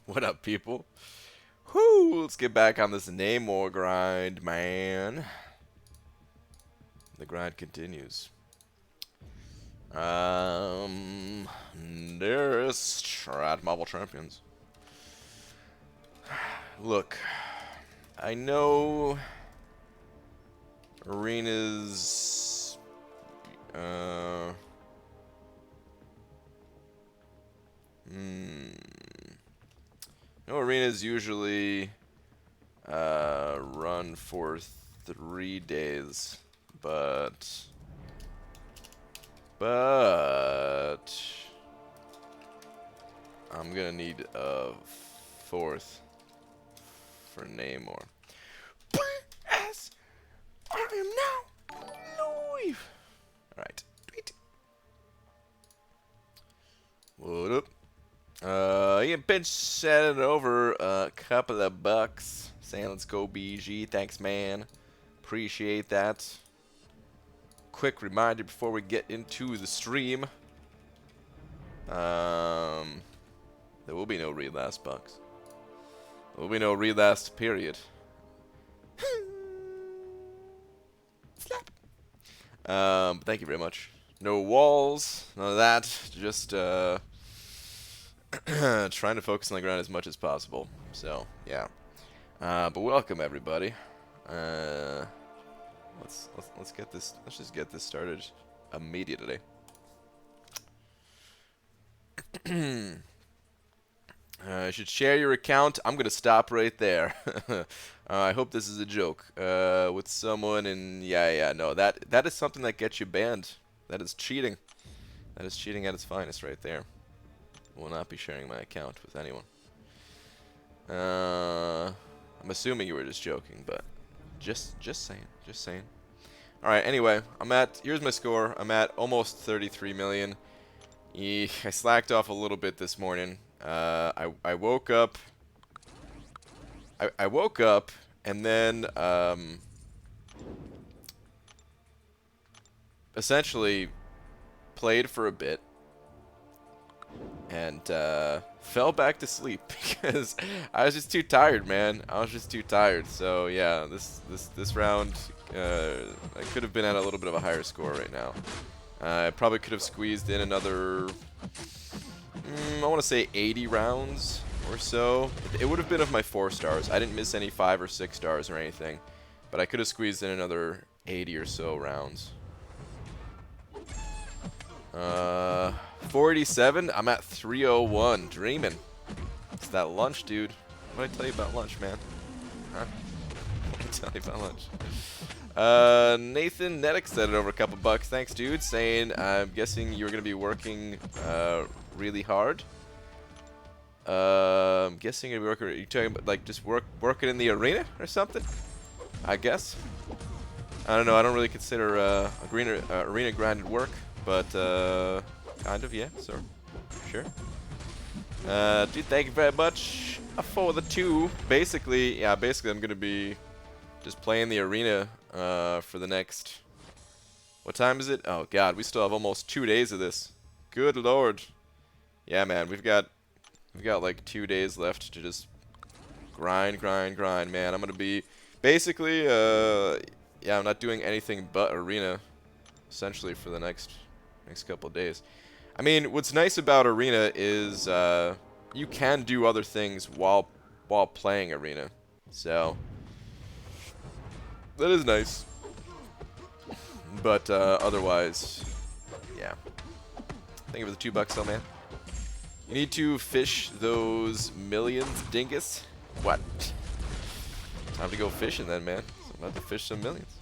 What up, people? Whoo! Let's get back on this Namor grind, man. The grind continues. Nearest at Marvel Champions. Look, I know Arena's no, arenas usually run for 3 days, but I'm gonna need a 4th for Namor. As I am now live. All right, tweet. What up? Ian Pinch sent over a couple of bucks, saying let's go BG. Thanks, man. Appreciate that. Quick reminder before we get into the stream. There will be no read last bucks. There will be no read last period. Slap. Thank you very much. No walls, none of that. Just trying to focus on the ground as much as possible. So yeah. But welcome everybody. Let's get this. Let's just get this started immediately. You should share your account. I'm gonna stop right there. I hope this is a joke. With someone, and no, that is something that gets you banned. That is cheating. That is cheating at its finest, right there. Will not be sharing my account with anyone. I'm assuming you were just joking, but just saying. All right. Anyway, here's my score. I'm at almost 33 million. I slacked off a little bit this morning. I woke up. I woke up and then essentially played for a bit and fell back to sleep because I was just too tired, man. I was just too tired. So yeah, this round I could have been at a little bit of a higher score right now. I probably could have squeezed in another, I want to say 80 rounds or so. It would have been of my 4 stars. I didn't miss any 5 or 6 stars or anything, but I could have squeezed in another 80 or so rounds. 487. I'm at 301. Dreaming. It's that lunch, dude. What did I tell you about lunch, man? Huh? What did I tell you about lunch? Nathan Netick said it over a couple bucks. Thanks, dude. Saying, I'm guessing you're gonna be working really hard. I'm guessing you're gonna be working. Are you talking about like just working in the arena or something? I guess. I don't know. I don't really consider arena grinded work, but kind of, yeah, sure. Dude, thank you very much for the 2. Basically, I'm gonna be just playing the arena for the next. What time is it? Oh God, we still have almost 2 days of this. Good Lord. Yeah, man, we've got like 2 days left to just grind, man. I'm gonna be basically I'm not doing anything but arena essentially for the next couple of days. I mean, what's nice about arena is you can do other things while playing arena. So that is nice. But otherwise, yeah. Thank you for the $2 though, man. You need to fish those millions, dingus. What? Time to go fishing then, man. So I'm about to fish some millions.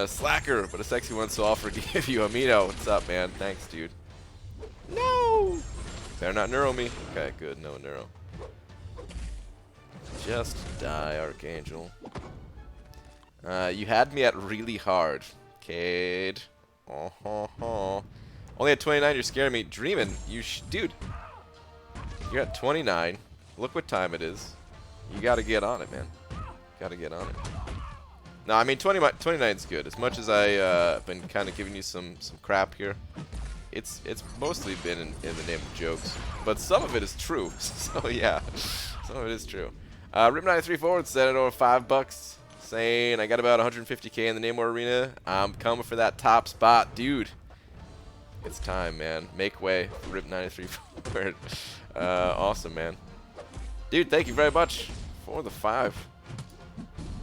Slacker, but a sexy one, so I'll forgive you. Amino, what's up, man? Thanks, dude. No! Better not neuro me. Okay, good. No neuro. Just die, Archangel. You had me at really hard. Cade. Only at 29, you're scaring me. Dreamin', dude. You're at 29. Look what time it is. You gotta get on it, man. Gotta get on it. No, I mean 29's good. As much as I've been kind of giving you some crap here, it's mostly been in the name of jokes, but some of it is true. So yeah, some of it is true. Rip93 forward said it over $5, saying I got about 150K in the Namor Arena. I'm coming for that top spot, dude. It's time, man. Make way for Rip93 forward. Awesome, man. Dude, thank you very much for the 5.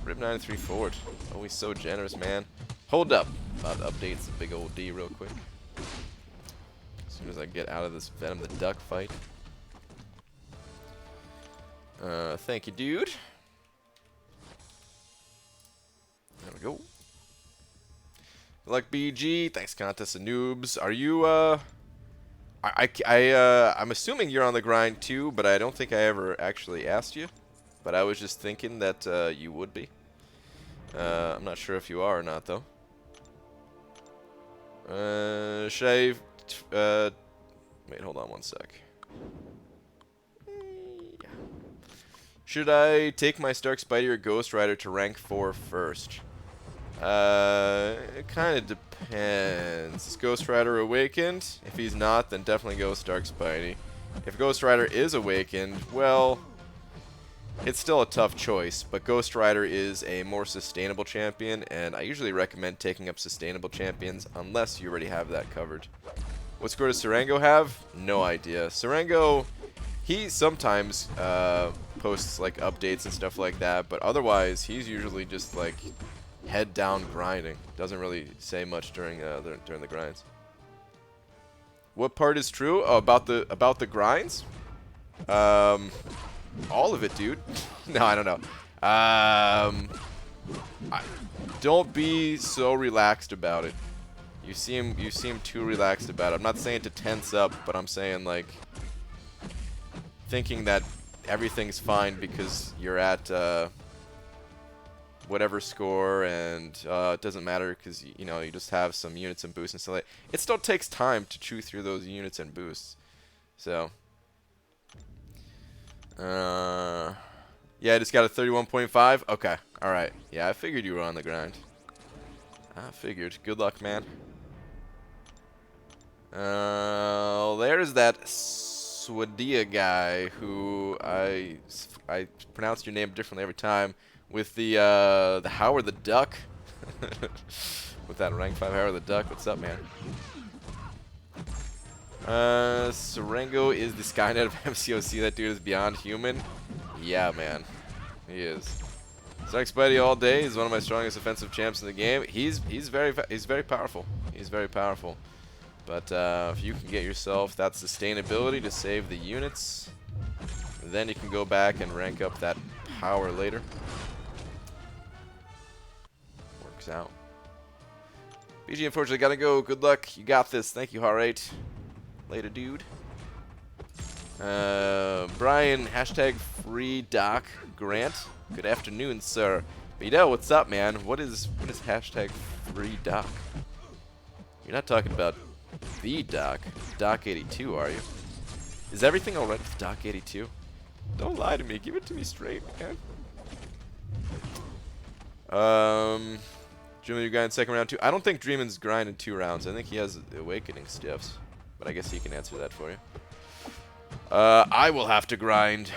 Rip93 forward. Always so generous, man. Hold up. About to update some big old D real quick. As soon as I get out of this Venom the Duck fight. Thank you, dude. There we go. Like BG, thanks Contest and Noobs. Are you I'm assuming you're on the grind too, but I don't think I ever actually asked you. But I was just thinking that you would be. I'm not sure if you are or not though. Should I wait, hold on one sec. Yeah. Should I take my Stark Spidey or Ghost Rider to rank 4 first? It kind of depends. Is Ghost Rider awakened? If he's not, then definitely go Stark Spidey. If Ghost Rider is awakened, well, it's still a tough choice, but Ghost Rider is a more sustainable champion, and I usually recommend taking up sustainable champions unless you already have that covered. What score does Serengo have? No idea. Serengo, he sometimes posts like updates and stuff like that, but otherwise he's usually just like head down grinding. Doesn't really say much during the grinds. What part is true? Oh, about the grinds? All of it, dude. No, I don't know. Don't be so relaxed about it. You seem too relaxed about it. I'm not saying to tense up, but I'm saying like thinking that everything's fine because you're at whatever score and it doesn't matter because you know you just have some units and boosts and stuff like that. It still takes time to chew through those units and boosts. So yeah, I just got a 31.5. Okay, all right. Yeah, I figured you were on the grind. I figured. Good luck, man. There's that Swadia guy who I pronounced your name differently every time with the Howard the Duck. With that rank 5 Howard the Duck. What's up, man? Serengo is the Skynet of MCOC. That dude is beyond human. Yeah, man. He is. Stark Spidey all day. He's one of my strongest offensive champs in the game. He's very powerful. He's very powerful. But if you can get yourself that sustainability to save the units, then you can go back and rank up that power later. Works out. BG, unfortunately, gotta go. Good luck. You got this. Thank you, Heart8. Later, dude. Brian, hashtag free Doc Grant. Good afternoon, sir. Beto, what's up, man? What is hashtag free Doc? You're not talking about the Doc. Doc 82, are you? Is everything alright with Doc 82? Don't lie to me. Give it to me straight, man. Dreamin' you grind in second round too. I don't think Dreamin's grinding 2 rounds. I think he has awakening stiffs. But I guess he can answer that for you. I will have to grind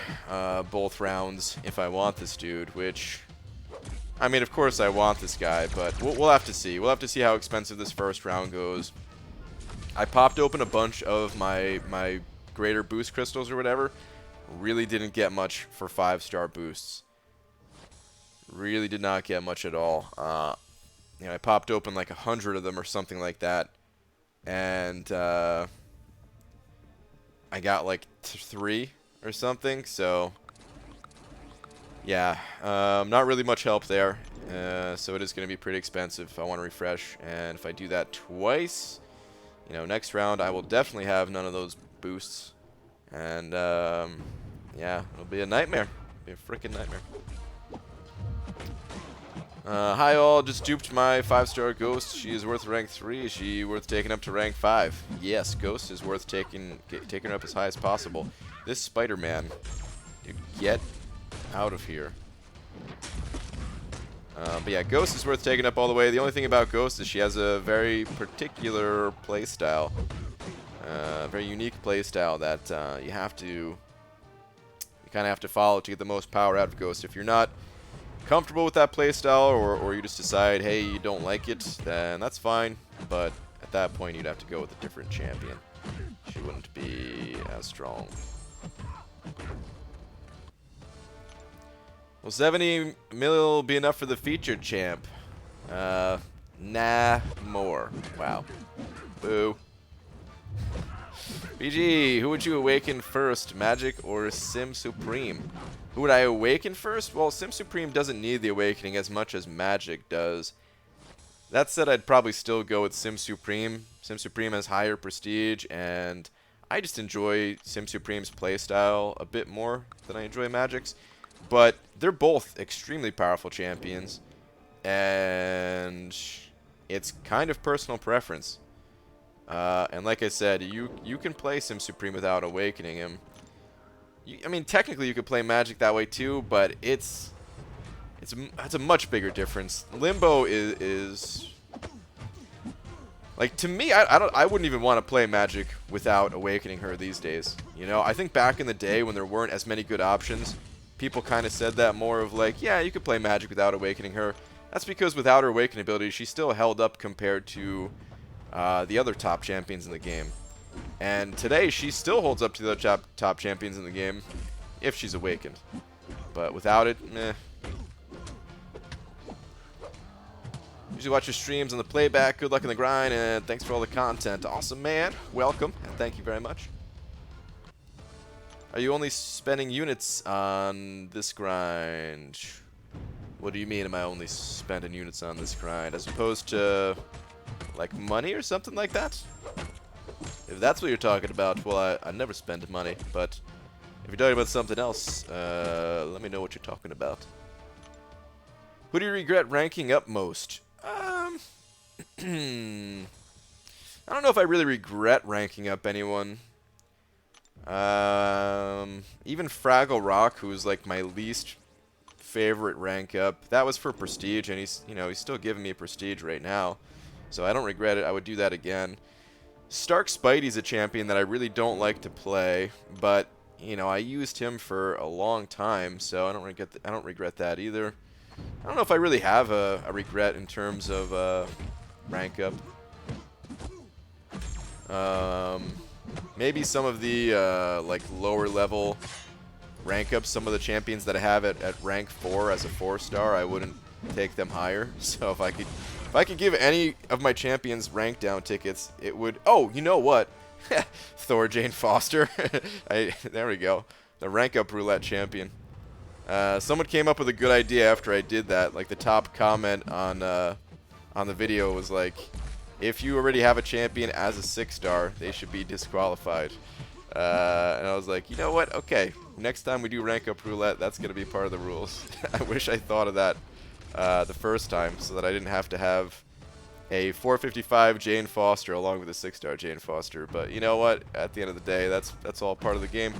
both rounds if I want this dude, which... I mean, of course I want this guy, but we'll have to see. We'll have to see how expensive this first round goes. I popped open a bunch of my greater boost crystals or whatever. Really didn't get much for 5-star boosts. Really did not get much at all. You know, I popped open like 100 of them or something like that. And I got like 3 or something, so yeah, not really much help there. So it is going to be pretty expensive if I want to refresh, and if I do that twice, you know, next round I will definitely have none of those boosts, and yeah, it'll be a nightmare. It'll be a freaking nightmare. Hi all, just duped my 5-star Ghost. She is worth rank 3. Is she worth taking up to rank 5? Yes, Ghost is worth taking her up as high as possible. This Spider-Man, dude, get out of here. But yeah, Ghost is worth taking up all the way. The only thing about Ghost is she has a very particular playstyle. very unique playstyle that you kind of have to follow to get the most power out of Ghost. If you're not comfortable with that playstyle, or you just decide, hey, you don't like it, then that's fine. But at that point, you'd have to go with a different champion. She wouldn't be as strong. Will 70 mil be enough for the featured champ? Nah, more. Wow. Boo. BG, who would you awaken first, Magic or Sim Supreme? Who would I awaken first? Well, Sim Supreme doesn't need the awakening as much as Magic does. That said, I'd probably still go with Sim Supreme. Sim Supreme has higher prestige, and I just enjoy Sim Supreme's playstyle a bit more than I enjoy Magic's. But they're both extremely powerful champions, and it's kind of personal preference. And like I said, you can play Sim Supreme without awakening him. I mean, technically you could play Magic that way too, but it's a much bigger difference. Limbo is like, to me, I wouldn't even want to play Magic without awakening her these days. You know, I think back in the day when there weren't as many good options, people kind of said that more of like, yeah, you could play Magic without awakening her. That's because without her awakening ability, she's still held up compared to the other top champions in the game. And today, she still holds up to the top champions in the game if she's awakened. But without it, meh. Usually watch your streams on the playback. Good luck in the grind, and thanks for all the content. Awesome, man. Welcome, and thank you very much. Are you only spending units on this grind? What do you mean, am I only spending units on this grind? As opposed to, like, money or something like that? If that's what you're talking about, well, I never spend money. But if you're talking about something else, let me know what you're talking about. Who do you regret ranking up most? I don't know if I really regret ranking up anyone. Even Fraggle Rock, who's like my least favorite rank up, that was for prestige, and he's still giving me prestige right now, so I don't regret it. I would do that again. Stark Spidey's a champion that I really don't like to play, but I used him for a long time, so I don't regret that either. I don't know if I really have a regret in terms of rank up. Maybe some of the like lower level rank ups, some of the champions that I have at rank 4 as a 4-star, I wouldn't take them higher. So if I could give any of my champions rank down tickets, it would. Oh, you know what? Thor Jane Foster. There we go. The rank up roulette champion. Someone came up with a good idea after I did that. Like, the top comment on the video was like, if you already have a champion as a 6-star, they should be disqualified. And I was like, you know what? Okay, next time we do rank up roulette, that's going to be part of the rules. I wish I thought of that the first time, so that I didn't have to have a 455 Jane Foster along with a 6-star Jane Foster. But you know what? At the end of the day, that's all part of the game.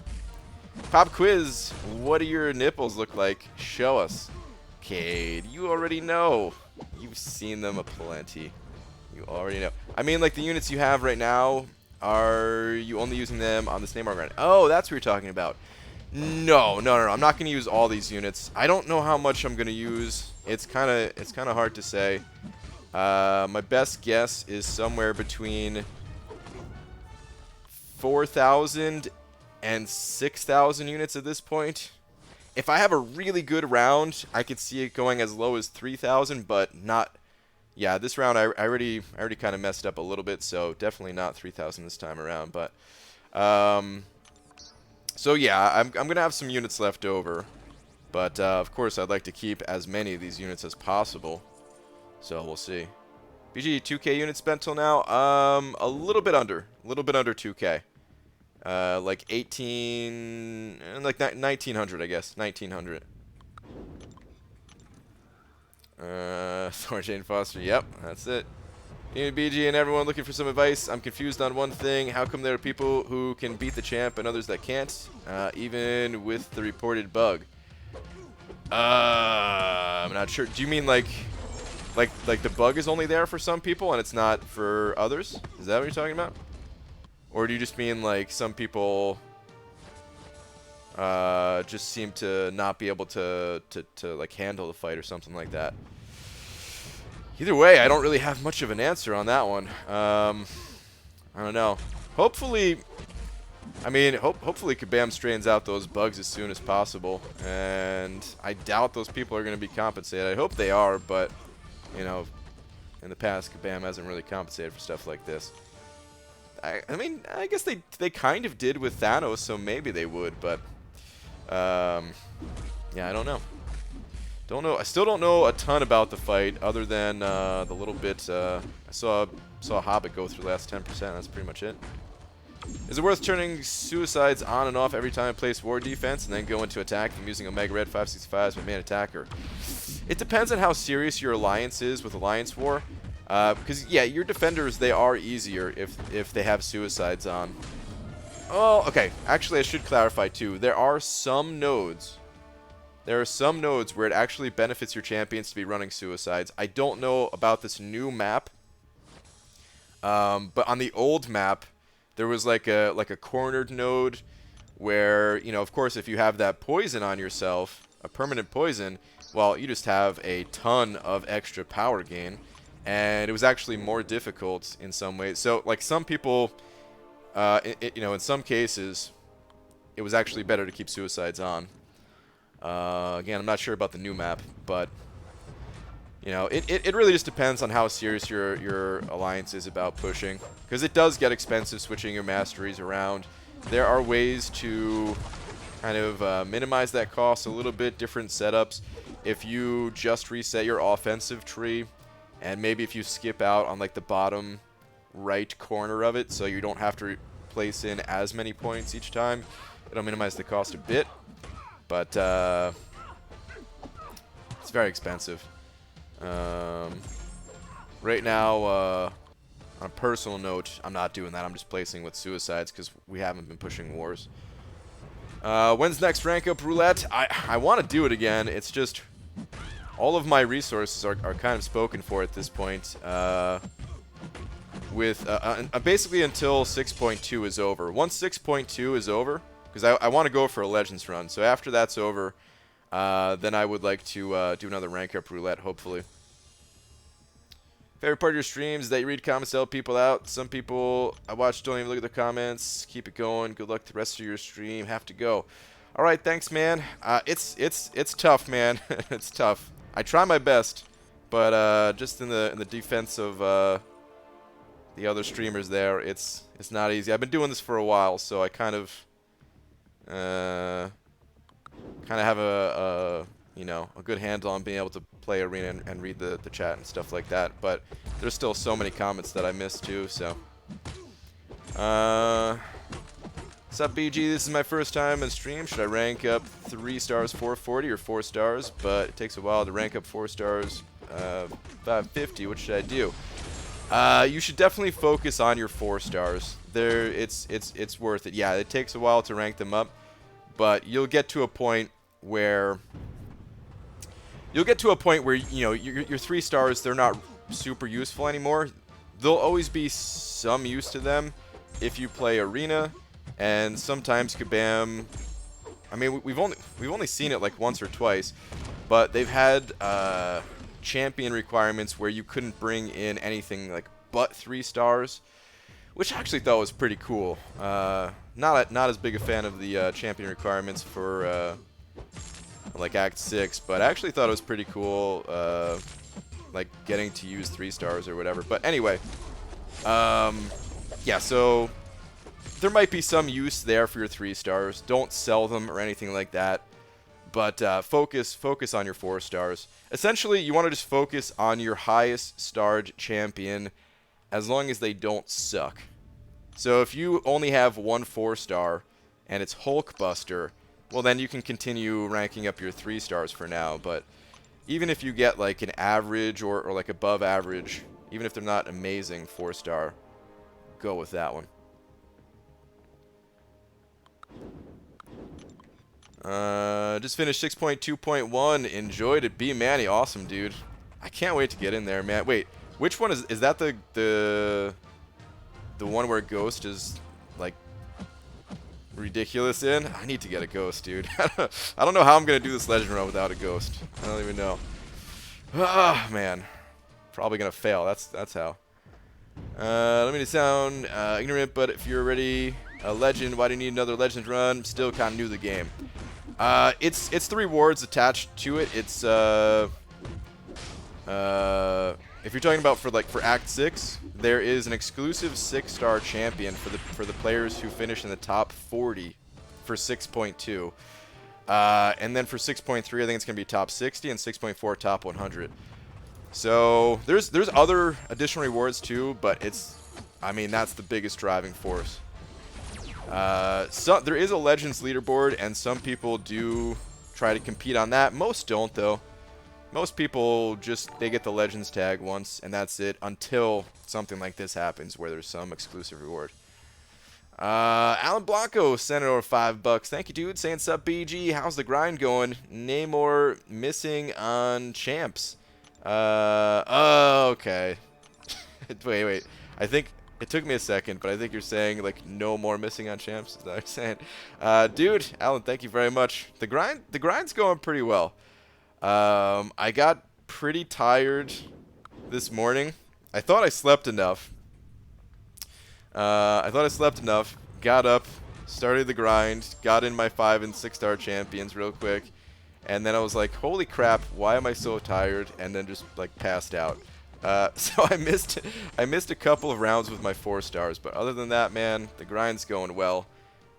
Pop quiz. What do your nipples look like? Show us. Cade, you already know. You've seen them aplenty. You already know. I mean, like, the units you have right now, are you only using them on this Namor grind? Oh, that's what you're talking about. No. I'm not going to use all these units. I don't know how much I'm going to use. It's kind of hard to say. My best guess is somewhere between 4,000 and 6,000 units at this point. If I have a really good round, I could see it going as low as 3,000, but not. Yeah, this round I already kind of messed up a little bit, so definitely not 3,000 this time around. But so yeah, I'm gonna have some units left over, but of course I'd like to keep as many of these units as possible. So we'll see. BG 2K units spent till now. A little bit under 2K. Like 1900, I guess. 1900. Thor Jane Foster, yep, that's it. BG and everyone looking for some advice. I'm confused on one thing. How come there are people who can beat the champ and others that can't, even with the reported bug? I'm not sure. Do you mean like the bug is only there for some people and it's not for others? Is that what you're talking about? Or do you just mean like some people just seem to not be able to like handle the fight or something like that? Either way, I don't really have much of an answer on that one. I don't know. Hopefully, I mean, hopefully Kabam straightens out those bugs as soon as possible. And I doubt those people are going to be compensated. I hope they are, but, you know, in the past, Kabam hasn't really compensated for stuff like this. I mean, I guess they kind of did with Thanos, so maybe they would, but, yeah, I don't know. Don't know. I still don't know a ton about the fight, other than the little bit I saw a Hobbit go through the last 10%. That's pretty much it. Is it worth turning suicides on and off every time I place war defense and then go into attack if I'm using Omega Red 565 as my main attacker? It depends on how serious your alliance is with Alliance War. Because, yeah, your defenders, they are easier if they have suicides on. Oh, okay. Actually, I should clarify, too. There are some nodes where it actually benefits your champions to be running suicides. I don't know about this new map, but on the old map, there was like a cornered node where, you know, of course, if you have that poison on yourself, a permanent poison, well, you just have a ton of extra power gain, and it was actually more difficult in some ways. So, like, some people, you know, in some cases, it was actually better to keep suicides on. Again, I'm not sure about the new map, but, you know, it really just depends on how serious your alliance is about pushing, because it does get expensive switching your masteries around. There are ways to kind of minimize that cost a little bit, different setups. If you just reset your offensive tree, and maybe if you skip out on like the bottom right corner of it, so you don't have to place in as many points each time, it'll minimize the cost a bit. But it's very expensive. Right now, on a personal note, I'm not doing that. I'm just placing with suicides because we haven't been pushing wars. When's next rank up roulette? I want to do it again. It's just all of my resources are kind of spoken for at this point. With basically until 6.2 is over. Once 6.2 is over, because I want to go for a Legends run. So after that's over, then I would like to do another rank up roulette, hopefully. Favorite part of your streams is that you read comments to help people out. Some people I watch don't even look at the comments. Keep it going. Good luck the rest of your stream. Have to go. All right, thanks, man. It's tough, man. It's tough. I try my best, but just in the defense of the other streamers there, it's not easy. I've been doing this for a while, so I kind of have a you know, a good handle on being able to play Arena and read the chat and stuff like that. But there's still so many comments that I missed too. So, what's up, BG? This is my first time in stream. Should I rank up 3 stars 440 or 4 stars? But it takes a while to rank up 4 stars 550. What should I do? You should definitely focus on your 4 stars. It's worth it. Yeah, it takes a while to rank them up, but you'll get to a point where you know your 3 stars, they're not super useful anymore. There'll always be some use to them if you play Arena, and sometimes Kabam. I mean, we've only seen it like once or twice, but they've had champion requirements where you couldn't bring in anything like but 3 stars, which I actually thought was pretty cool. Not as big a fan of the champion requirements for like Act 6, but I actually thought it was pretty cool, like getting to use 3 stars or whatever. But anyway, yeah, so there might be some use there for your 3 stars. Don't sell them or anything like that, but focus on your 4 stars. Essentially, you want to just focus on your highest starred champion as long as they don't suck. So if you only have 1 4-star and it's Hulkbuster, well, then you can continue ranking up your 3 stars for now. But even if you get like an average or like above average, even if they're not amazing 4-star, go with that one. Just finished 6.2.1. Enjoyed it. B Manny, awesome, dude. I can't wait to get in there, man. Wait, which one is that? The one where Ghost is like ridiculous in. I need to get a ghost, dude. I don't know how I'm gonna do this legend run without a ghost. I don't even know. Ah, man, probably gonna fail. That's how. Let me sound ignorant, but if you're already a legend, why do you need another legend run? Still kind of new to the game. It's the rewards attached to it. It's if you're talking about for Act 6, there is an exclusive 6-star champion for the players who finish in the top 40 for 6.2. And then for 6.3, I think it's gonna be top 60, and 6.4 top 100. So there's other additional rewards too, but I mean that's the biggest driving force. So there is a Legends leaderboard, and some people do try to compete on that. Most don't, though. Most people they get the Legends tag once, and that's it, until something like this happens where there's some exclusive reward. Alan Blanco sent over $5. Thank you, dude. Saying sup, BG. How's the grind going? Namor missing on champs. Oh, okay. Wait. I think it took me a second, but I think you're saying like no more missing on champs. Is that what you're saying? Dude, Alan, thank you very much. The grind's going pretty well. I got pretty tired this morning. I thought I slept enough. Got up, started the grind, got in my 5- and 6-star champions real quick, and then I was like, holy crap, why am I so tired? And then just like passed out. So I missed a couple of rounds with my 4 stars, but other than that, man, the grind's going well.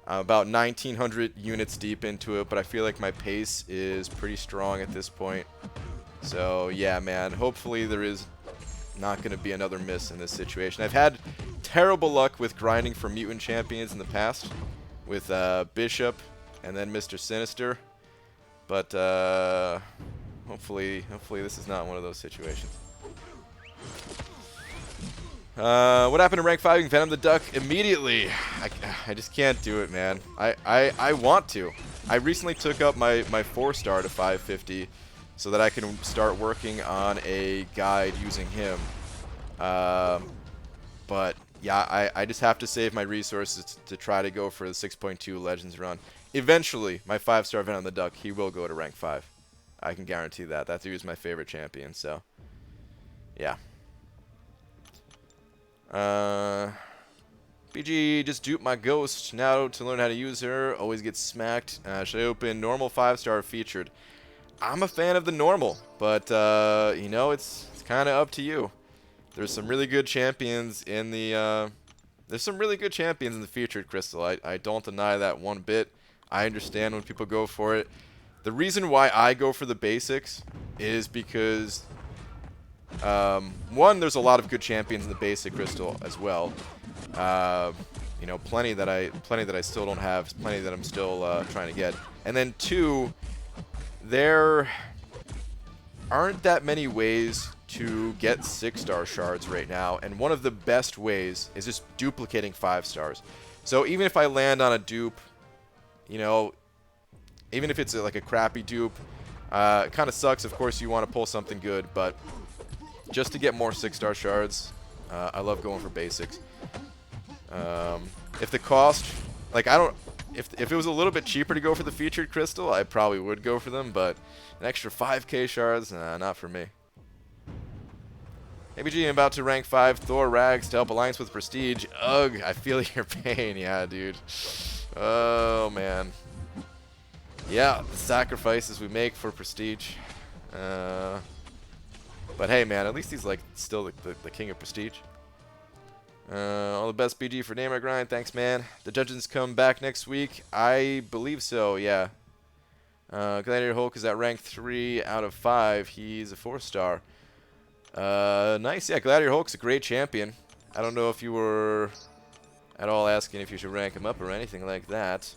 I'm about 1,900 units deep into it, but I feel like my pace is pretty strong at this point. So yeah, man, hopefully there is not going to be another miss in this situation. I've had terrible luck with grinding for mutant champions in the past, with Bishop and then Mr. Sinister, but hopefully this is not one of those situations. What happened to rank 5 Venom the Duck? Immediately. I just can't do it, man. I want to. I recently took up my 4-star to 550 so that I can start working on a guide using him. But yeah, I just have to save my resources to try to go for the 6.2 Legends run. Eventually, my 5-star Venom the Duck, he will go to rank 5. I can guarantee that. That dude is my favorite champion, so yeah. BG just duped my ghost. Now to learn how to use her, always gets smacked. Should I open normal 5-star featured? I'm a fan of the normal, but you know, it's kind of up to you. There's some really good champions in the featured crystal. I don't deny that one bit. I understand when people go for it. The reason why I go for the basics is because one, there's a lot of good champions in the basic crystal as well. You know, plenty that I still don't have, plenty that I'm still trying to get. And then two, there aren't that many ways to get 6-star shards right now, and one of the best ways is just duplicating 5 stars. So even if I land on a dupe, you know, even if it's like a crappy dupe, it kind of sucks. Of course, you want to pull something good, but just to get more 6-star shards, I love going for basics. If the cost, like if it was a little bit cheaper to go for the featured crystal, I probably would go for them, but an extra 5k shards, nah, not for me. ABG, I'm about to rank 5 Thor Rags to help Alliance with Prestige. Ugh, I feel your pain. Yeah, dude. Oh, man. Yeah, the sacrifices we make for Prestige. But hey, man, at least he's like still the king of Prestige. All the best, BG, for Namor Grind. Thanks, man. The judges come back next week. I believe so, yeah. Gladiator Hulk is at rank 3 out of 5. He's a 4-star. Nice. Yeah, Gladiator Hulk's a great champion. I don't know if you were at all asking if you should rank him up or anything like that.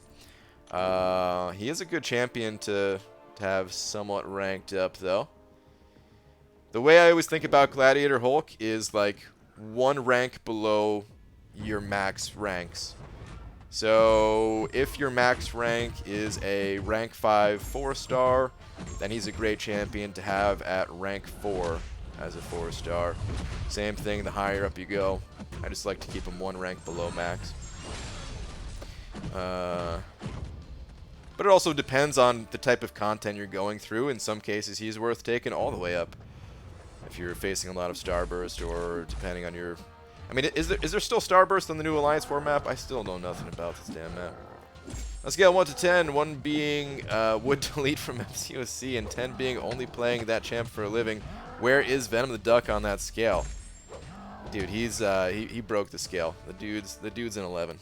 He is a good champion to have somewhat ranked up, though. The way I always think about Gladiator Hulk is like 1 rank below your max ranks. So if your max rank is a rank 5 4-star, then he's a great champion to have at rank 4 as a 4-star. Same thing the higher up you go. I just like to keep him 1 rank below max. But it also depends on the type of content you're going through. In some cases, he's worth taking all the way up if you're facing a lot of Starburst, or depending on your... I mean, is there still Starburst on the new Alliance War map? I still know nothing about this damn map. On a scale of 1 to 10, 1 being would delete from MCOC and 10 being only playing that champ for a living, where is Venom the Duck on that scale? Dude, he's he broke the scale. The dude's an 11.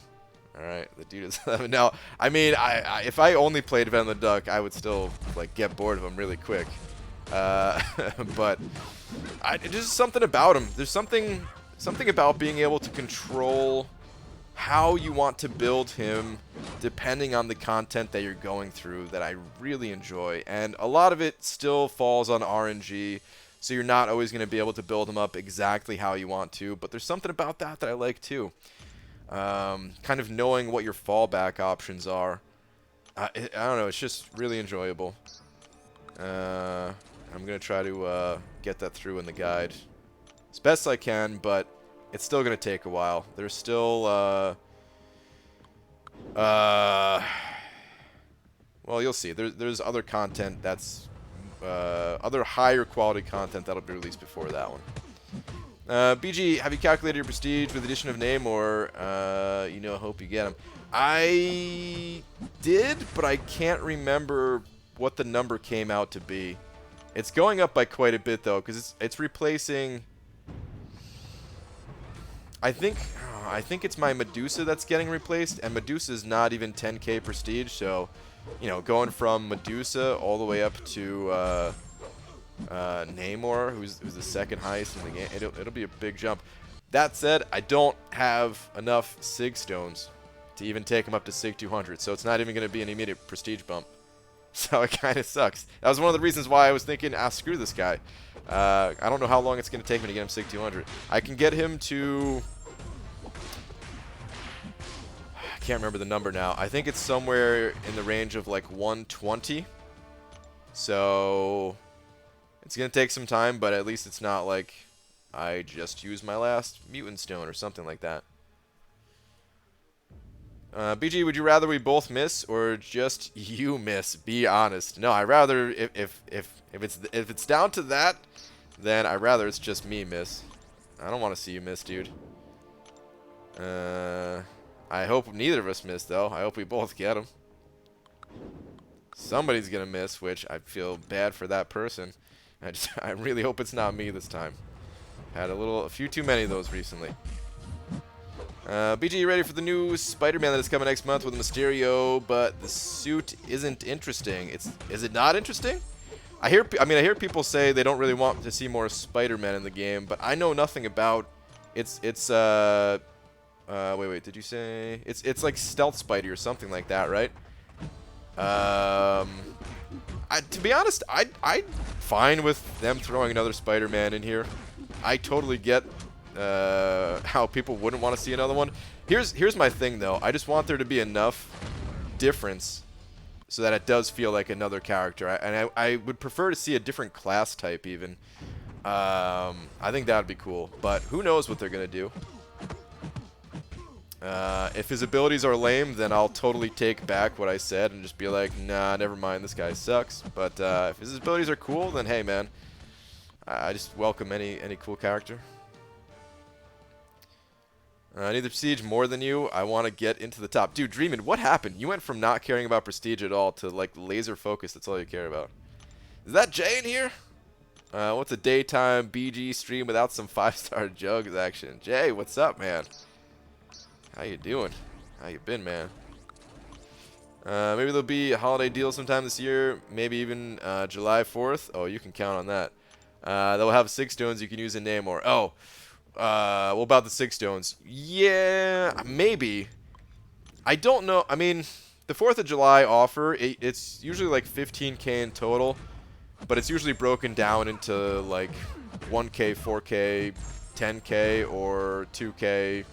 All right, the dude is 11. Now, I mean, if I only played Venom the Duck, I would still like get bored of him really quick. But there's just something about him. There's something about being able to control how you want to build him depending on the content that you're going through that I really enjoy. And a lot of it still falls on RNG, so you're not always going to be able to build him up exactly how you want to. But there's something about that I like too. Kind of knowing what your fallback options are. I don't know, it's just really enjoyable. I'm going to try to get that through in the guide as best I can, but it's still going to take a while. There's still, well, you'll see. There's other content that's, other higher quality content that'll be released before that one. BG, have you calculated your prestige with the addition of Namor? You know, hope you get him. I did, but I can't remember what the number came out to be. It's going up by quite a bit, though, because it's replacing... I think it's my Medusa that's getting replaced, and Medusa is not even 10k prestige, so, you know, going from Medusa all the way up to Namor, who's the second highest in the game, it'll be a big jump. That said, I don't have enough Sig Stones to even take him up to Sig 200, so it's not even going to be an immediate prestige bump. So it kind of sucks. That was one of the reasons why I was thinking, screw this guy. I don't know how long it's going to take me to get him Sig 200. I can get him to... I can't remember the number now. I think it's somewhere in the range of like 120. So it's going to take some time, but at least it's not like I just used my last Mutant Stone or something like that. BG, would you rather we both miss or just you miss? Be honest. No, I rather if it's down to that, then I rather it's just me miss. I don't want to see you miss, dude. I hope neither of us miss though. I hope we both get them. Somebody's gonna miss, which I feel bad for that person. I really hope it's not me this time. Had a few too many of those recently. BG, you ready for the new Spider-Man that is coming next month with Mysterio? But the suit isn't interesting. Is it not interesting? I hear people say they don't really want to see more Spider-Man in the game, but I know nothing about. It's wait, did you say it's like Stealth Spidey or something like that, right? To be honest, I'm fine with them throwing another Spider-Man in here. I totally get how people wouldn't want to see another one. Here's my thing though. I just want there to be enough difference so that it does feel like another character. And I would prefer to see a different class type even. I think that would be cool. But who knows what they're gonna do. If his abilities are lame, then I'll totally take back what I said and just be like, nah, never mind, this guy sucks. But if his abilities are cool, then hey man, I just welcome any cool character. I need the prestige more than you. I want to get into the top. Dude, Dreamin', what happened? You went from not caring about prestige at all to like laser focus. That's all you care about. Is that Jay in here? What's a daytime BG stream without some 5-star jugs action? Jay, what's up, man? How you doing? How you been, man? Maybe there'll be a holiday deal sometime this year. Maybe even July 4th. Oh, you can count on that. They'll have 6 stones you can use in Namor. Oh. What about the 6 stones? Yeah, maybe. I don't know. I mean, the 4th of July offer, it's usually like 15k in total, but it's usually broken down into like 1k, 4k, 10k, or 2k,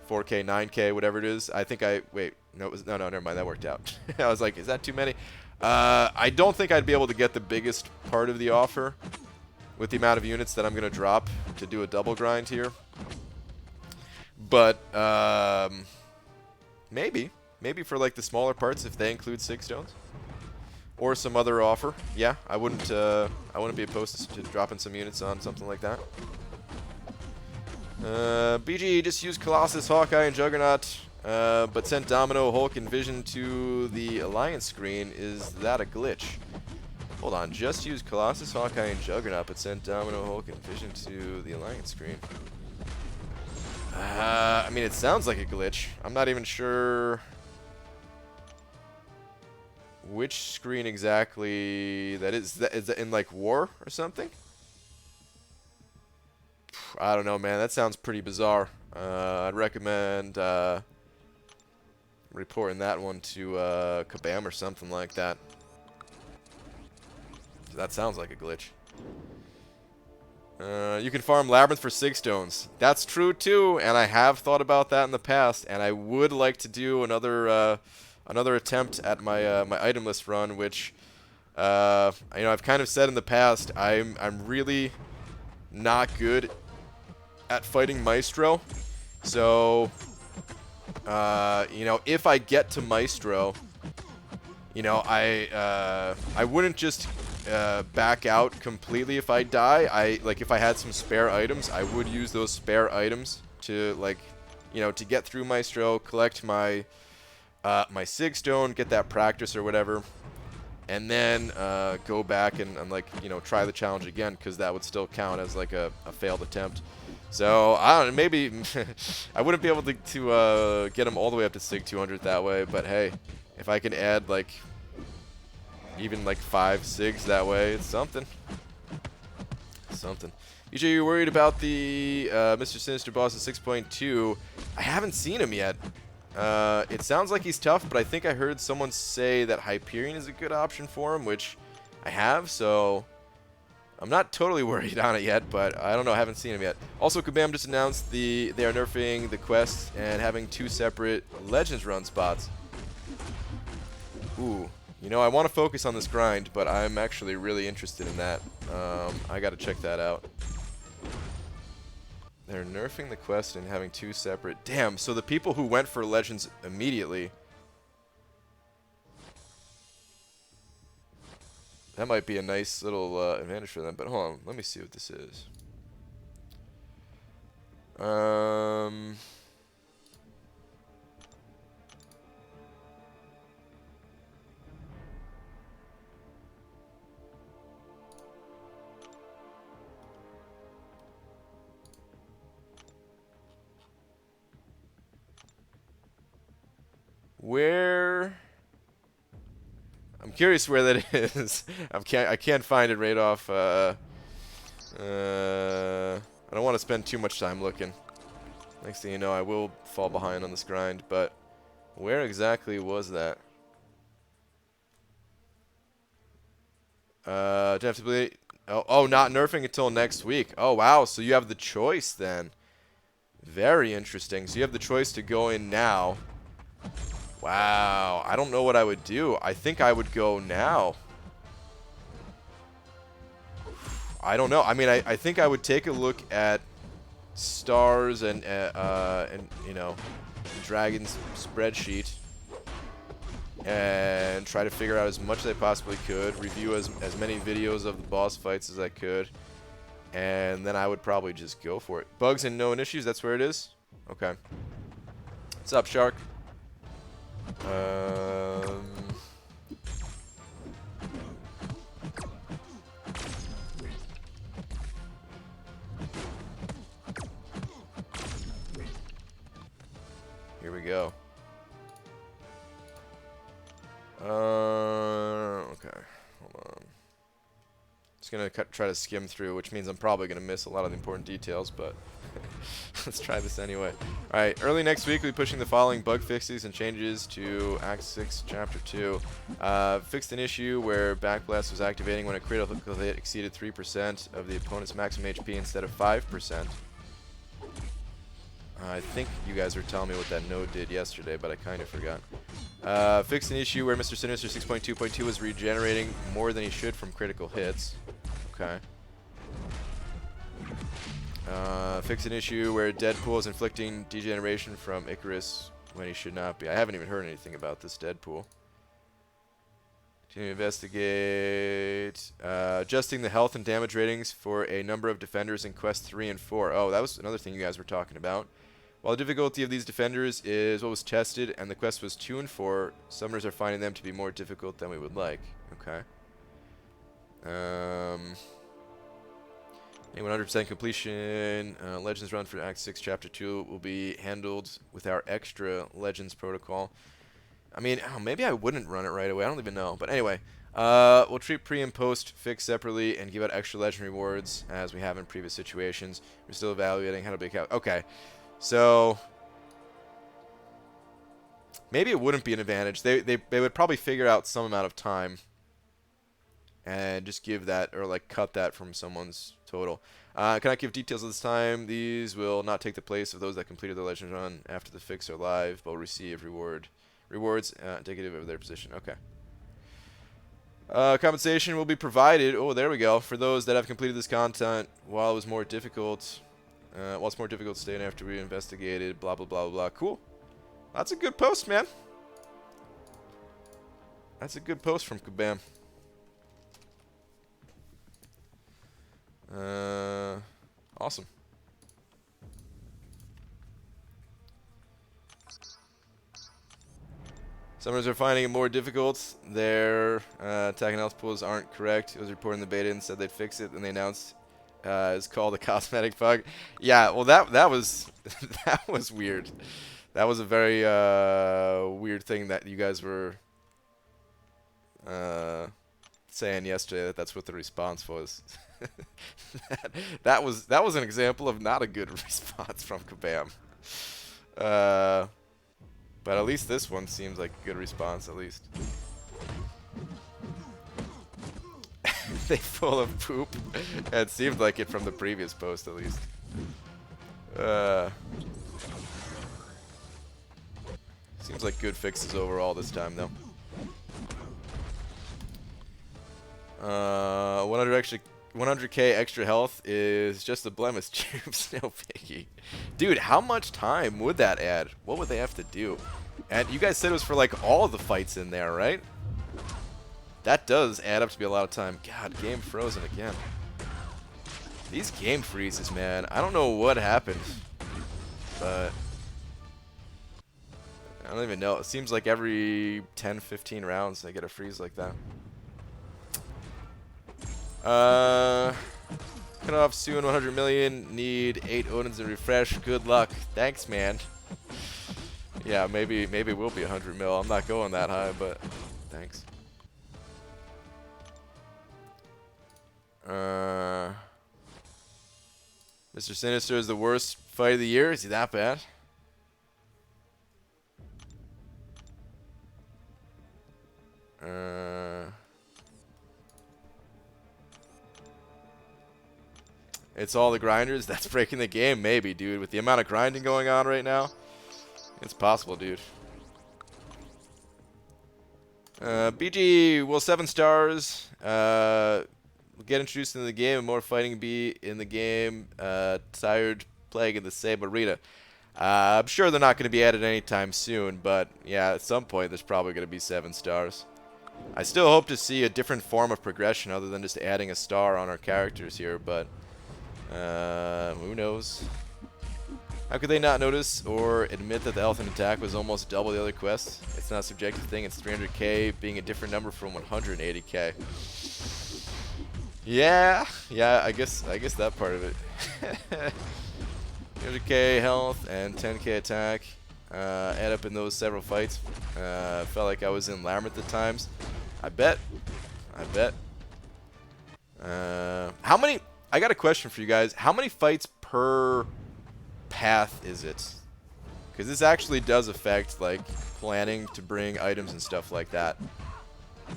4k, 9k, whatever it is. I think wait, no, no, never mind. That worked out. I was like, is that too many? I don't think I'd be able to get the biggest part of the offer with the amount of units that I'm going to drop to do a double grind here. But, maybe. Maybe for like the smaller parts if they include 6 stones. Or some other offer. Yeah, I wouldn't be opposed to dropping some units on something like that. BG just used Colossus, Hawkeye, and Juggernaut, but sent Domino, Hulk, and Vision to the Alliance screen. Is that a glitch? Hold on, just used Colossus, Hawkeye, and Juggernaut, but sent Domino, Hulk, and Vision to the Alliance screen. I mean, it sounds like a glitch. I'm not even sure which screen exactly that is. Is that in, like, War or something? I don't know, man. That sounds pretty bizarre. I'd recommend reporting that one to Kabam or something like that. That sounds like a glitch. You can farm Labyrinth for 6 stones. That's true too, and I have thought about that in the past, and I would like to do another attempt at my my item list run, which I've kind of said in the past I'm really not good at fighting Maestro. So if I get to Maestro, I wouldn't just back out completely if I die. If I had some spare items, I would use those spare items to to get through Maestro, collect my my Sig Stone, get that practice or whatever, and then go back and try the challenge again, because that would still count as like a failed attempt. So I don't know, maybe I wouldn't be able to get them all the way up to Sig 200 that way, but hey, if I can add even 5 Sigs that way, it's something. Something. EJ, you worried about the Mr. Sinister boss at 6.2? I haven't seen him yet. It sounds like he's tough, but I think I heard someone say that Hyperion is a good option for him, which I have, so I'm not totally worried on it yet, but I don't know, I haven't seen him yet. Also, Kabam just announced they are nerfing the quests and having 2 separate Legends run spots. Ooh. I want to focus on this grind, but I'm actually really interested in that. I got to check that out. They're nerfing the quest and having 2 separate... Damn, so the people who went for Legends immediately... That might be a nice little advantage for them, but hold on, let me see what this is. Where... I'm curious where that is. I can't find it right off. I don't want to spend too much time looking. Next thing you know, I will fall behind on this grind. But where exactly was that? Definitely. Oh, not nerfing until next week. Oh wow. So you have the choice then. Very interesting. So you have the choice to go in now. Wow, I don't know what I would do. I think I would go now. I don't know. I mean, I think I would take a look at stars and Dragon's spreadsheet and try to figure out as much as I possibly could. Review as many videos of the boss fights as I could, and then I would probably just go for it. Bugs and known issues. That's where it is. Okay. What's up, Shark? Here we go. Okay, hold on. Just gonna try to skim through, which means I'm probably gonna miss a lot of the important details, but let's try this anyway. Alright, early next week we'll be pushing the following bug fixes and changes to Act 6, Chapter 2. Fixed an issue where Backblast was activating when a critical hit exceeded 3% of the opponent's maximum HP instead of 5%. I think you guys were telling me what that node did yesterday, but I kind of forgot. Fixed an issue where Mr. Sinister 6.2.2 was regenerating more than he should from critical hits. Okay. Fix an issue where Deadpool is inflicting degeneration from Icarus when he should not be. I haven't even heard anything about this Deadpool. To investigate. Adjusting the health and damage ratings for a number of defenders in Quest 3 and 4. Oh, that was another thing you guys were talking about. While the difficulty of these defenders is what was tested, and the quest was 2 and 4, summoners are finding them to be more difficult than we would like. Okay. 100% completion. Legends run for Act 6, Chapter 2 will be handled with our extra Legends protocol. I mean, maybe I wouldn't run it right away. I don't even know. But anyway, we'll treat pre and post fix separately and give out extra legend rewards as we have in previous situations. We're still evaluating how to make out. Okay. So maybe it wouldn't be an advantage. They would probably figure out some amount of time and just give that, or like cut that from someone's total. Cannot give details of this time. These will not take the place of those that completed their legend run after the fix are live, but will receive rewards indicative of their position. Okay. Compensation will be provided. Oh, there we go. For those that have completed this content while it was more difficult. While it's more difficult staying after we investigated. Blah blah blah blah. Cool. That's a good post, man. That's a good post from Kabam. Awesome. Summoners are finding it more difficult. Their attack and health pools aren't correct. It was reported in the beta and said they'd fix it, and they announced it's called a cosmetic bug. Yeah, well that was that was weird. That was a very weird thing that you guys were saying yesterday. That's what the response was. that was an example of not a good response from Kabam. But at least this one seems like a good response, at least. They full of poop. It seemed like it from the previous post, at least. Seems like good fixes overall this time, though. 100k extra health is just a blemish. No biggie. Dude, how much time would that add? What would they have to do? And you guys said it was for like all of the fights in there, right? That does add up to be a lot of time. God, game frozen again. These game freezes, man. I don't know what happened, but I don't even know. It seems like every 10-15 rounds they get a freeze like that. Cut off soon, 100 million. Need 8 Odins to refresh. Good luck. Thanks, man. Yeah, maybe we'll be 100 mil. I'm not going that high, but thanks. Mr. Sinister is the worst fight of the year. Is he that bad? It's all the grinders. That's breaking the game, maybe, dude. With the amount of grinding going on right now, it's possible, dude. BG will 7 stars. Get introduced into the game and more fighting be in the game. Tired playing in the same arena. I'm sure they're not going to be added anytime soon, but yeah, at some point there's probably going to be 7 stars. I still hope to see a different form of progression other than just adding a star on our characters here, but who knows? How could they not notice or admit that the health and attack was almost double the other quests? It's not a subjective thing. It's 300k being a different number from 180k. Yeah, I guess that part of it. 300k health and 10k attack. Add up in those several fights. Felt like I was in Labyrinth at times. I bet. How many? I got a question for you guys. How many fights per path is it? Because this actually does affect like planning to bring items and stuff like that.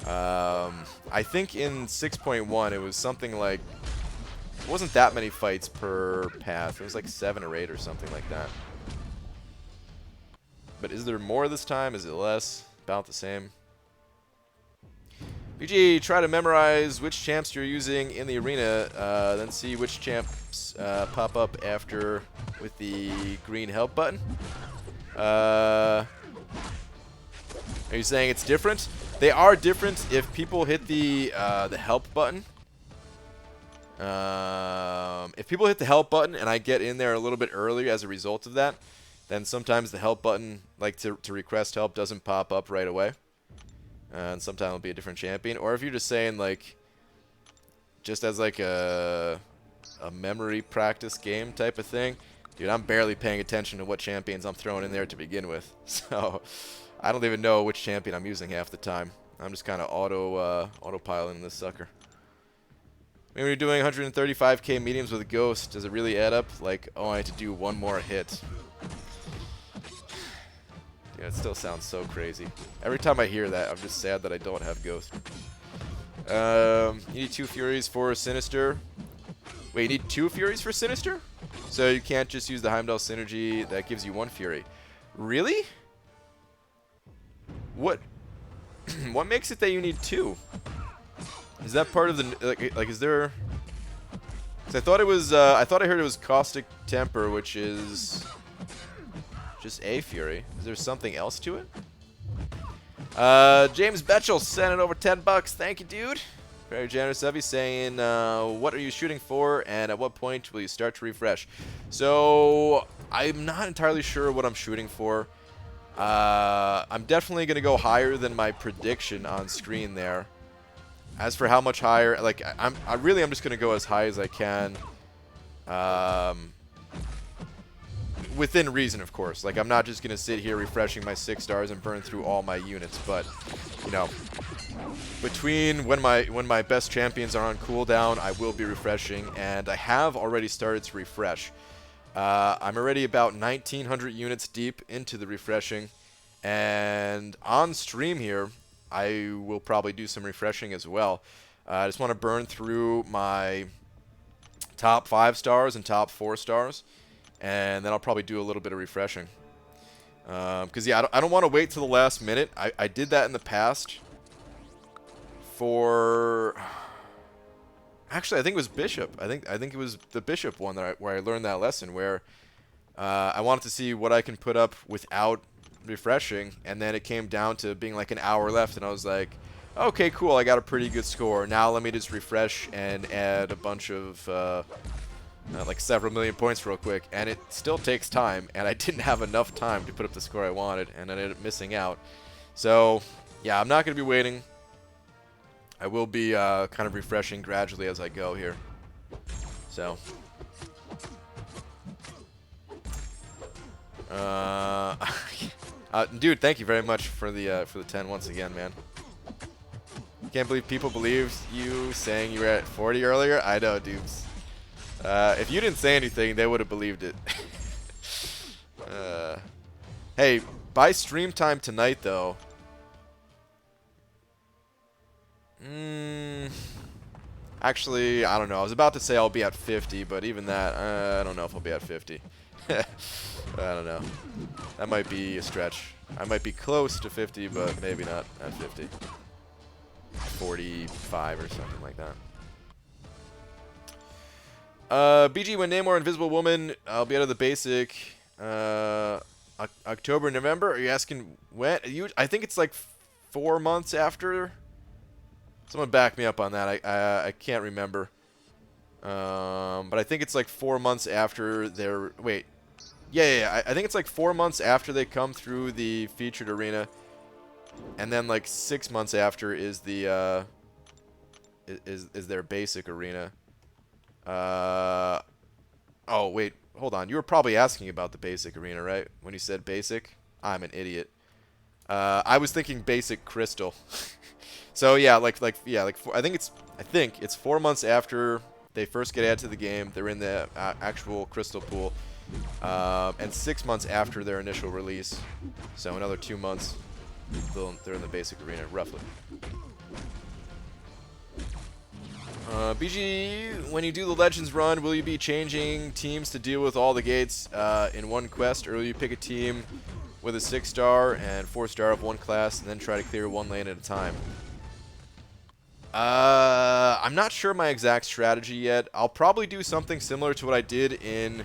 I think in 6.1 it was something like, it wasn't that many fights per path. It was like 7 or 8 or something like that. But is there more this time? Is it less? About the same. BG, try to memorize which champs you're using in the arena, then see which champs pop up after with the green help button. Are you saying it's different? They are different if people hit the help button. If people hit the help button and I get in there a little bit early as a result of that, then sometimes the help button, like to request help, doesn't pop up right away. And sometimes it'll be a different champion. Or if you're just saying, like, just as like a memory practice game type of thing, dude, I'm barely paying attention to what champions I'm throwing in there to begin with. So I don't even know which champion I'm using half the time. I'm just kind of autopiloting this sucker. Maybe when you're doing 135k mediums with a ghost, does it really add up? Like, oh, I need to do one more hit. Yeah, it still sounds so crazy. Every time I hear that, I'm just sad that I don't have ghost. You need 2 Furies for Sinister. Wait, you need 2 Furies for Sinister? So you can't just use the Heimdall synergy that gives you 1 Fury. Really? What? What makes it that you need 2? Is that part of the like? Is there? Cause I thought it was. I thought I heard it was Caustic Temper, which is just a Fury. Is there something else to it? James Betchell sent it over $10. Thank you, dude. Very generous of you, saying, what are you shooting for, and at what point will you start to refresh? So I'm not entirely sure what I'm shooting for. I'm definitely gonna go higher than my prediction on screen there. As for how much higher, like I'm just gonna go as high as I can, within reason, of course. Like, I'm not just gonna sit here refreshing my 6 stars and burn through all my units, but you know, between when my best champions are on cooldown, I will be refreshing, and I have already started to refresh. I'm already about 1,900 units deep into the refreshing, and on stream here, I will probably do some refreshing as well. I just want to burn through my top 5 stars and top 4 stars, and then I'll probably do a little bit of refreshing. Because, yeah, I don't want to wait till the last minute. I did that in the past for... Actually, I think it was Bishop. I think it was the Bishop one where I learned that lesson, where I wanted to see what I can put up without refreshing, and then it came down to being like an hour left, and I was like, okay, cool, I got a pretty good score. Now let me just refresh and add a bunch of like several million points real quick, and it still takes time, and I didn't have enough time to put up the score I wanted, and I ended up missing out. So yeah, I'm not going to be waiting. I will be kind of refreshing gradually as I go here. So dude, thank you very much for the 10 once again, man. Can't believe people believed you saying you were at 40 earlier. I know, dudes. If you didn't say anything, they would have believed it. Hey, by stream time tonight, though. Actually, I don't know. I was about to say I'll be at 50, but even that, I don't know if I'll be at 50. I don't know. That might be a stretch. I might be close to 50, but maybe not at 50. 45 or something like that. BG, when Namor Invisible Woman, I'll be out of the basic October, November. Are you asking when? I think it's like 4 months after. Someone back me up on that. I can't remember. But I think it's like 4 months after their... Wait. Yeah. I think it's like 4 months after they come through the featured arena. And then like 6 months after is the... is their basic arena. Oh, wait. Hold on. You were probably asking about the basic arena, right? When you said basic? I'm an idiot. I was thinking basic crystal. So yeah, I think it's 4 months after they first get added to the game. They're in the actual crystal pool, and 6 months after their initial release. So another 2 months, they're in the basic arena roughly. BG, when you do the Legends run, will you be changing teams to deal with all the gates in one quest, or will you pick a team with a 6-star and 4-star of one class, and then try to clear one lane at a time? I'm not sure my exact strategy yet. I'll probably do something similar to what I did in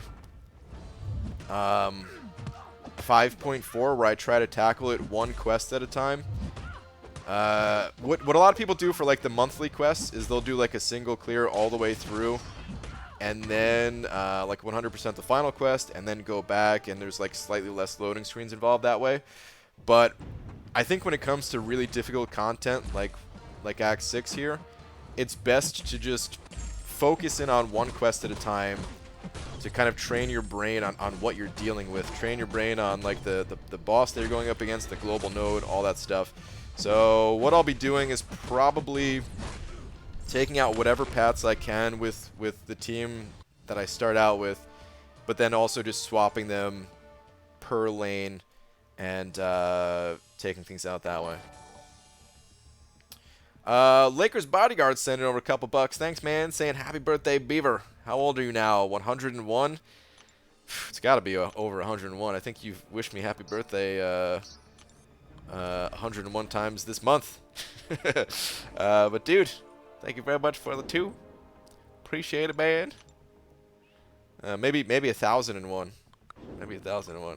5.4 where I try to tackle it one quest at a time. What a lot of people do for like the monthly quests is they'll do like a single clear all the way through, and then like 100% the final quest, and then go back, and there's like slightly less loading screens involved that way. But I think when it comes to really difficult content like Act 6 here, it's best to just focus in on one quest at a time to kind of train your brain on what you're dealing with. Train your brain on like the boss that you're going up against, the global node, all that stuff. So what I'll be doing is probably taking out whatever paths I can with the team that I start out with, but then also just swapping them per lane and taking things out that way. Lakers Bodyguard sending over a couple bucks. Thanks, man. Saying happy birthday, Beaver. How old are you now? 101? It's got to be over 101. I think you've wished me happy birthday 101 times this month. But dude, thank you very much for the 2. Appreciate it, man. Maybe 1,001. Maybe 1,001.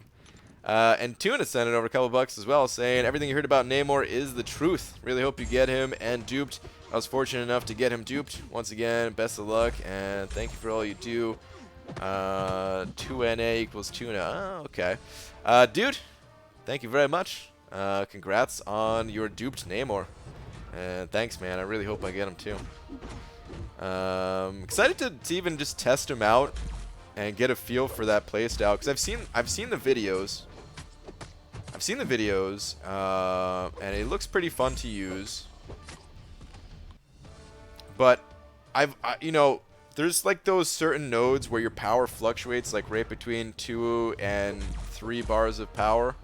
And Tuna sent it over a couple bucks as well, saying everything you heard about Namor is the truth. Really hope you get him and duped. I was fortunate enough to get him duped. Once again, best of luck, and thank you for all you do. 2NA equals Tuna. Oh, okay. Dude, thank you very much. Congrats on your duped Namor. And thanks, man. I really hope I get him too. Excited to even just test him out and get a feel for that playstyle, because I've seen the videos. And it looks pretty fun to use. But you know, there's like those certain nodes where your power fluctuates like right between 2 and 3 bars of power.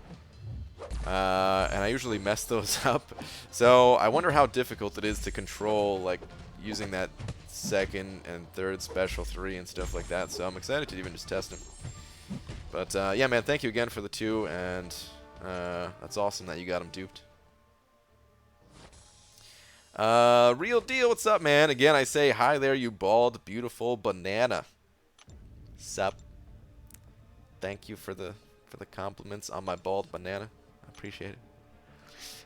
And I usually mess those up. So I wonder how difficult it is to control, like using that second and third special 3 and stuff like that. So I'm excited to even just test him. But yeah, man, thank you again for the 2, and that's awesome that you got him duped. Real deal, what's up, man? Again, I say hi there, you bald, beautiful banana. Sup? Thank you for the compliments on my bald banana. I appreciate it.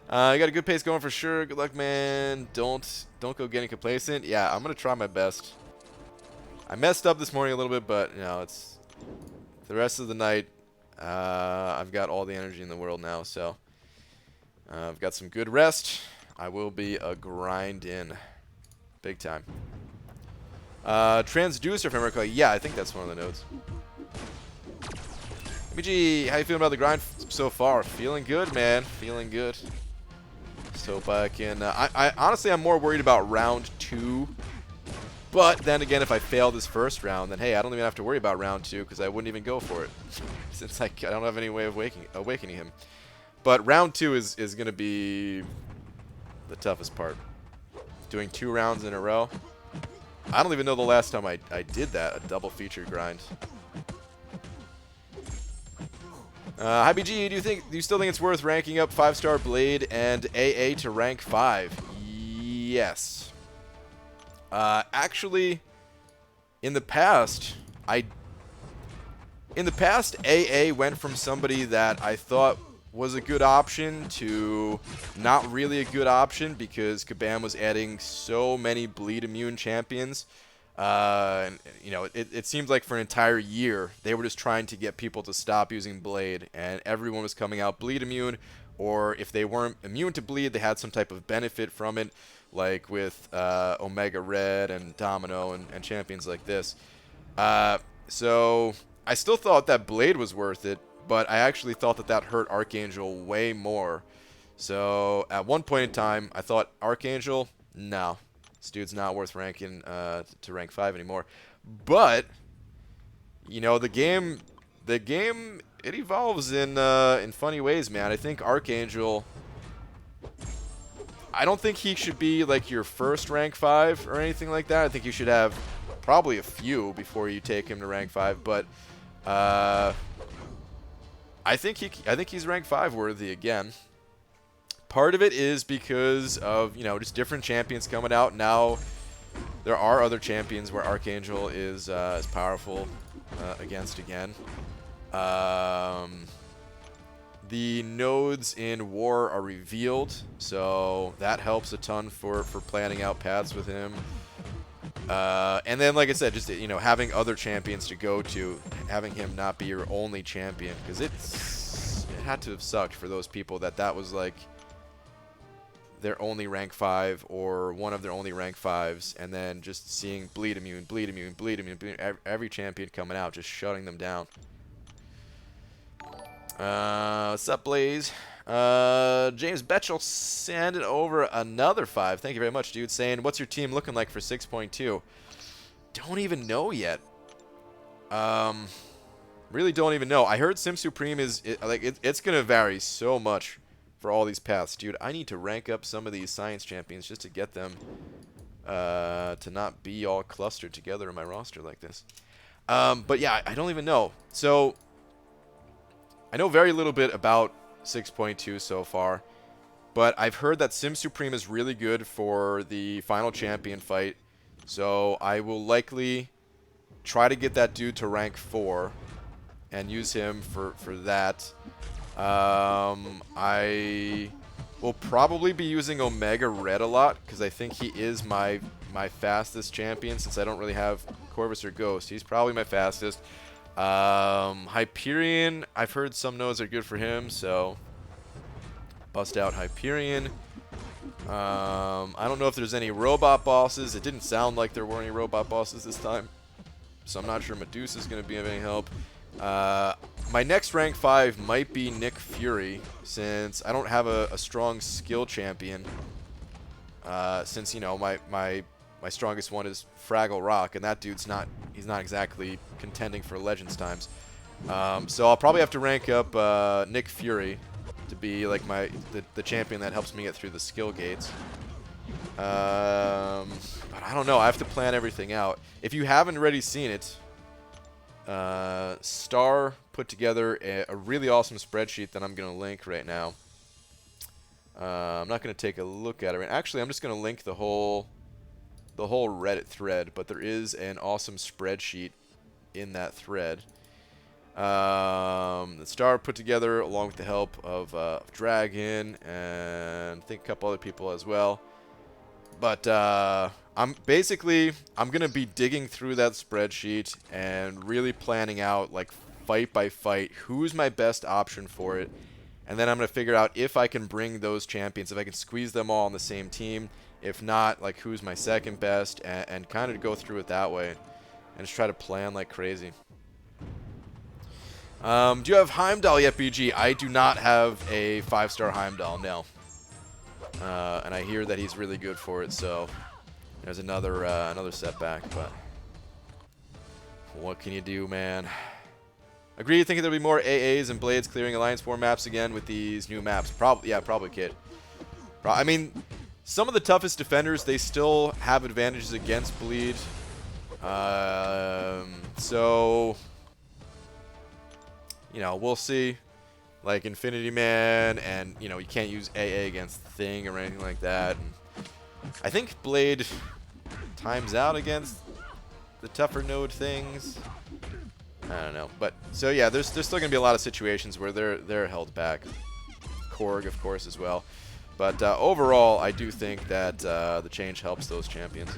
You got a good pace going for sure. Good luck, man. Don't go getting complacent. Yeah, I'm gonna try my best. I messed up this morning a little bit, but you know, it's the rest of the night. I've got all the energy in the world now, so I've got some good rest. I will be a grind in big time. Transducer from America. Yeah, I think that's one of the nodes. BG, how you feeling about the grind so far? Feeling good, man. Feeling good. Just hope I can. I honestly, I'm more worried about round 2. But then again, if I fail this first round, then hey, I don't even have to worry about round 2 because I wouldn't even go for it, since I don't have any way of awakening him. But round 2 is going to be the toughest part. Doing 2 rounds in a row. I don't even know the last time I did that, a double feature grind. Hi BG, do you still think it's worth ranking up 5-star Blade and AA to rank 5? Yes. Actually, in the past, AA went from somebody that I thought was a good option to not really a good option, because Kabam was adding so many bleed immune champions. And, you know, it seemed like for an entire year they were just trying to get people to stop using Blade, and everyone was coming out bleed immune, or if they weren't immune to bleed, they had some type of benefit from it, like with Omega Red and Domino and champions like this. So I still thought that Blade was worth it, but I actually thought that hurt Archangel way more. So at one point in time, I thought Archangel, no, this dude's not worth ranking to rank 5 anymore. But you know, the game it evolves in funny ways, man. I think Archangel, I don't think he should be like your first rank 5 or anything like that. I think you should have probably a few before you take him to rank 5. But I think he's rank 5 worthy again. Part of it is because of, you know, just different champions coming out now. There are other champions where Archangel is powerful against again. the nodes in War are revealed, so that helps a ton for planning out paths with him. And then, like I said, just, you know, having other champions to go to, having him not be your only champion, because it had to have sucked for those people that was like their only rank 5 or one of their only rank 5s, and then just seeing bleed immune, every champion coming out, just shutting them down. What's up, Blaze? James Betchel sending over another 5. Thank you very much, dude. Saying, what's your team looking like for 6.2? Don't even know yet. Really don't even know. I heard Sim Supreme is it's gonna vary so much for all these paths, dude. I need to rank up some of these science champions just to get them to not be all clustered together in my roster like this. But yeah, I don't even know. So I know very little bit about 6.2 so far, but I've heard that Sim Supreme is really good for the final champion fight, so I will likely try to get that dude to rank 4 and use him for that. I will probably be using Omega Red a lot because I think he is my fastest champion, since I don't really have Corvus or Ghost. He's probably my fastest. Hyperion, I've heard some nodes are good for him, so bust out Hyperion. I don't know if there's any robot bosses. It didn't sound like there were any robot bosses this time, so I'm not sure Medusa is going to be of any help. My next rank 5 might be Nick Fury, since I don't have a strong skill champion. Since, you know, my strongest one is Fraggle Rock, and that dude's he's not exactly contending for Legends times. So I'll probably have to rank up Nick Fury to be like the champion that helps me get through the skill gates. But I don't know. I have to plan everything out. If you haven't already seen it, Star put together a really awesome spreadsheet that I'm going to link right now. I'm not going to take a look at it. Actually, I'm just going to link the whole Reddit thread, but there is an awesome spreadsheet in that thread. The Star put together along with the help of Dragon and I think a couple other people as well. But I'm gonna be digging through that spreadsheet and really planning out, like, fight by fight, who's my best option for it, and then I'm gonna figure out if I can bring those champions, if I can squeeze them all on the same team. If not, like, who's my second best, and kind of go through it that way, and just try to plan like crazy. Do you have Heimdall yet, BG? I do not have a 5-star Heimdall, no. And I hear that he's really good for it, so there's another setback, but what can you do, man? Agree, you think there'll be more AAs and Blades clearing Alliance War maps again with these new maps? Yeah, probably, kid. I mean, some of the toughest defenders, they still have advantages against Bleed. So, you know, we'll see. Like Infinity Man, and, you know, you can't use AA against Thing or anything like that. And I think Blade times out against the tougher node things. I don't know. But, so yeah, there's still going to be a lot of situations where they're held back. Korg, of course, as well. But overall, I do think that the change helps those champions.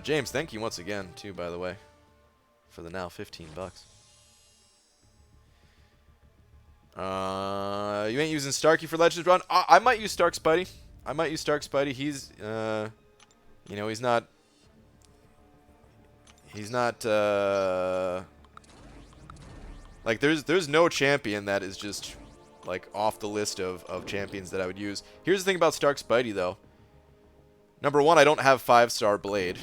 James, thank you once again, too, by the way, for the now $15. You ain't using Starkey for Legends Run? I might use Stark Spidey. He's, you know, he's not, like, there's no champion that is just, like, off the list of champions that I would use. Here's the thing about Stark Spidey, though. Number one, I don't have 5-star Blade,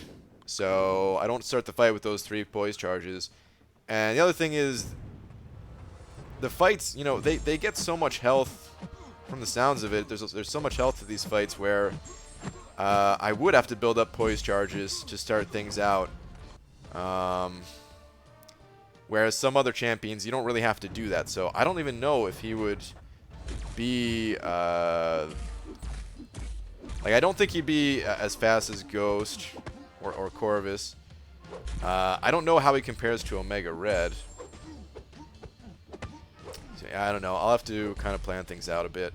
so I don't start the fight with those 3 poise charges. And the other thing is, the fights, you know, they get so much health from the sounds of it. There's so much health to these fights where I would have to build up poise charges to start things out. Whereas some other champions, you don't really have to do that. So I don't even know if he would be... like, I don't think he'd be as fast as Ghost or Corvus. I don't know how he compares to Omega Red. So, yeah, I don't know. I'll have to kind of plan things out a bit.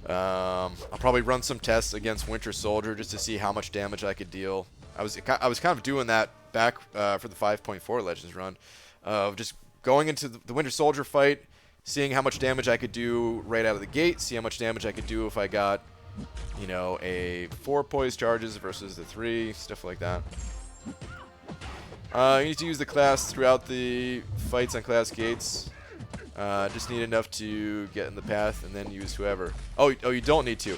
I'll probably run some tests against Winter Soldier just to see how much damage I could deal. I was kind of doing that back for the 5.4 Legends run, of just going into the Winter Soldier fight, seeing how much damage I could do right out of the gate, see how much damage I could do if I got, you know, a 4 poise charges versus the 3, stuff like that. You need to use the class throughout the fights on class gates. Just need enough to get in the path and then use whoever. Oh, you don't need to.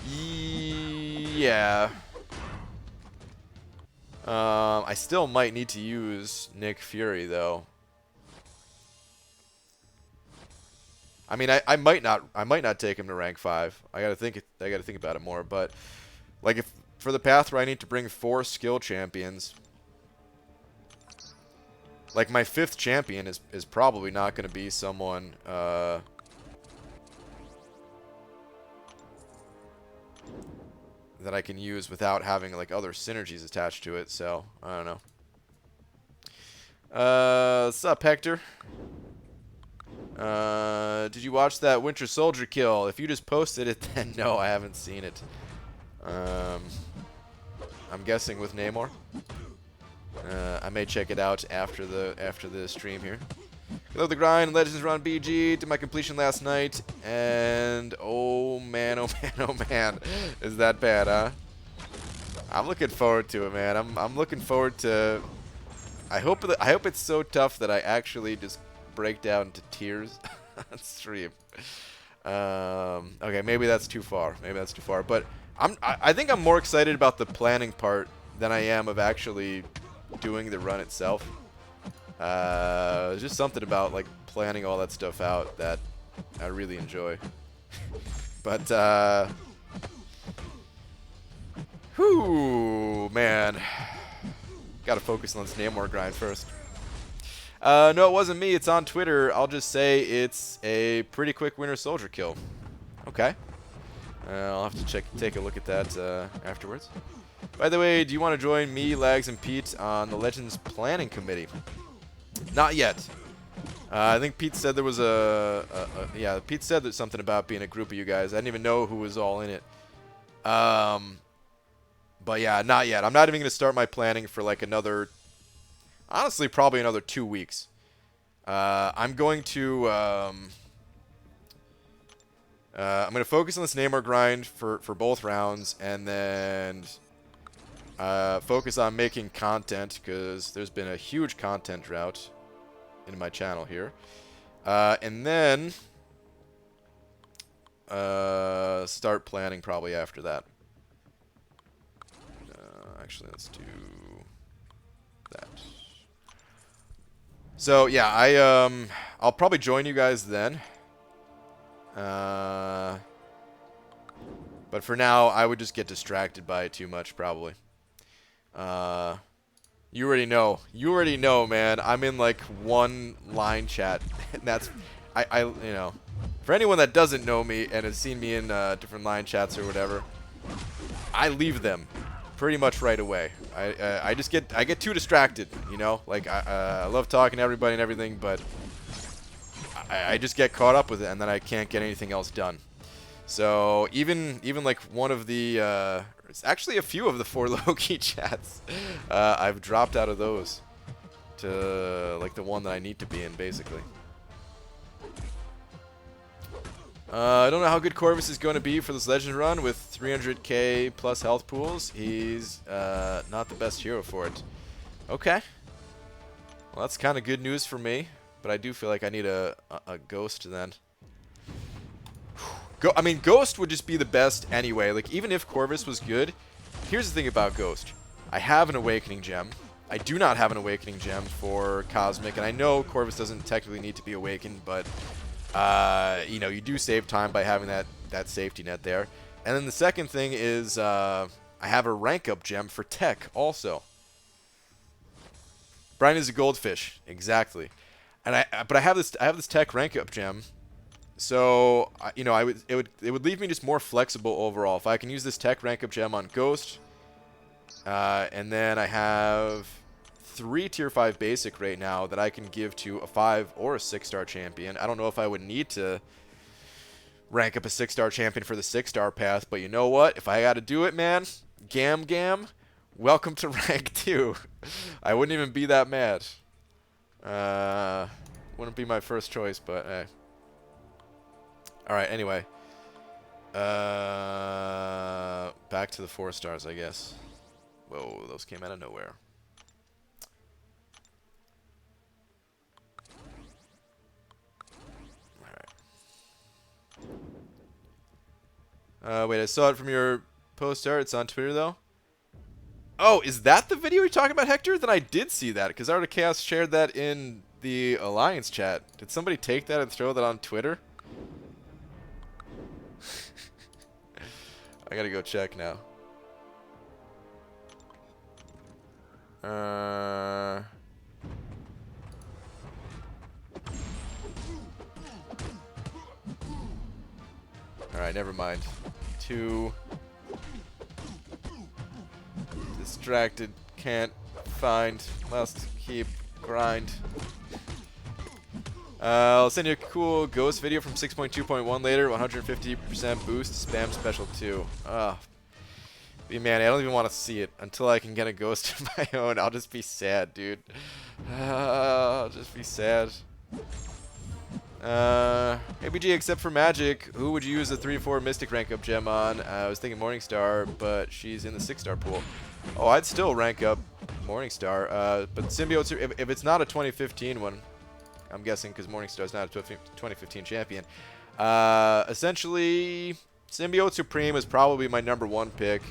Yeah. I still might need to use Nick Fury though. I mean, I might not take him to rank 5. I gotta think about it more. But like, if for the path where I need to bring 4 skill champions, like my 5th champion is probably not gonna be someone that I can use without having like other synergies attached to it. So I don't know. What's up, Hector? Did you watch that Winter Soldier kill? If you just posted it, then no, I haven't seen it. I'm guessing with Namor. I may check it out after the stream here. Hello, the grind. Legends run BG. Did my completion last night, and oh man, oh man, oh man, is that bad, huh? I'm looking forward to it, man. I'm looking forward to. I hope it's so tough that I actually just break down into tears on stream. Okay, maybe that's too far. Maybe that's too far. But I think I'm more excited about the planning part than I am of actually doing the run itself. There's just something about like planning all that stuff out that I really enjoy. But whew, man, gotta focus on this Namor grind first. No, it wasn't me. It's on Twitter. I'll just say it's a pretty quick Winter Soldier kill. Okay. I'll have to take a look at that afterwards. By the way, do you want to join me, Lags, and Pete on the Legends Planning Committee? Not yet. I think Pete said there was yeah, Pete said there's something about being a group of you guys. I didn't even know who was all in it. But yeah, not yet. I'm not even going to start my planning for like another, honestly, probably another 2 weeks. I'm going to focus on this Namor grind for both rounds, and then focus on making content, because there's been a huge content drought in my channel here. And then start planning probably after that. Actually, let's do that. So yeah, I'll probably join you guys then. But for now, I would just get distracted by it too much, probably. You already know. You already know, man. I'm in like one line chat, and that's, you know, for anyone that doesn't know me and has seen me in different line chats or whatever, I leave them pretty much right away. I get too distracted, you know. Like I love talking to everybody and everything, but I just get caught up with it, and then I can't get anything else done. So even like one of the it's actually a few of the 4 Loki chats, I've dropped out of those to like the one that I need to be in, basically. I don't know how good Corvus is going to be for this Legend run with 300k plus health pools. He's not the best hero for it. Okay. Well, that's kind of good news for me, but I do feel like I need a Ghost then. I mean, Ghost would just be the best anyway. Like, even if Corvus was good, here's the thing about Ghost. I have an Awakening Gem. I do not have an Awakening Gem for Cosmic, and I know Corvus doesn't technically need to be awakened, but you know, you do save time by having that safety net there. And then the second thing is I have a rank up gem for Tech also. Brian is a goldfish, exactly. And but I have this Tech rank up gem. So, you know, it would leave me just more flexible overall. If I can use this Tech rank up gem on Ghost, and then I have 3 tier 5 basic right now that I can give to a 5 or a 6-star champion. I don't know if I would need to rank up a 6-star champion for the 6-star path, but you know what? If I got to do it, man, Gam, welcome to rank 2. I wouldn't even be that mad. Wouldn't be my first choice, but hey. Alright, anyway. Back to the 4 stars, I guess. Whoa, those came out of nowhere. Alright. Wait, I saw it from your post art. It's on Twitter, though. Oh, is that the video you're talking about, Hector? Then I did see that, because Art of Chaos shared that in the Alliance chat. Did somebody take that and throw that on Twitter? I gotta go check now. Alright, never mind. Too distracted, can't find, must keep grind. I'll send you a cool ghost video from 6.2.1 later, 150% boost, spam special 2. Man, I don't even want to see it. Until I can get a ghost of my own, I'll just be sad, dude. I'll just be sad. ABG, except for Magic, who would you use a 3-4 Mystic rank up gem on? I was thinking Morningstar, but she's in the 6-star pool. Oh, I'd still rank up Morningstar. But Symbiotes, if it's not a 2015 one, I'm guessing because Morningstar's not a 2015 champion. Essentially, Symbiote Supreme is probably my #1 pick,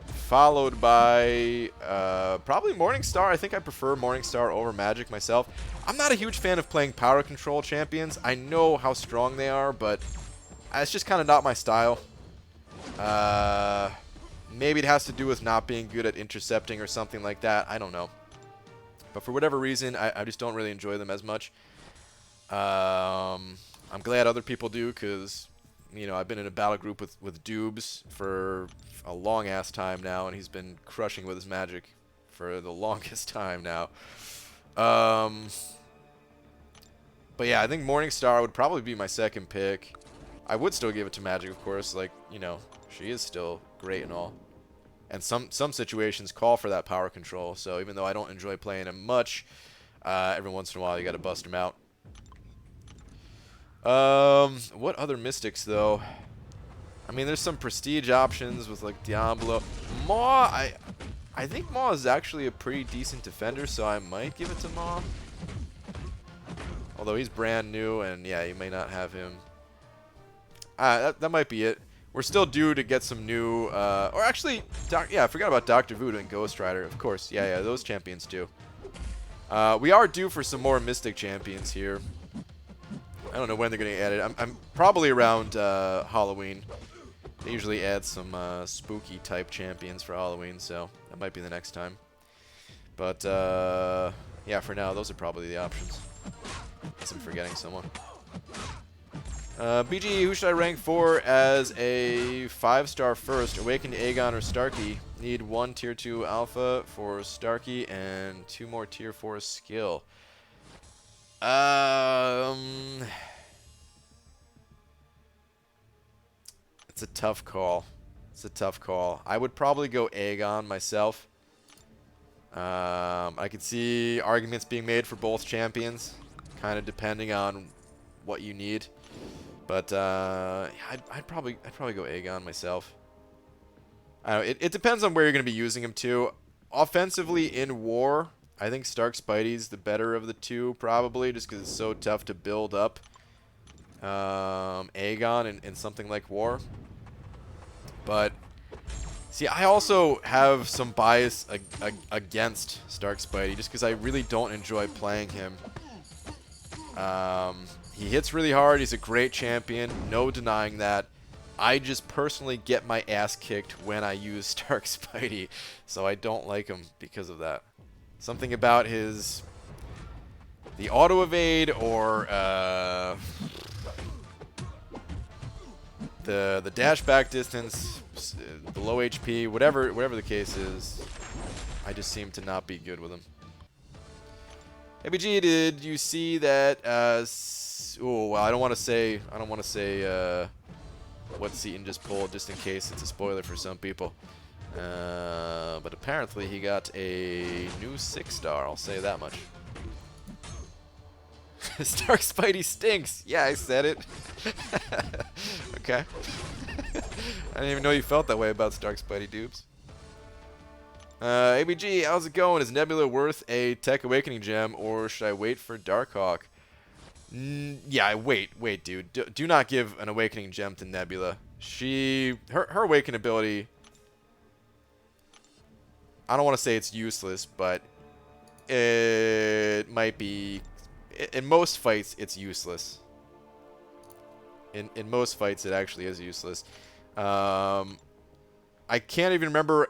followed by probably Morningstar. I think I prefer Morningstar over Magic myself. I'm not a huge fan of playing power control champions. I know how strong they are, but it's just kind of not my style. Maybe it has to do with not being good at intercepting or something like that. I don't know. But for whatever reason, I just don't really enjoy them as much. I'm glad other people do, because, you know, I've been in a battle group with Dubes for a long-ass time now, and he's been crushing with his Magic for the longest time now. But yeah, I think Morningstar would probably be my second pick. I would still give it to Magic, of course. Like, you know, she is still great and all. And some situations call for that power control. So even though I don't enjoy playing him much, every once in a while you got to bust him out. What other Mystics though? I mean, there's some prestige options with like Diablo. Maw, I think Maw is actually a pretty decent defender, so I might give it to Maw. Although he's brand new, and yeah, you may not have him. That might be it. We're still due to get some new, or actually, yeah, I forgot about Dr. Voodoo and Ghost Rider, of course. Yeah, those champions too. We are due for some more Mystic champions here. I don't know when they're going to get added. I'm probably around Halloween. They usually add some spooky type champions for Halloween, so that might be the next time. But yeah, for now, those are probably the options. Unless I'm forgetting someone. BG, who should I rank for as a 5-star first? Awakened Aegon or Starkey? Need 1 tier 2 alpha for Starkey and 2 more tier 4 skill. It's a tough call. It's a tough call. I would probably go Aegon myself. I could see arguments being made for both champions, kind of depending on what you need. But I'd probably go Aegon myself. I don't know, it depends on where you're going to be using him too. Offensively in war, I think Stark Spidey's the better of the two, probably, just because it's so tough to build up Aegon in something like war. But see, I also have some bias against Stark Spidey, just because I really don't enjoy playing him. He hits really hard. He's a great champion. No denying that. I just personally get my ass kicked when I use Stark Spidey, so I don't like him because of that. Something about the auto evade or the dash back distance, the low HP, whatever the case is, I just seem to not be good with him. ABG, did you see that? Oh, well, I don't want to say what Seaton just pulled, just in case it's a spoiler for some people. But apparently he got a new 6-star. I'll say that much. Stark Spidey stinks. Yeah, I said it. Okay. I didn't even know you felt that way about Stark Spidey dupes. ABG, how's it going? Is Nebula worth a Tech Awakening gem, or should I wait for Darkhawk? Yeah, wait, dude. Do not give an Awakening gem to Nebula. Her Awaken ability, I don't want to say it's useless, but it might be. In most fights, it's useless. In most fights, it actually is useless. I can't even remember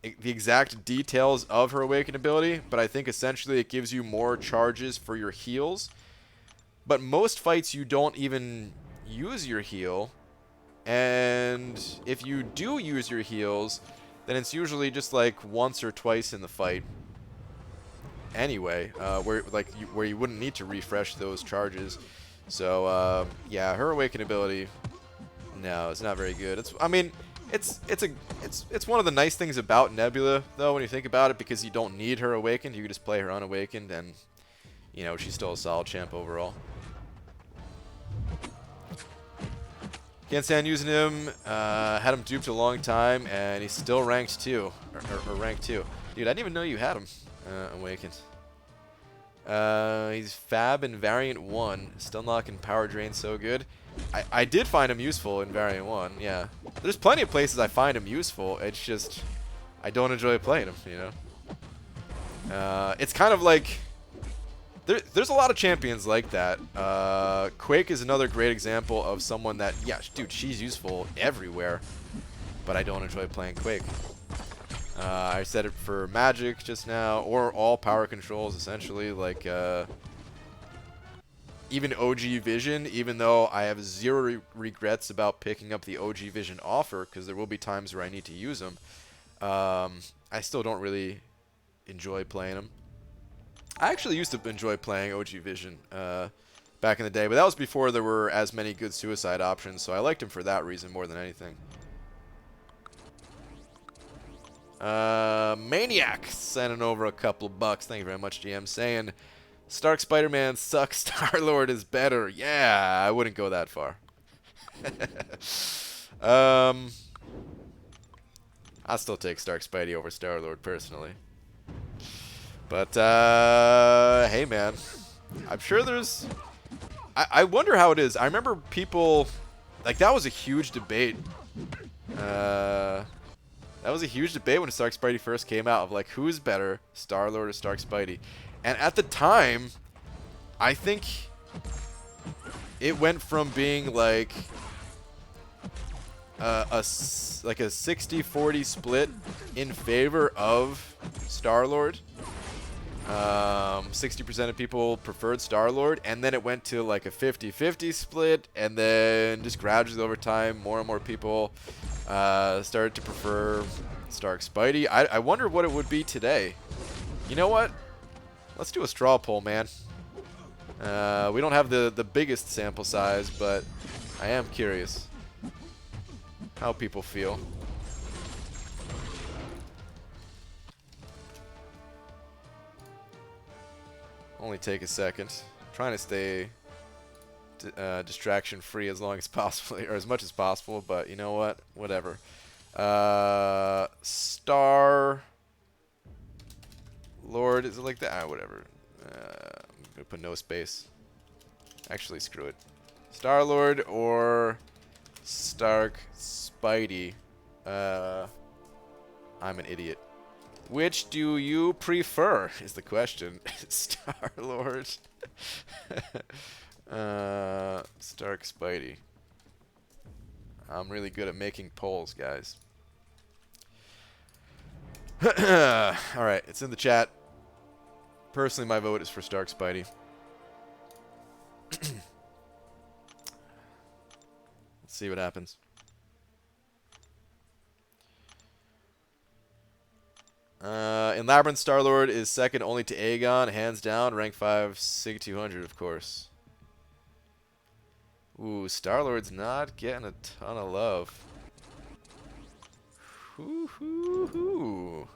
the exact details of her Awaken ability, but I think essentially it gives you more charges for your heals. But most fights you don't even use your heal, and if you do use your heals, then it's usually just like once or twice in the fight. Anyway, where you wouldn't need to refresh those charges. So yeah, her Awaken ability, no, it's not very good. It's one of the nice things about Nebula, though, when you think about it, because you don't need her Awakened. You can just play her unawakened, and you know she's still a solid champ overall. Can't stand using him. Had him duped a long time, and he's still ranked 2 or ranked 2. Dude, I didn't even know you had him awakened. He's Fab in Variant 1. Still knocking Power Drain so good. I did find him useful in Variant 1, yeah. There's plenty of places I find him useful. It's just I don't enjoy playing him, you know. It's kind of like there's a lot of champions like that. Quake is another great example of someone that, yeah, dude, she's useful everywhere, but I don't enjoy playing Quake. I said it for Magic just now, or all power controls, essentially, like even OG Vision, even though I have zero regrets about picking up the OG Vision offer, because there will be times where I need to use them, I still don't really enjoy playing them. I actually used to enjoy playing OG Vision back in the day, but that was before there were as many good suicide options, so I liked him for that reason more than anything. Maniac sending over a couple of bucks. Thank you very much, GM. Saying Stark Spider-Man sucks. Star-Lord is better. Yeah, I wouldn't go that far. I'll still take Stark Spidey over Star-Lord personally. But hey, man, I'm sure there's. I wonder how it is. I remember people like that was a huge debate. That was a huge debate when Stark Spidey first came out of like who's better, Star-Lord or Stark Spidey. And at the time, I think it went from being like a 60-40 split in favor of Star-Lord. 60% of people preferred Star-Lord, and then it went to like a 50-50 split, and then just gradually over time, more and more people started to prefer Stark Spidey. I wonder what it would be today. You know what? Let's do a straw poll, man. We don't have the biggest sample size, but I am curious how people feel. Only take a second. I'm trying to stay distraction free as long as possible, or as much as possible, but you know what? Whatever. Star Lord, is it like that? Ah, whatever. I'm gonna put no space. Actually, screw it. Star Lord or Stark Spidey? I'm an idiot. Which do you prefer, is the question. Star-Lord. Stark Spidey. I'm really good at making polls, guys. Alright, it's in the chat. Personally, my vote is for Stark Spidey. Let's see what happens. In Labyrinth, Star-Lord is second only to Aegon, hands down. Rank 5, Sig 200, of course. Ooh, Star-Lord's not getting a ton of love. Hoo.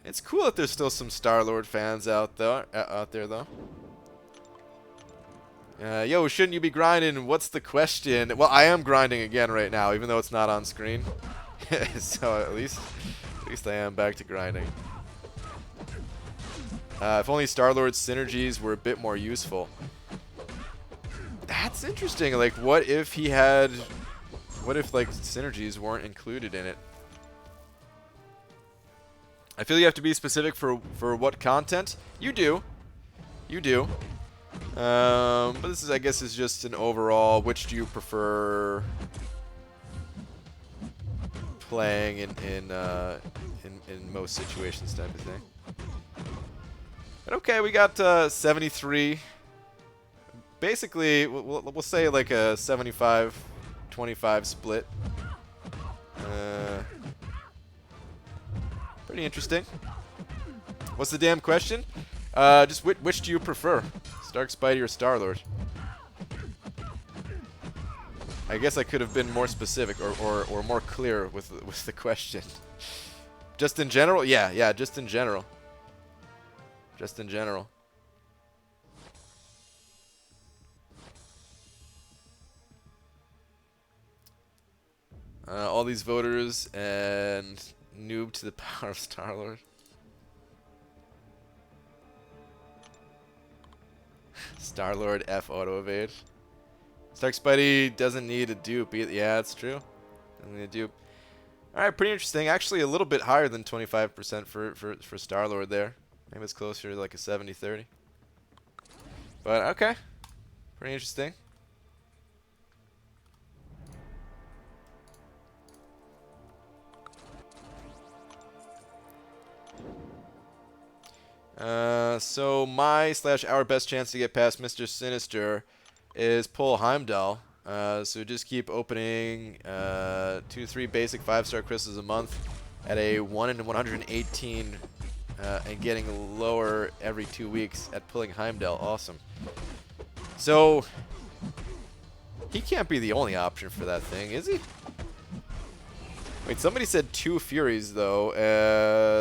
It's cool that there's still some Star-Lord fans out there, though. Yo, shouldn't you be grinding? What's the question? Well, I am grinding again right now, even though it's not on screen. So at least I am back to grinding. If only Star-Lord's synergies were a bit more useful. That's interesting. Like, what if like synergies weren't included in it? I feel you have to be specific for what content. You do. But this is, I guess, is just an overall. Which do you prefer playing in most situations type of thing? But okay, we got 73. Basically, we'll say like a 75-25 split. Pretty interesting. What's the damn question? Just which do you prefer? Stark Spidey or Star-Lord? I guess I could have been more specific or more clear with the question. Just in general? Yeah, just in general. Just in general. All these voters and noob to the power of Star-Lord. Star-Lord F auto evade. Stark Spidey doesn't need a dupe. Yeah, that's true. Doesn't need a dupe. Alright, pretty interesting. Actually a little bit higher than 25% for Star-Lord there. Maybe it's closer to like a 70-30. But okay. Pretty interesting. So our best chance to get past Mr. Sinister is pull Heimdall. So just keep opening 2 to 3 basic 5-star crystals a month at a 1 in 118 and getting lower every 2 weeks at pulling Heimdall. Awesome. So he can't be the only option for that thing, is he? Wait, somebody said 2 Furies, though.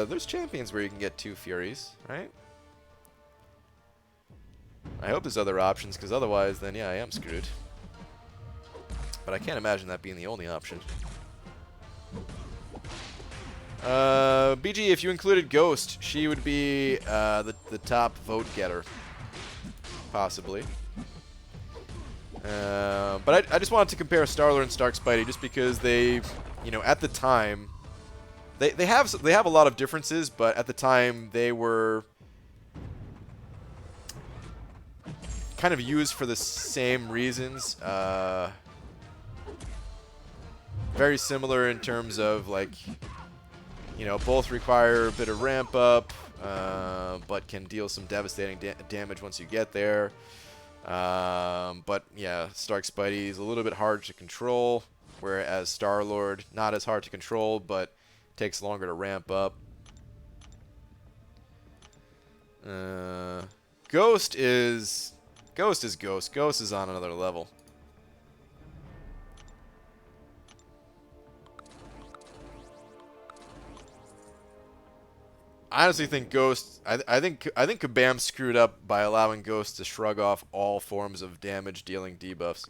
There's champions where you can get 2 Furies, right? I hope there's other options, because otherwise, then, yeah, I am screwed. But I can't imagine that being the only option. BG, if you included Ghost, she would be the top vote getter. Possibly. But I just wanted to compare Star-Lord and Stark Spidey, just because they... You know, at the time, they have a lot of differences, but at the time they were kind of used for the same reasons. Very similar in terms of, like, you know, both require a bit of ramp up, but can deal some devastating damage once you get there. But yeah, Stark Spidey is a little bit harder to control. Whereas Star-Lord, not as hard to control, but takes longer to ramp up. Ghost is Ghost. Ghost is on another level. I honestly think Ghost. I think Kabam screwed up by allowing Ghost to shrug off all forms of damage-dealing debuffs.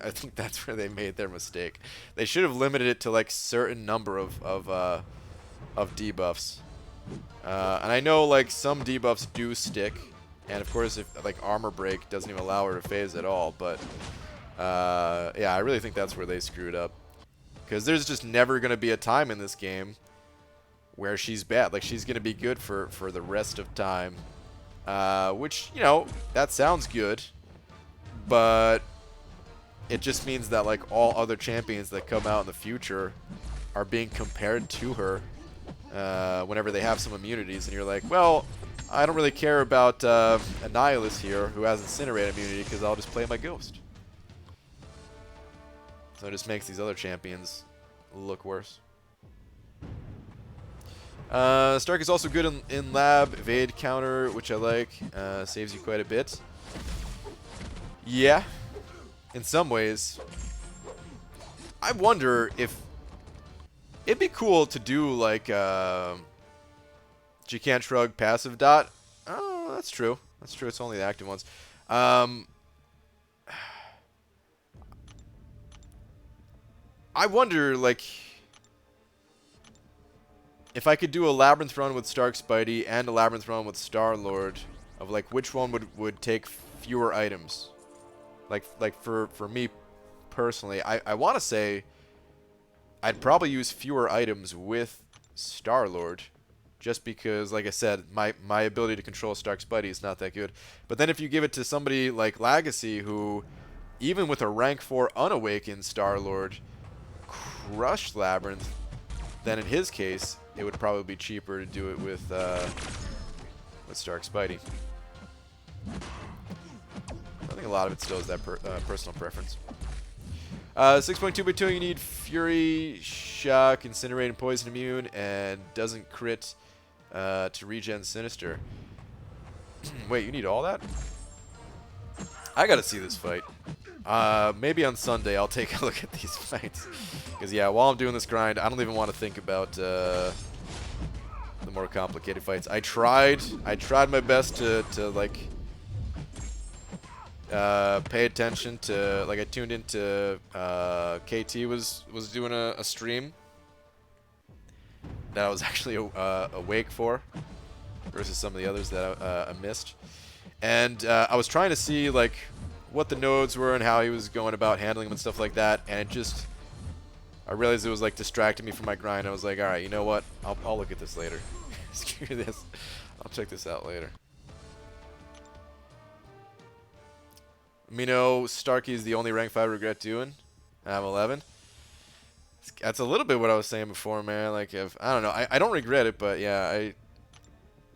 I think that's where they made their mistake. They should have limited it to like certain number of debuffs. And I know like some debuffs do stick, and of course if like armor break doesn't even allow her to phase at all. But yeah, I really think that's where they screwed up, because there's just never gonna be a time in this game where she's bad. Like, she's going to be good for the rest of time. Which, you know, that sounds good. But it just means that, like, all other champions that come out in the future are being compared to her whenever they have some immunities. And you're like, well, I don't really care about Annihilus here, who has Incinerate immunity, because I'll just play my Ghost. So it just makes these other champions look worse. Stark is also good in lab, evade, counter, which I like. Saves you quite a bit. Yeah, in some ways. I wonder if it'd be cool to do like you can't shrug passive dot. Oh, that's true. That's true. It's only the active ones. I wonder, like, if I could do a Labyrinth run with Stark Spidey and a Labyrinth run with Star-Lord, of like which one would take fewer items. Like for me personally, I want to say I'd probably use fewer items with Star-Lord, just because, like I said, my ability to control Stark Spidey is not that good. But then if you give it to somebody like Legacy, who, even with a rank 4 unawakened Star-Lord, crushed Labyrinth, then in his case, it would probably be cheaper to do it with Stark Spidey. I think a lot of it still is that personal preference. 6.2/2, you need Fury, Shock, Incinerate, and Poison Immune, and doesn't crit to regen Sinister. Wait, you need all that? I gotta see this fight. Maybe on Sunday I'll take a look at these fights. Because, yeah, while I'm doing this grind, I don't even want to think about the more complicated fights. I tried my best to like, pay attention to, like, I tuned into, KT was doing a stream that I was actually awake for, versus some of the others that I missed. And I was trying to see, like, what the nodes were and how he was going about handling them and stuff like that, and it just, I realized it was like distracting me from my grind. I was like, alright, you know what, I'll look at this later. Screw this, I'll check this out later. Mino, Starkey is the only rank 5 I regret doing. I'm 11. That's a little bit what I was saying before, man. Like, if I don't know, I don't regret it, but yeah,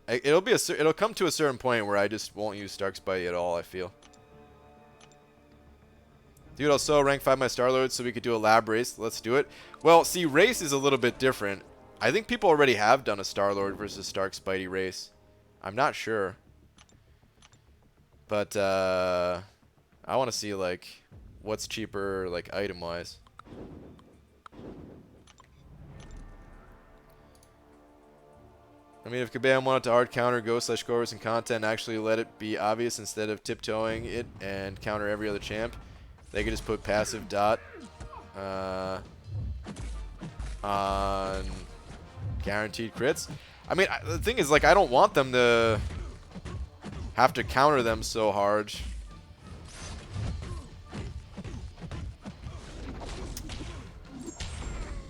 it'll come to a certain point where I just won't use Stark Spidey at all, I feel. Dude, also rank 5 my Star-Lord so we could do a lab race. Let's do it. Well, see, race is a little bit different. I think people already have done a Star-Lord versus Stark Spidey race. I'm not sure. But, I want to see, like, what's cheaper, like, item-wise. I mean, if Kabam wanted to hard counter Go/Corvus in content and actually let it be obvious instead of tiptoeing it and counter every other champ, they could just put passive dot on guaranteed crits. I mean, the thing is, like, I don't want them to have to counter them so hard.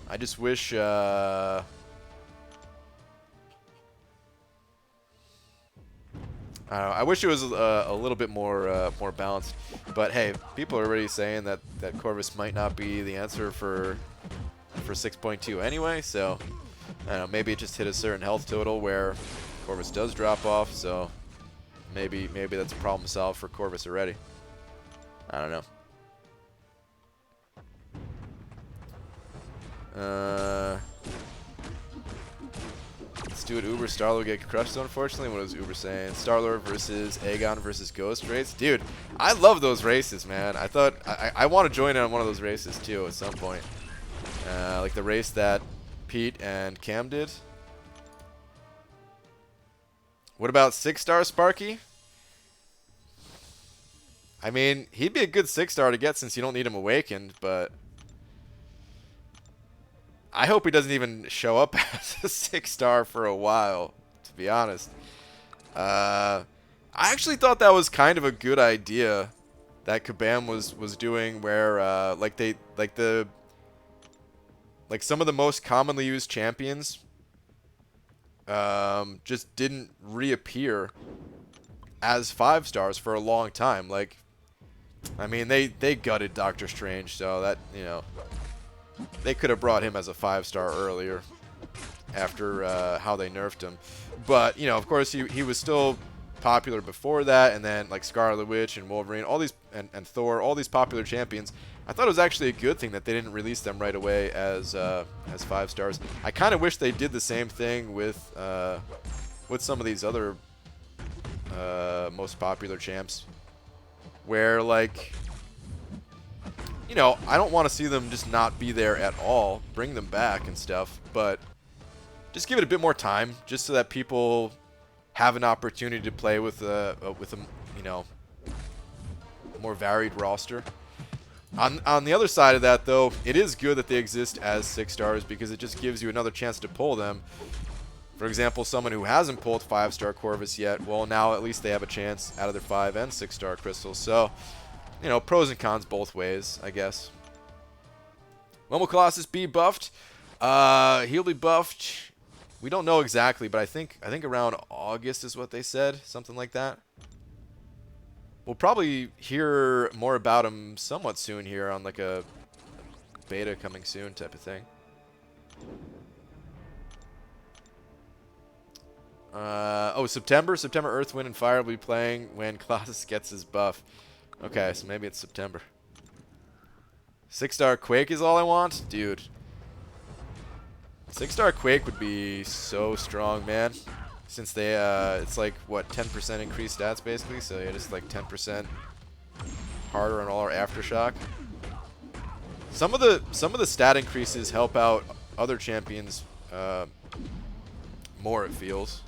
I just wish I don't know, I wish it was a little bit more balanced, but hey, people are already saying that Corvus might not be the answer for 6.2 anyway, so I don't know, maybe it just hit a certain health total where Corvus does drop off, so maybe that's a problem solved for Corvus already. I don't know. Let's do it. Uber Star-Lord get crushed, unfortunately. What was Uber saying? Star-Lord versus Aegon versus Ghost race. Dude, I love those races, man. I thought I want to join in on one of those races too at some point. Like the race that Pete and Cam did. What about 6-star Sparky? I mean, he'd be a good 6-star to get since you don't need him awakened, but I hope he doesn't even show up as a 6-star for a while, to be honest. I actually thought that was kind of a good idea that Kabam was doing, where like some of the most commonly used champions just didn't reappear as 5-stars for a long time. Like, I mean, they gutted Doctor Strange, so that, you know, they could have brought him as a 5-star earlier after how they nerfed him. But, you know, of course, he was still popular before that, and then like Scarlet Witch and Wolverine, all these, and Thor, all these popular champions. I thought it was actually a good thing that they didn't release them right away as 5 stars. I kind of wish they did the same thing with some of these other most popular champs, where like, you know, I don't want to see them just not be there at all. Bring them back and stuff, but just give it a bit more time, just so that people have an opportunity to play with a you know, more varied roster. On the other side of that, though, it is good that they exist as 6 stars because it just gives you another chance to pull them. For example, someone who hasn't pulled 5-star Corvus yet, well, now at least they have a chance out of their 5 and 6-star crystals. So, you know, pros and cons both ways, I guess. When will Colossus be buffed? He'll be buffed. We don't know exactly, but I think around August is what they said, something like that. We'll probably hear more about him somewhat soon here on like a beta coming soon type of thing. Oh, September, Earth, Wind, and Fire will be playing when Colossus gets his buff. Okay, so maybe it's September. 6-star Quake is all I want? Dude. 6-star Quake would be so strong, man. Since they, it's like, what, 10% increased stats, basically? So, yeah, just like 10% harder on all our Aftershock. Some of the stat increases help out other champions more, it feels.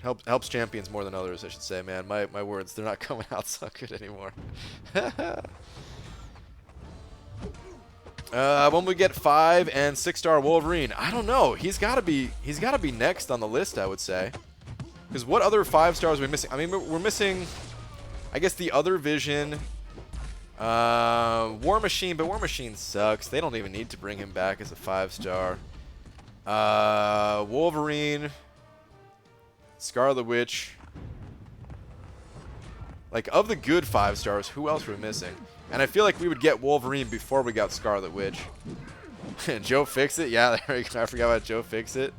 Helps champions more than others, I should say, man. My words, they're not coming out so good anymore. When we get 5 and 6-star Wolverine, I don't know. He's gotta be next on the list, I would say. Because what other 5 stars are we missing? I mean, we're missing, I guess, the other Vision, War Machine, but War Machine sucks. They don't even need to bring him back as a 5-star. Wolverine, Scarlet Witch. Like, of the good 5 stars, who else are we missing? And I feel like we would get Wolverine before we got Scarlet Witch. Joe Fixit? Yeah, there we go. I forgot about Joe Fixit.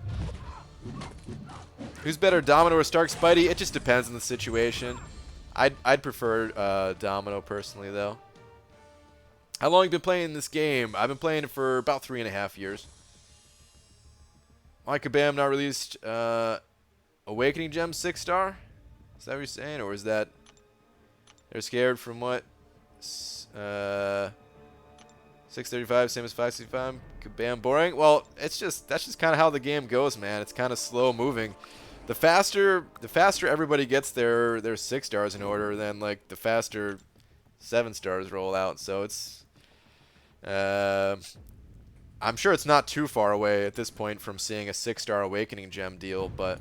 Who's better, Domino or Stark Spidey? It just depends on the situation. I'd prefer Domino personally, though. How long have you been playing this game? I've been playing it for about 3.5 years. Why Kabam not released Awakening Gem 6-star? Is that what you're saying? Or is that they're scared from what? 635, same as 565. Kabam, boring. Well, that's just kind of how the game goes, man. It's kind of slow moving. The faster everybody gets their 6 stars in order, then like the faster 7 stars roll out. So it's I'm sure it's not too far away at this point from seeing a 6-star Awakening Gem deal, but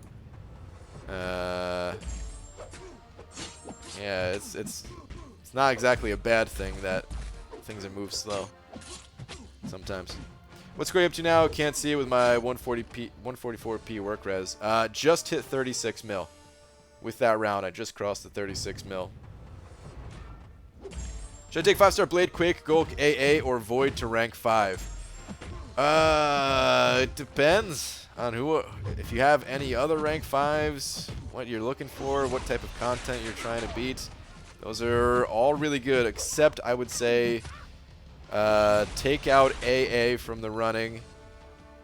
yeah, it's not exactly a bad thing that things are moved slow sometimes. What's Gray up to now? Can't see it with my 144p work res. Just hit 36 mil. With that round, I just crossed the 36 mil. Should I take 5-star Blade, Quake, Gulk, AA, or Void to rank 5? It depends on who. If you have any other rank 5s, what you're looking for, what type of content you're trying to beat. Those are all really good, except I would say take out AA from the running,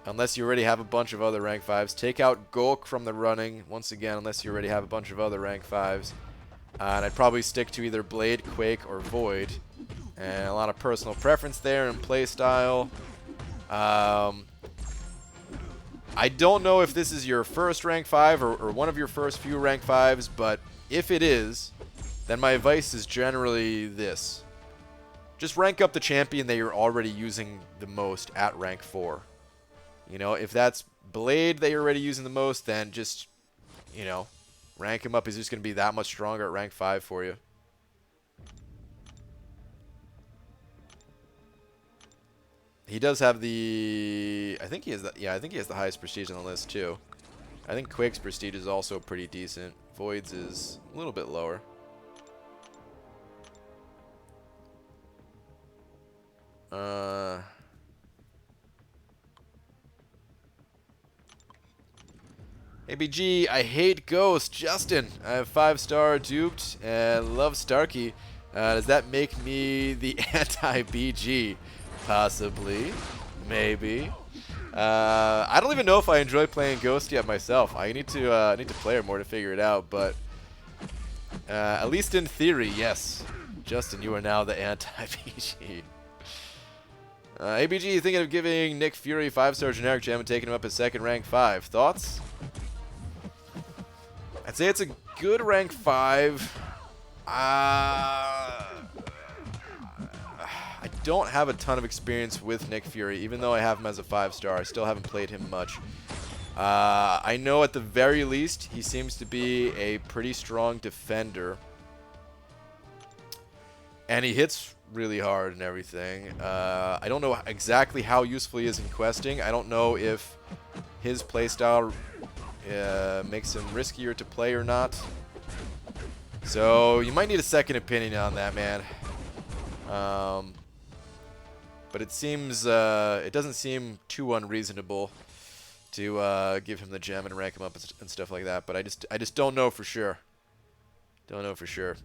unless you already have a bunch of other rank 5s. Take out Gulk from the running, once again, unless you already have a bunch of other rank 5s. And I'd probably stick to either Blade, Quake, or Void. And a lot of personal preference there and play style. I don't know if this is your first rank 5 or one of your first few rank 5s, but if it is, then my advice is generally this. Just rank up the champion that you're already using the most at rank 4. You know, if that's Blade that you're already using the most, then just, you know, rank him up. He's just going to be that much stronger at rank 5 for you. He does have the... I think he has the... Yeah, I think he has the highest prestige on the list, too. I think Quake's prestige is also pretty decent. Void's is a little bit lower. ABG, I hate Ghost. Justin, I have 5-star duped and love Starkey. Does that make me the anti-BG? Possibly. Maybe. I don't even know if I enjoy playing Ghost yet myself. I need to play her more to figure it out, but at least in theory, yes. Justin, you are now the anti-BG. ABG, thinking of giving Nick Fury 5-star generic gem and taking him up as second rank 5. Thoughts? I'd say it's a good rank 5. I don't have a ton of experience with Nick Fury, even though I have him as a 5-star. I still haven't played him much. I know at the very least he seems to be a pretty strong defender. And he hits really hard and everything. I don't know exactly how useful he is in questing. I don't know if his playstyle makes him riskier to play or not. So you might need a second opinion on that, man. But it seems it doesn't seem too unreasonable to give him the gem and rank him up and stuff like that. But I just don't know for sure. Don't know for sure.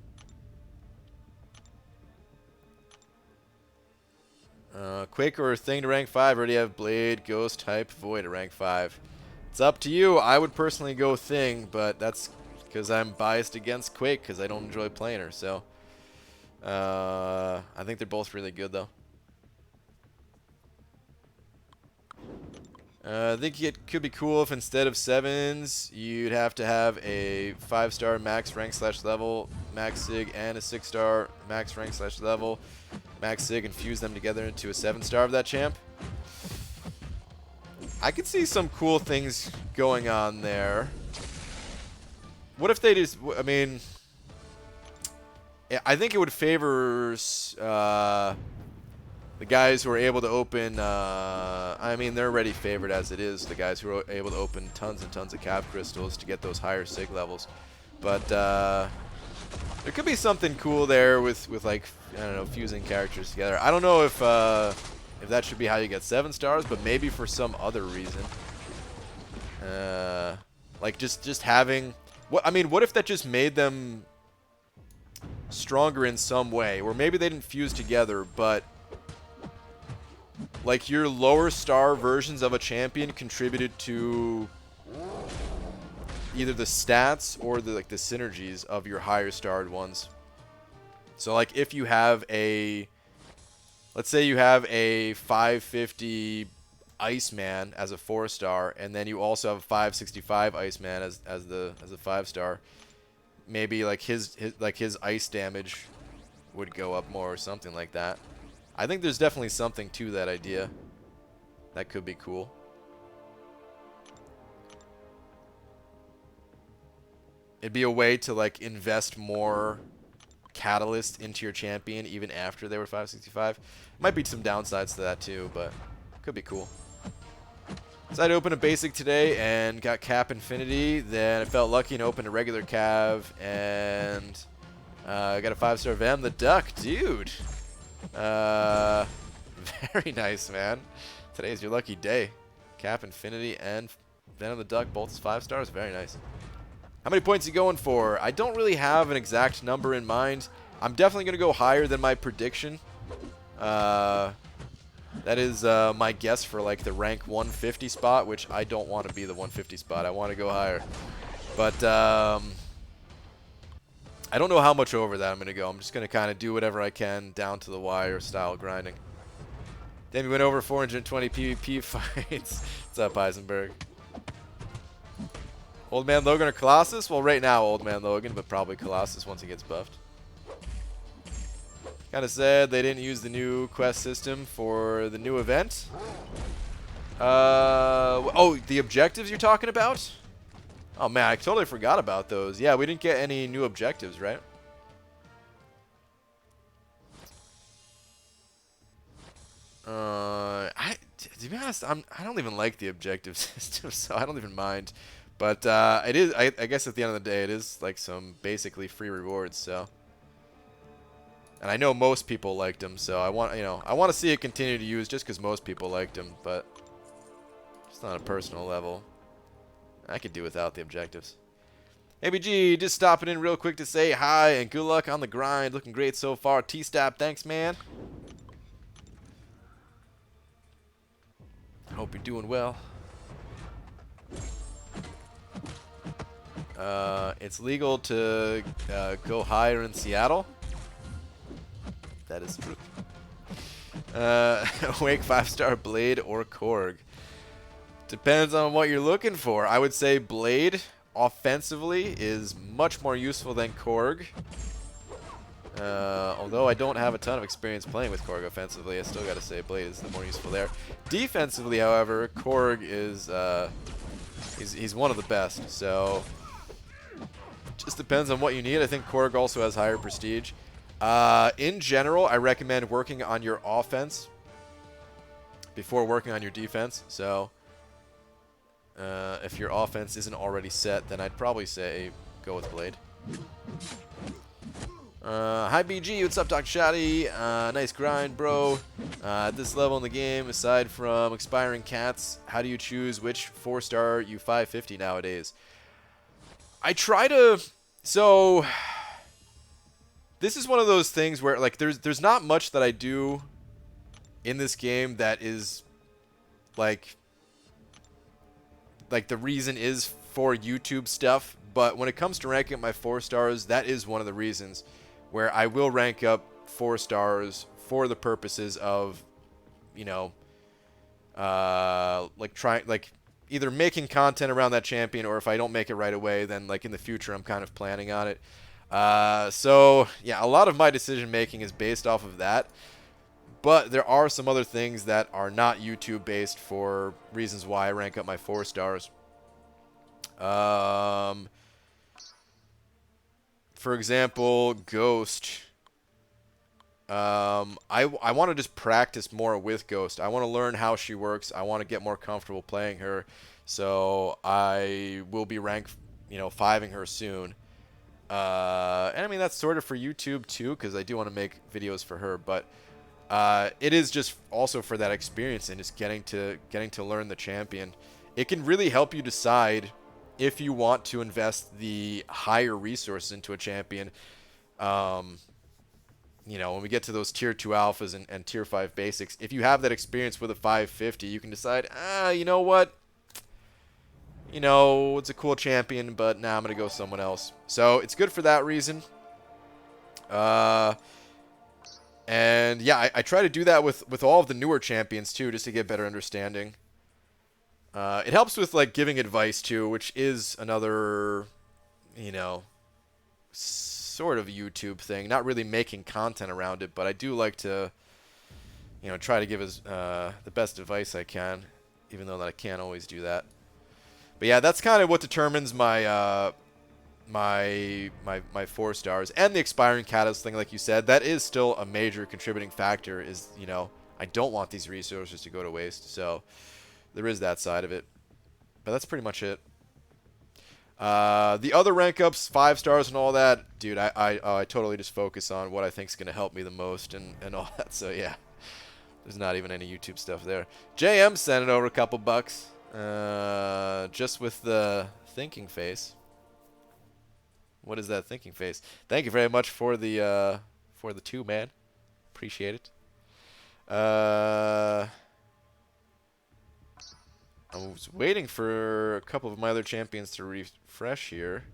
Quake or Thing to rank 5. Already have Blade, Ghost, Type, Void at rank 5. It's up to you. I would personally go Thing, but that's because I'm biased against Quake because I don't enjoy playing her. So I think they're both really good, though. I think it could be cool if instead of 7s, you'd have to have a 5-star max rank / level max sig and a 6-star max rank / level max sig and fuse them together into a 7-star of that champ. I could see some cool things going on there. What if they just, I mean, I think it would favor the guys who are able to open, I mean, they're already favored as it is, the guys who are able to open tons and tons of cap crystals to get those higher sig levels. But there could be something cool there with like, I don't know, fusing characters together. I don't know if that should be how you get 7 stars, but maybe for some other reason. Like just having, what I mean, what if that just made them stronger in some way, or maybe they didn't fuse together, but like your lower star versions of a champion contributed to either the stats or the synergies of your higher starred ones. So like if you have a, let's say you have a 550 Iceman as a 4-star, and then you also have a 565 Iceman as a 5-star, maybe like his ice damage would go up more or something like that. I think there's definitely something to that idea. That could be cool. It'd be a way to like invest more catalyst into your champion even after they were 565. Might be some downsides to that too, but could be cool. So I'd open a basic today and got Cap Infinity. Then I felt lucky and opened a regular Cav and got a 5-star Venom the Duck, dude. Very nice, man. Today's your lucky day. Cap Infinity and Venom the Duck, both as 5 stars. Very nice. How many points are you going for? I don't really have an exact number in mind. I'm definitely going to go higher than my prediction. That is my guess for like the rank 150 spot, which I don't want to be the 150 spot. I want to go higher. But I don't know how much over that I'm going to go. I'm just going to kind of do whatever I can down to the wire style grinding. Then we went over 420 PvP fights. What's up, Heisenberg? Old Man Logan or Colossus? Well, right now, Old Man Logan, but probably Colossus once he gets buffed. Kind of sad they didn't use the new quest system for the new event. Oh, the objectives you're talking about? Oh, man, I totally forgot about those. Yeah, we didn't get any new objectives, right? To be honest, I don't even like the objective system, so I don't even mind. But it is, I guess at the end of the day, it is like some basically free rewards, so. And I know most people liked them, so I want to see it continue to use just because most people liked them, but just on a personal level. I could do without the objectives. ABG, just stopping in real quick to say hi and good luck on the grind. Looking great so far. T-Stab, thanks, man. Hope you're doing well. It's legal to go higher in Seattle. That is true. Wake 5-star Blade or Korg. Depends on what you're looking for. I would say Blade offensively is much more useful than Korg. Although I don't have a ton of experience playing with Korg offensively, I still got to say Blade is the more useful there. Defensively, however, Korg is he's one of the best. So just depends on what you need. I think Korg also has higher prestige. In general, I recommend working on your offense before working on your defense. So if your offense isn't already set, then I'd probably say go with Blade. Hi BG, what's up, Dr. Shoddy? Nice grind, bro. At this level in the game, aside from expiring cats, how do you choose which 4-star U550 nowadays? I try to... So... This is one of those things where, like, there's not much that I do in this game that is, like the reason is for YouTube stuff. But when it comes to ranking up my 4 stars, that is one of the reasons where I will rank up 4 stars for the purposes of, you know, like either making content around that champion, or if I don't make it right away, then like in the future I'm kind of planning on it. So yeah, a lot of my decision making is based off of that, but there are some other things that are not YouTube based for reasons why I rank up my 4 stars. For example, Ghost. I want to just practice more with Ghost. I want to learn how she works. I want to get more comfortable playing her. So I will be ranked, you know, 5ing her soon. And I mean, that's sort of for YouTube too, because I do want to make videos for her, but it is just also for that experience and just getting to learn the champion. It can really help you decide if you want to invest the higher resources into a champion. You know, when we get to those tier 2 alphas and tier 5 basics, if you have that experience with a 550, you can decide, you know what? You know, it's a cool champion, but now I'm going to go someone else. So it's good for that reason. And yeah, I try to do that with all of the newer champions too, just to get better understanding. It helps with like giving advice too, which is another, you know, sort of YouTube thing. Not really making content around it, but I do like to, you know, try to give the best advice I can, even though that I can't always do that. But yeah, that's kind of what determines my my 4 stars. And the expiring catalyst thing, like you said, that is still a major contributing factor. Is, you know, I don't want these resources to go to waste. So there is that side of it. But that's pretty much it. The other rank ups, 5 stars and all that, dude, I totally just focus on what I think is going to help me the most and all that. So yeah, there's not even any YouTube stuff there. JM sending over a couple bucks. Just with the thinking face. What is that thinking face? Thank you very much for the 2, man. Appreciate it. I was waiting for a couple of my other champions to refresh here.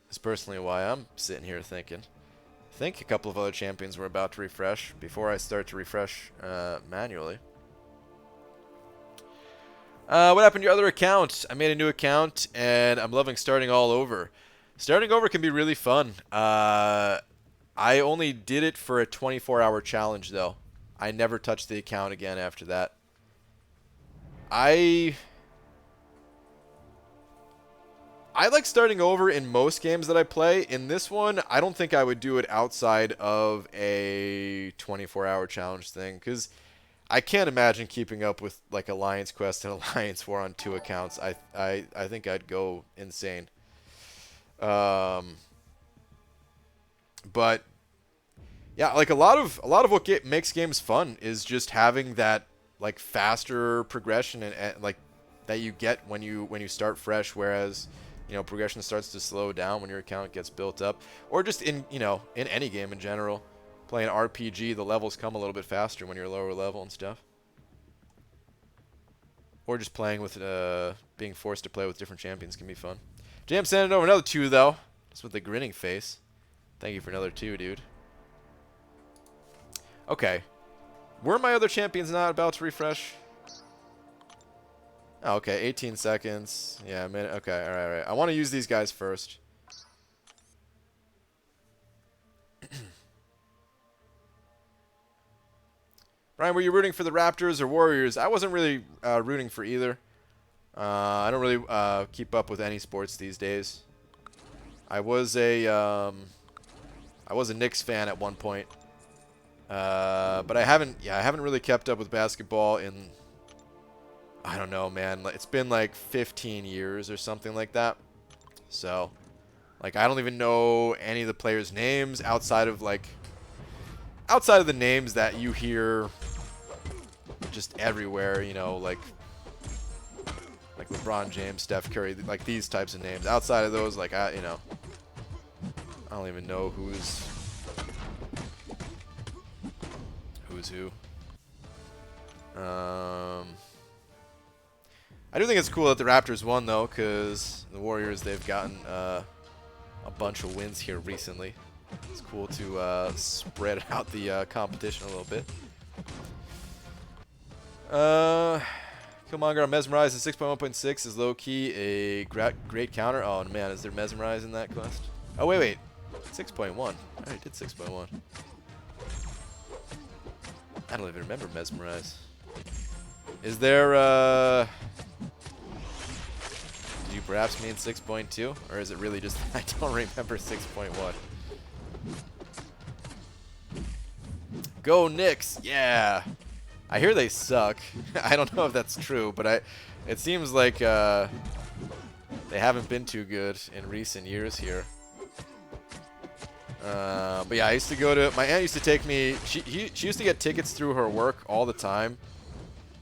That's personally why I'm sitting here thinking. I think a couple of other champions were about to refresh before I start to refresh manually. What happened to your other account? I made a new account and I'm loving starting all over. Starting over can be really fun. I only did it for a 24-hour challenge though. I never touched the account again after that. I like starting over in most games that I play. In this one, I don't think I would do it outside of a 24-hour challenge thing, because I can't imagine keeping up with like Alliance Quest and Alliance War on 2 accounts. I think I'd go insane. But yeah, like a lot of what makes games fun is just having that like faster progression and like that you get when you start fresh, whereas progression starts to slow down when your account gets built up, or just in in any game in general. Playing RPG, the levels come a little bit faster when you're lower level and stuff. Or just playing with being forced to play with different champions can be fun. Jam sending over another 2 though, just with a grinning face. Thank you for another 2, dude. Okay, were my other champions not about to refresh? Oh, okay, 18 seconds. Yeah, a minute. Okay, all right, all right. I want to use these guys first. Brian, were you rooting for the Raptors or Warriors? I wasn't really rooting for either. I don't really keep up with any sports these days. I was a Knicks fan at one point, but I haven't really kept up with basketball in, I don't know, man. It's been like 15 years or something like that. So, like, I don't even know any of the players' names outside of the names that you hear just everywhere, like LeBron James, Steph Curry, like these types of names. Outside of those, like I don't even know who's who. I do think it's cool that the Raptors won though, because the Warriors, they've gotten a bunch of wins here recently. It's cool to spread out the competition a little bit. Killmonger on Mesmerize in 6.1.6 is low-key a great counter. Oh, man, is there Mesmerize in that quest? Oh, wait. 6.1. I already did 6.1. I don't even remember Mesmerize. Is there, do you perhaps mean 6.2? Or is it really just, I don't remember 6.1. Go Knicks! Yeah! I hear they suck. I don't know if that's true, but it seems like they haven't been too good in recent years here. But yeah, I used to go to, my aunt used to take me, she used to get tickets through her work all the time.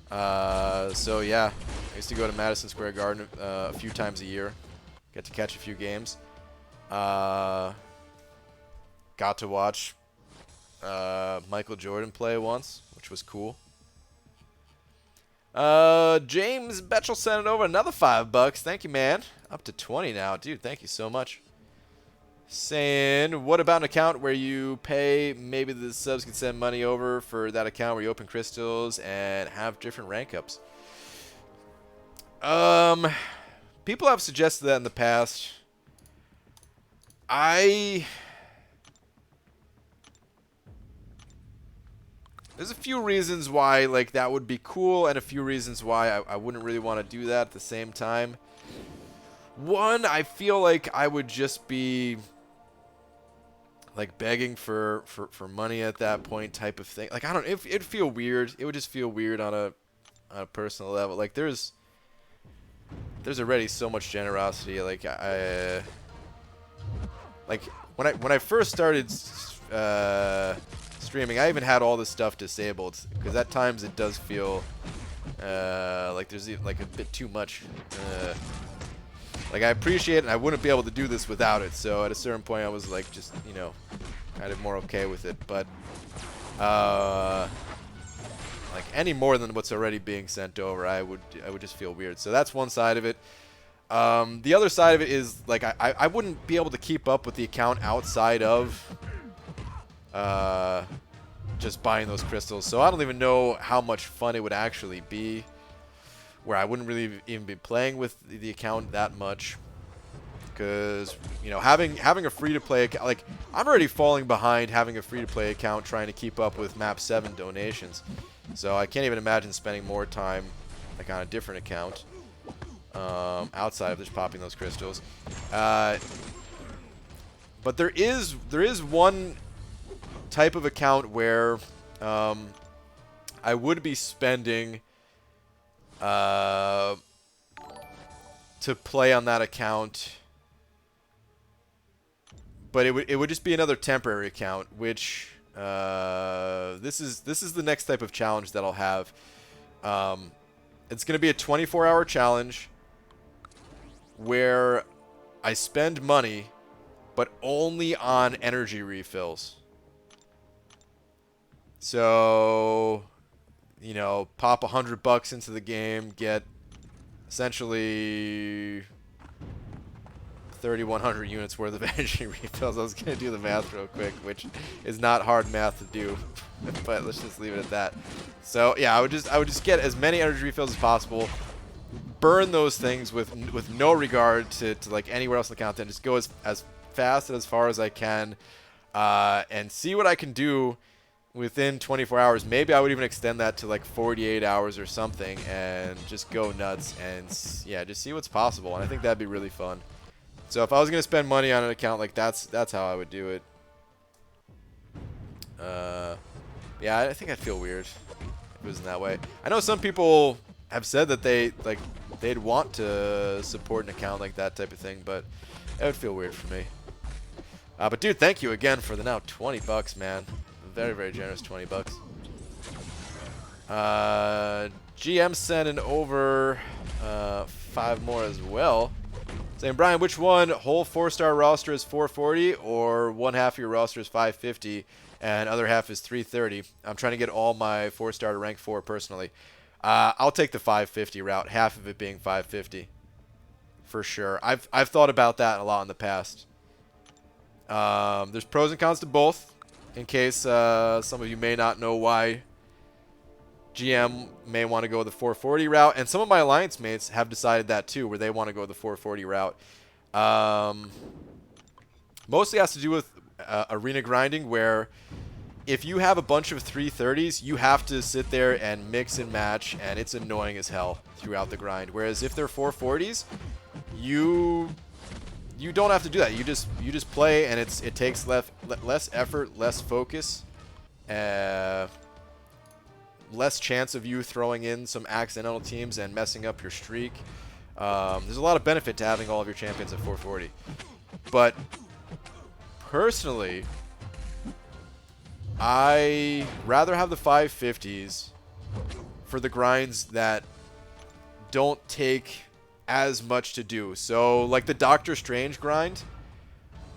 So yeah, I used to go to Madison Square Garden a few times a year, get to catch a few games. Got to watch Michael Jordan play once, which was cool. James Betchel sent it over another $5. Thank you, man. Up to 20 now. Dude, thank you so much. Saying, what about an account where you pay, maybe the subs can send money over for that account where you open crystals and have different rank ups? People have suggested that in the past. There's a few reasons why that would be cool, and a few reasons why I wouldn't really want to do that at the same time. One, I feel like I would just be begging for money at that point, type of thing. I don't. It'd feel weird. It would just feel weird on a personal level. There's already so much generosity. When I first started streaming, I even had all this stuff disabled, because at times it does feel like there's a bit too much. I appreciate it, and I wouldn't be able to do this without it. So at a certain point, I was just kind of more okay with it. But any more than what's already being sent over, I would just feel weird. So that's one side of it. The other side of it is I wouldn't be able to keep up with the account outside of just buying those crystals. So I don't even know how much fun it would actually be, where I wouldn't really even be playing with the account that much. Because, having a free-to-play account, I'm already falling behind having a free-to-play account trying to keep up with Map 7 donations. So I can't even imagine spending more time on a different account outside of just popping those crystals. But there is one type of account where I would be spending to play on that account, but it would just be another temporary account, which this is the next type of challenge that I'll have. It's going to be a 24-hour challenge where I spend money, but only on energy refills. So, you know, pop $100 into the game, get essentially 3,100 units worth of energy refills. I was going to do the math real quick, which is not hard math to do, but let's just leave it at that. So, yeah, I would just get as many energy refills as possible. Burn those things with no regard to like anywhere else in the content. Just go as fast and as far as I can, and see what I can do within 24 hours. Maybe I would even extend that to like 48 hours or something, and just go nuts and yeah, just see what's possible. And I think that'd be really fun. So if I was gonna spend money on an account, like that's how I would do it. Yeah, I think I'd feel weird if it was in that way. I know some people have said that they'd want to support an account like that type of thing, but it would feel weird for me. But dude, thank you again for the now $20, man. Very, very generous $20. GM sending over 5 more as well. Saying, Brian, which one, whole 4-star roster is 440, or one half of your roster is 550 and other half is 330? I'm trying to get all my 4-star to rank 4 personally. I'll take the 550 route, half of it being 550 for sure. I've thought about that a lot in the past. There's pros and cons to both. In case some of you may not know why GM may want to go the 440 route, and some of my alliance mates have decided that too, where they want to go the 440 route. Mostly has to do with arena grinding, where if you have a bunch of 330s, you have to sit there and mix and match, and it's annoying as hell throughout the grind. Whereas if they're 440s, you don't have to do that. You just play, and it takes less effort, less focus, less chance of you throwing in some accidental teams and messing up your streak. There's a lot of benefit to having all of your champions at 440. But personally, I rather have the 550s for the grinds that don't take as much to do. So like the Doctor Strange grind,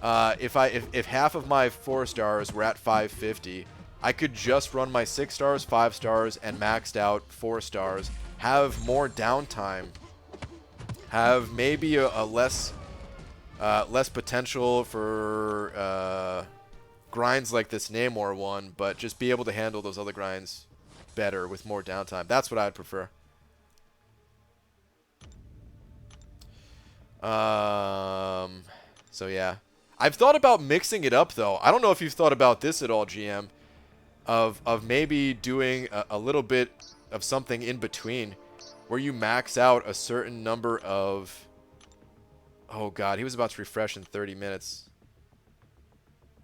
if half of my 4-stars were at 550, I could just run my 6 stars, 5 stars, and maxed out 4 stars, have more downtime, have maybe a less potential for grinds like this Namor one, but just be able to handle those other grinds better with more downtime. That's what I'd prefer. So yeah, I've thought about mixing it up though. I don't know if you've thought about this at all, GM, of maybe doing a little bit of something in between, where you max out a certain number of... Oh god, he was about to refresh in 30 minutes.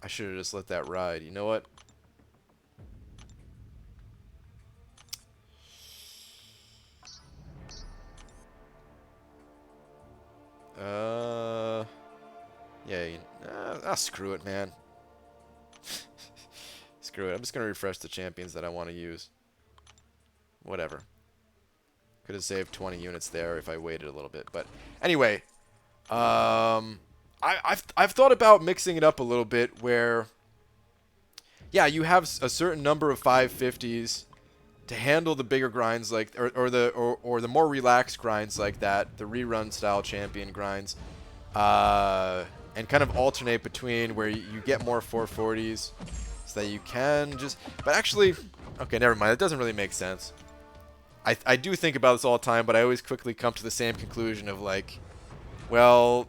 I should have just let that ride. You know what? Yeah, screw it, man. Screw it. I'm just going to refresh the champions that I want to use. Whatever. Could have saved 20 units there if I waited a little bit. But anyway, I've thought about mixing it up a little bit where, yeah, you have a certain number of 550s to handle the bigger grinds, like or the more relaxed grinds like that, the rerun style champion grinds, and kind of alternate between where you get more 440s so that you can just... But actually, okay, never mind. It doesn't really make sense. I do think about this all the time, but I always quickly come to the same conclusion of like, well,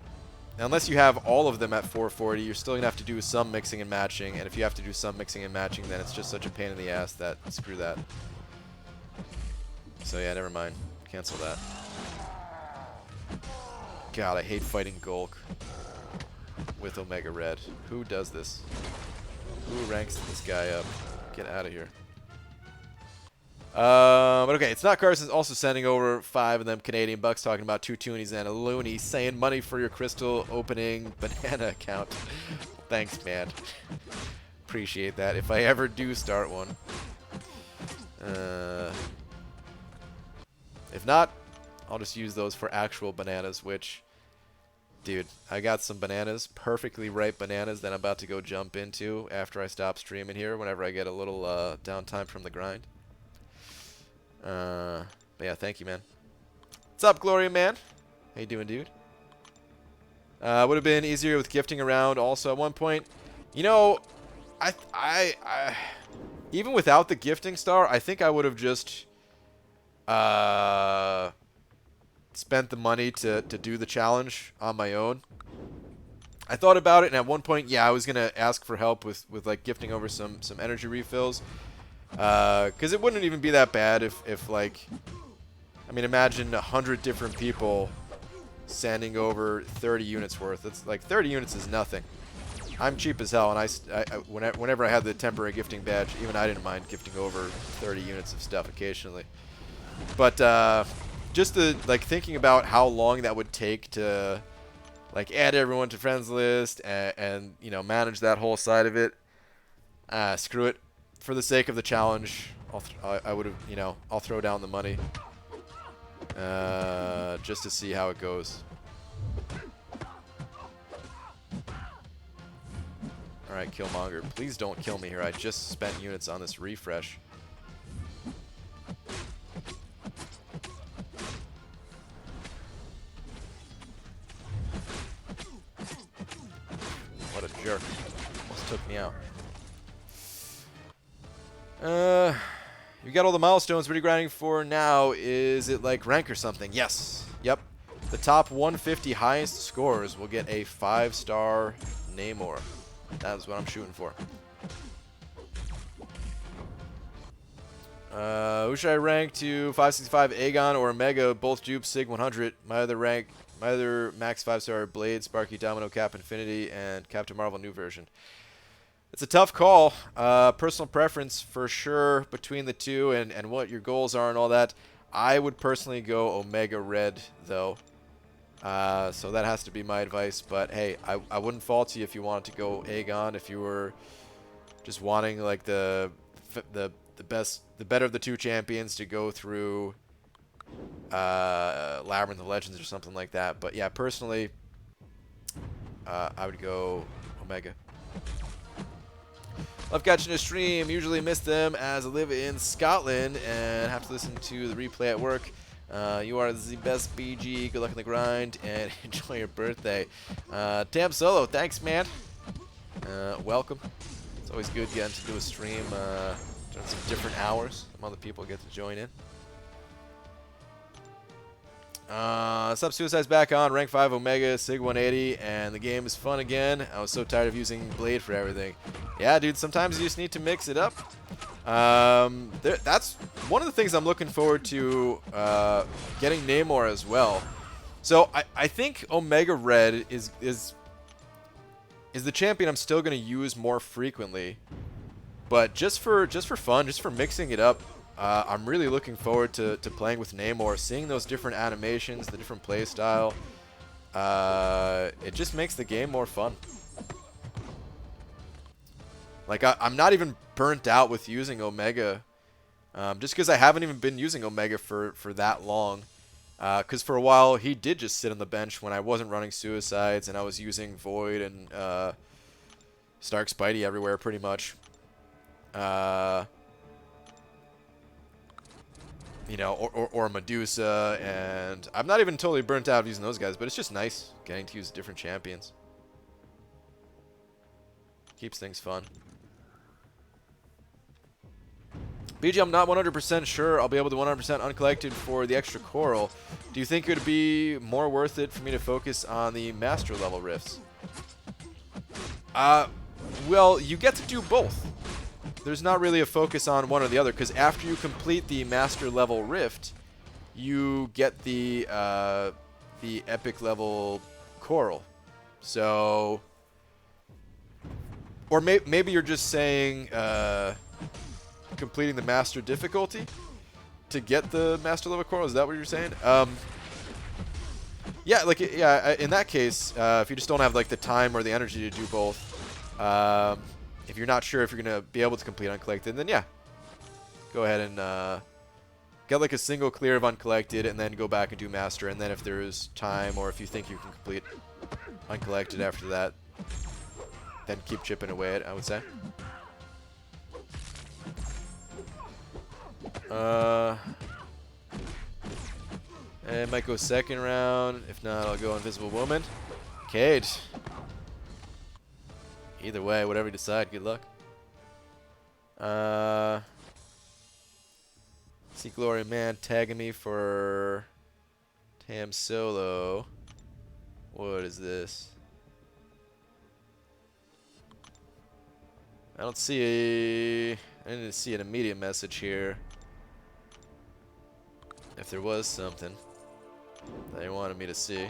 unless you have all of them at 440, you're still going to have to do some mixing and matching, and if you have to do some mixing and matching, then it's just such a pain in the ass that screw that. So yeah, never mind. Cancel that. God, I hate fighting Gulk with Omega Red. Who does this? Who ranks this guy up? Get out of here. But okay, it's not Carson's also sending over 5 of them Canadian bucks, talking about 2 toonies and a loony, saying money for your crystal opening banana account. Thanks, man. Appreciate that if I ever do start one. If not, I'll just use those for actual bananas, which, dude, I got some bananas, perfectly ripe bananas that I'm about to go jump into after I stop streaming here whenever I get a little downtime from the grind. But yeah, thank you, man. What's up, Gloria, man? How you doing, dude? Would have been easier with gifting around also at one point. You know, I even without the gifting star, I think I would have just spent the money to do the challenge on my own. I thought about it, and at one point, yeah, I was gonna ask for help with like gifting over some energy refills, because it wouldn't even be that bad if like, I mean, imagine 100 different people sending over 30 units worth. It's like 30 units is nothing. I'm cheap as hell, and whenever I had the temporary gifting badge, even I didn't mind gifting over 30 units of stuff occasionally. But just the like thinking about how long that would take to like add everyone to friends list and you know, manage that whole side of it. Screw it. For the sake of the challenge, I would have, you know, I'll throw down the money just to see how it goes. Alright, Killmonger, please don't kill me here. I just spent units on this refresh. What a jerk. Almost took me out. You got all the milestones. What are you grinding for now? Is it like rank or something? Yes. Yep. The top 150 highest scores will get a 5-star Namor. That's what I'm shooting for. Who should I rank to 565 Aegon or Omega? Both dupe Sig 100. My other max 5-star Blade, Sparky, Domino, Cap, Infinity, and Captain Marvel new version. It's a tough call. Personal preference for sure between the two and what your goals are and all that. I would personally go Omega Red though. So that has to be my advice. But hey, I wouldn't fault you if you wanted to go Aegon, if you were just wanting like the better of the two champions to go through Labyrinth of Legends or something like that. But yeah, personally, I would go Omega. Love catching a stream. Usually miss them as I live in Scotland and have to listen to the replay at work. You are the best BG. Good luck in the grind and enjoy your birthday. Tam Solo, thanks, man. Welcome. It's always good getting to do a stream during some different hours. Some other people get to join in. Sub Suicide's back on. Rank 5 Omega, Sig 180, and the game is fun again. I was so tired of using Blade for everything. Yeah, dude, sometimes you just need to mix it up. That's one of the things I'm looking forward to, getting Namor as well. So I think Omega Red is the champion I'm still going to use more frequently. But just for fun, just for mixing it up, I'm really looking forward to playing with Namor, seeing those different animations, the different play style. It just makes the game more fun. Like, I'm not even burnt out with using Omega, just because I haven't even been using Omega for that long. Because for a while, he did just sit on the bench when I wasn't running Suicides, and I was using Void and Stark Spidey everywhere, pretty much. You know, or Medusa, and I'm not even totally burnt out of using those guys, but it's just nice getting to use different champions. Keeps things fun. BG, I'm not 100% sure I'll be able to 100% uncollected for the extra coral. Do you think it would be more worth it for me to focus on the master level rifts? Well, you get to do both. There's not really a focus on one or the other, because after you complete the master level rift, you get the epic level coral. So, or maybe you're just saying completing the master difficulty to get the master level coral. Is that what you're saying? Yeah, like in that case, if you just don't have like the time or the energy to do both, if you're not sure if you're gonna be able to complete uncollected, then yeah, go ahead and Get like a single clear of uncollected, and then go back and do master. And then if there is time, or if you think you can complete uncollected after that, then keep chipping away at it, I would say. It might go second round. If not, I'll go Invisible Woman. Cade. Either way, whatever you decide, good luck. See Glory Man tagging me for Tam Solo. What is this? I don't see a... I didn't see an immediate message here. If there was something that they wanted me to see.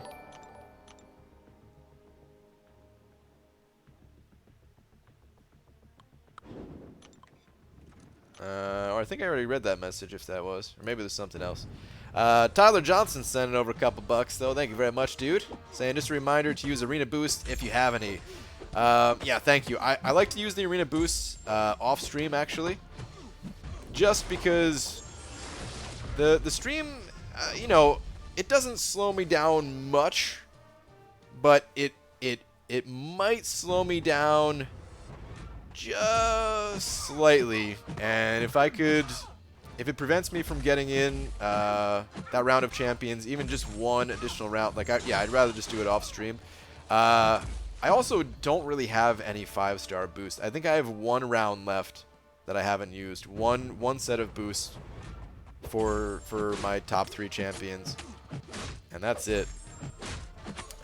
Or I think I already read that message if that was. Or maybe there's something else. Tyler Johnson sending over a couple bucks though. Thank you very much, dude. Saying just a reminder to use Arena Boost if you have any. Yeah, thank you. I like to use the Arena Boost off stream actually. Just because the stream, you know, it doesn't slow me down much, but it might slow me down just slightly. And if it prevents me from getting in that round of champions, even just one additional round, like yeah, I'd rather just do it off stream. I also don't really have any 5-star boost. I think I have one round left that I haven't used. One set of boosts for my top 3 champions, and that's it.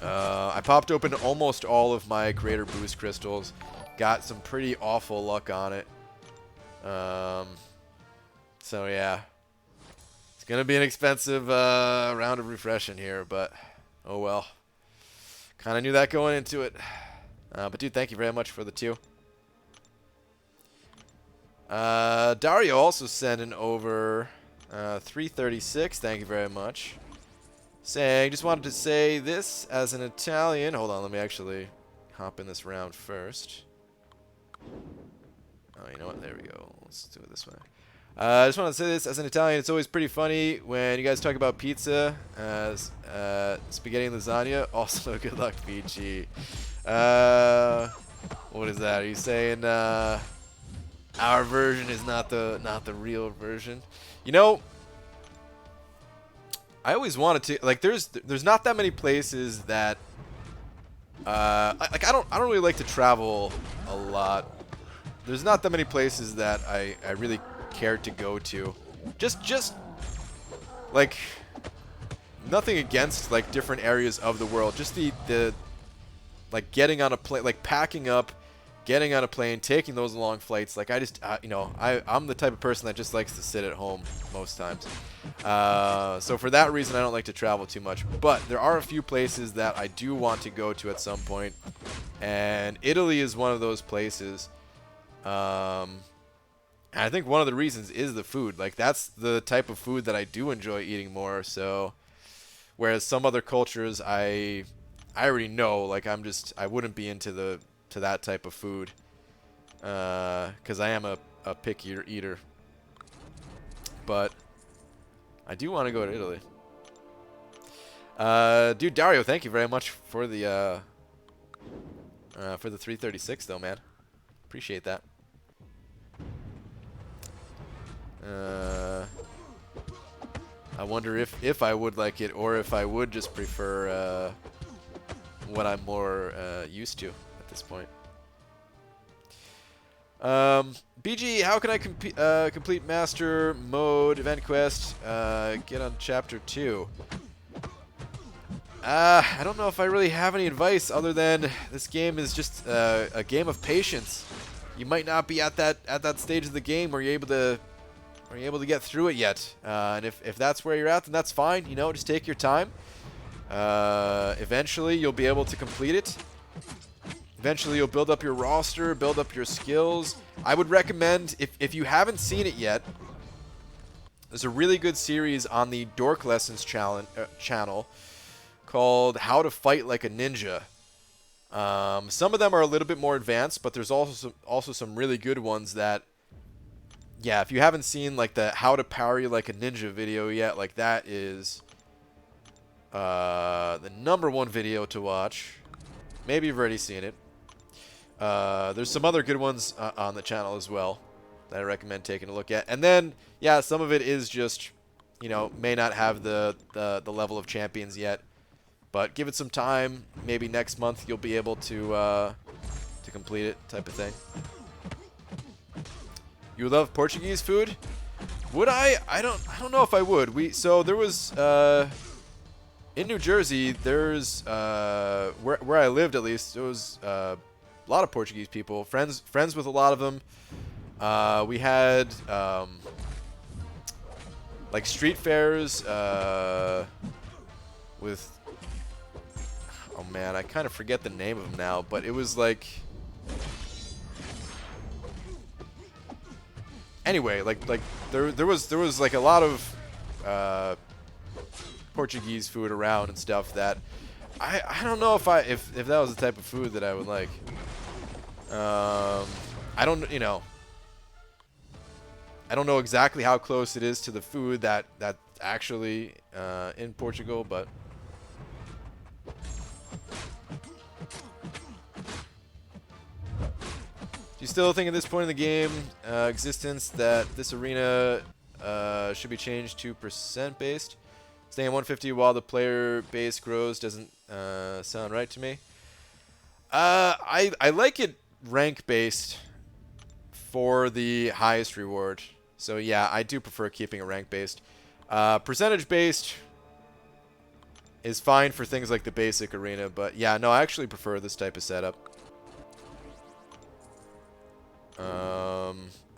I popped open almost all of my creator boost crystals. Got some pretty awful luck on it. So yeah, it's gonna be an expensive round of refreshing here, but oh well. Kind of knew that going into it. But dude, thank you very much for the 2. Dario also sending over 336. Thank you very much. Saying, just wanted to say this as an Italian. Hold on, let me actually hop in this round first. Oh, you know what? There we go. Let's do it this way. I just want to say this as an Italian. It's always pretty funny when you guys talk about pizza, spaghetti and lasagna. Also, good luck, PG. What is that? Are you saying our version is not the real version? You know, I always wanted to, like, there's not that many places that like I don't really like to travel a lot. There's not that many places that I really care to go to. Just like, nothing against like different areas of the world. Just the like getting on a plane, like packing up, getting on a plane, taking those long flights. Like I just you know, I'm the type of person that just likes to sit at home most times. So for that reason, I don't like to travel too much. But there are a few places that I do want to go to at some point, and Italy is one of those places. And I think one of the reasons is the food. Like that's the type of food that I do enjoy eating more. So whereas some other cultures I already know, like I wouldn't be into that type of food, because I am a picky eater. But I do want to go to Italy. Dude, Dario, thank you very much for the 336 though, man. Appreciate that. I wonder if I would like it, or if I would just prefer what I'm more used to at this point. BG, how can I complete Master Mode Event Quest? Get on Chapter 2. I don't know if I really have any advice other than this game is just a game of patience. You might not be at that stage of the game where you're able to get through it yet. And if that's where you're at, then that's fine. You know, just take your time. Eventually, you'll be able to complete it. Eventually, you'll build up your roster, build up your skills. I would recommend, if you haven't seen it yet, there's a really good series on the Dork Lessons channel called How to Fight Like a Ninja. Some of them are a little bit more advanced, but there's also some really good ones that yeah, if you haven't seen like the how to parry like a ninja video yet, like that is the #1 video to watch. Maybe you've already seen it. There's some other good ones on the channel as well that I recommend taking a look at. And then, yeah, some of it is just, you know, may not have the level of champions yet, but give it some time. Maybe next month you'll be able to complete it, type of thing. You love Portuguese food? Would I? I don't know if I would. So there was in New Jersey. There's where I lived, at least, there was a lot of Portuguese people. Friends with a lot of them. We had like street fairs with. Oh man, I kind of forget the name of them now, but it was like. Anyway, like there was like a lot of Portuguese food around and stuff that I don't know if that was the type of food that I would like. I don't I don't know exactly how close it is to the food that actually in Portugal, but. Do you still think at this point in the game existence that this arena should be changed to percent based? Staying at 150 while the player base grows doesn't sound right to me. I like it rank based for the highest reward. So yeah, I do prefer keeping it rank based. Percentage based is fine for things like the basic arena, but yeah, no, I actually prefer this type of setup.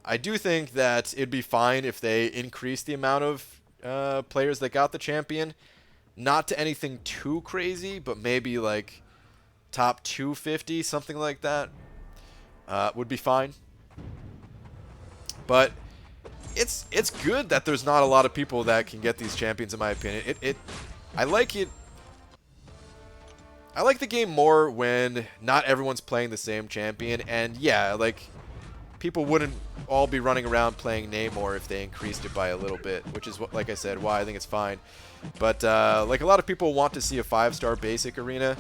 I do think that it'd be fine if they increased the amount of players that got the champion. Not to anything too crazy, but maybe like top 250, something like that, would be fine. But it's good that there's not a lot of people that can get these champions, in my opinion. I like it. I like the game more when not everyone's playing the same champion, and yeah, like. People wouldn't all be running around playing Namor if they increased it by a little bit, which is, what, like I said, why I think it's fine. But like a lot of people want to see a 5-star basic arena,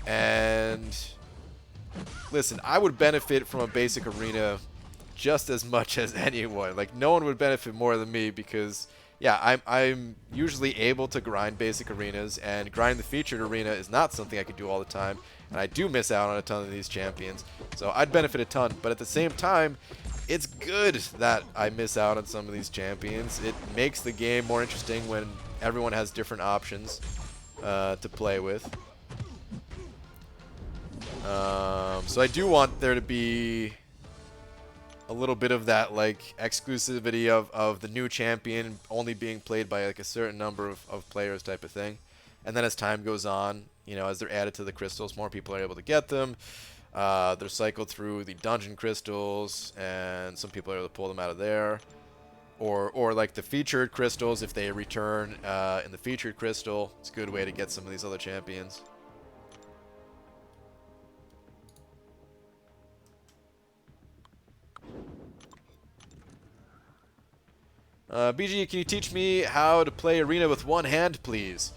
and listen, I would benefit from a basic arena just as much as anyone. Like no one would benefit more than me because, yeah, I'm usually able to grind basic arenas, and grind the featured arena is not something I can do all the time. And I do miss out on a ton of these champions. So I'd benefit a ton. But at the same time, it's good that I miss out on some of these champions. It makes the game more interesting when everyone has different options to play with. So I do want there to be a little bit of that like exclusivity of the new champion only being played by like a certain number of players type of thing. And then as time goes on, you know, as they're added to the crystals, more people are able to get them. They're cycled through the dungeon crystals, and some people are able to pull them out of there. Or like the featured crystals, if they return in the featured crystal, it's a good way to get some of these other champions. BG, can you teach me how to play Arena with one hand, please?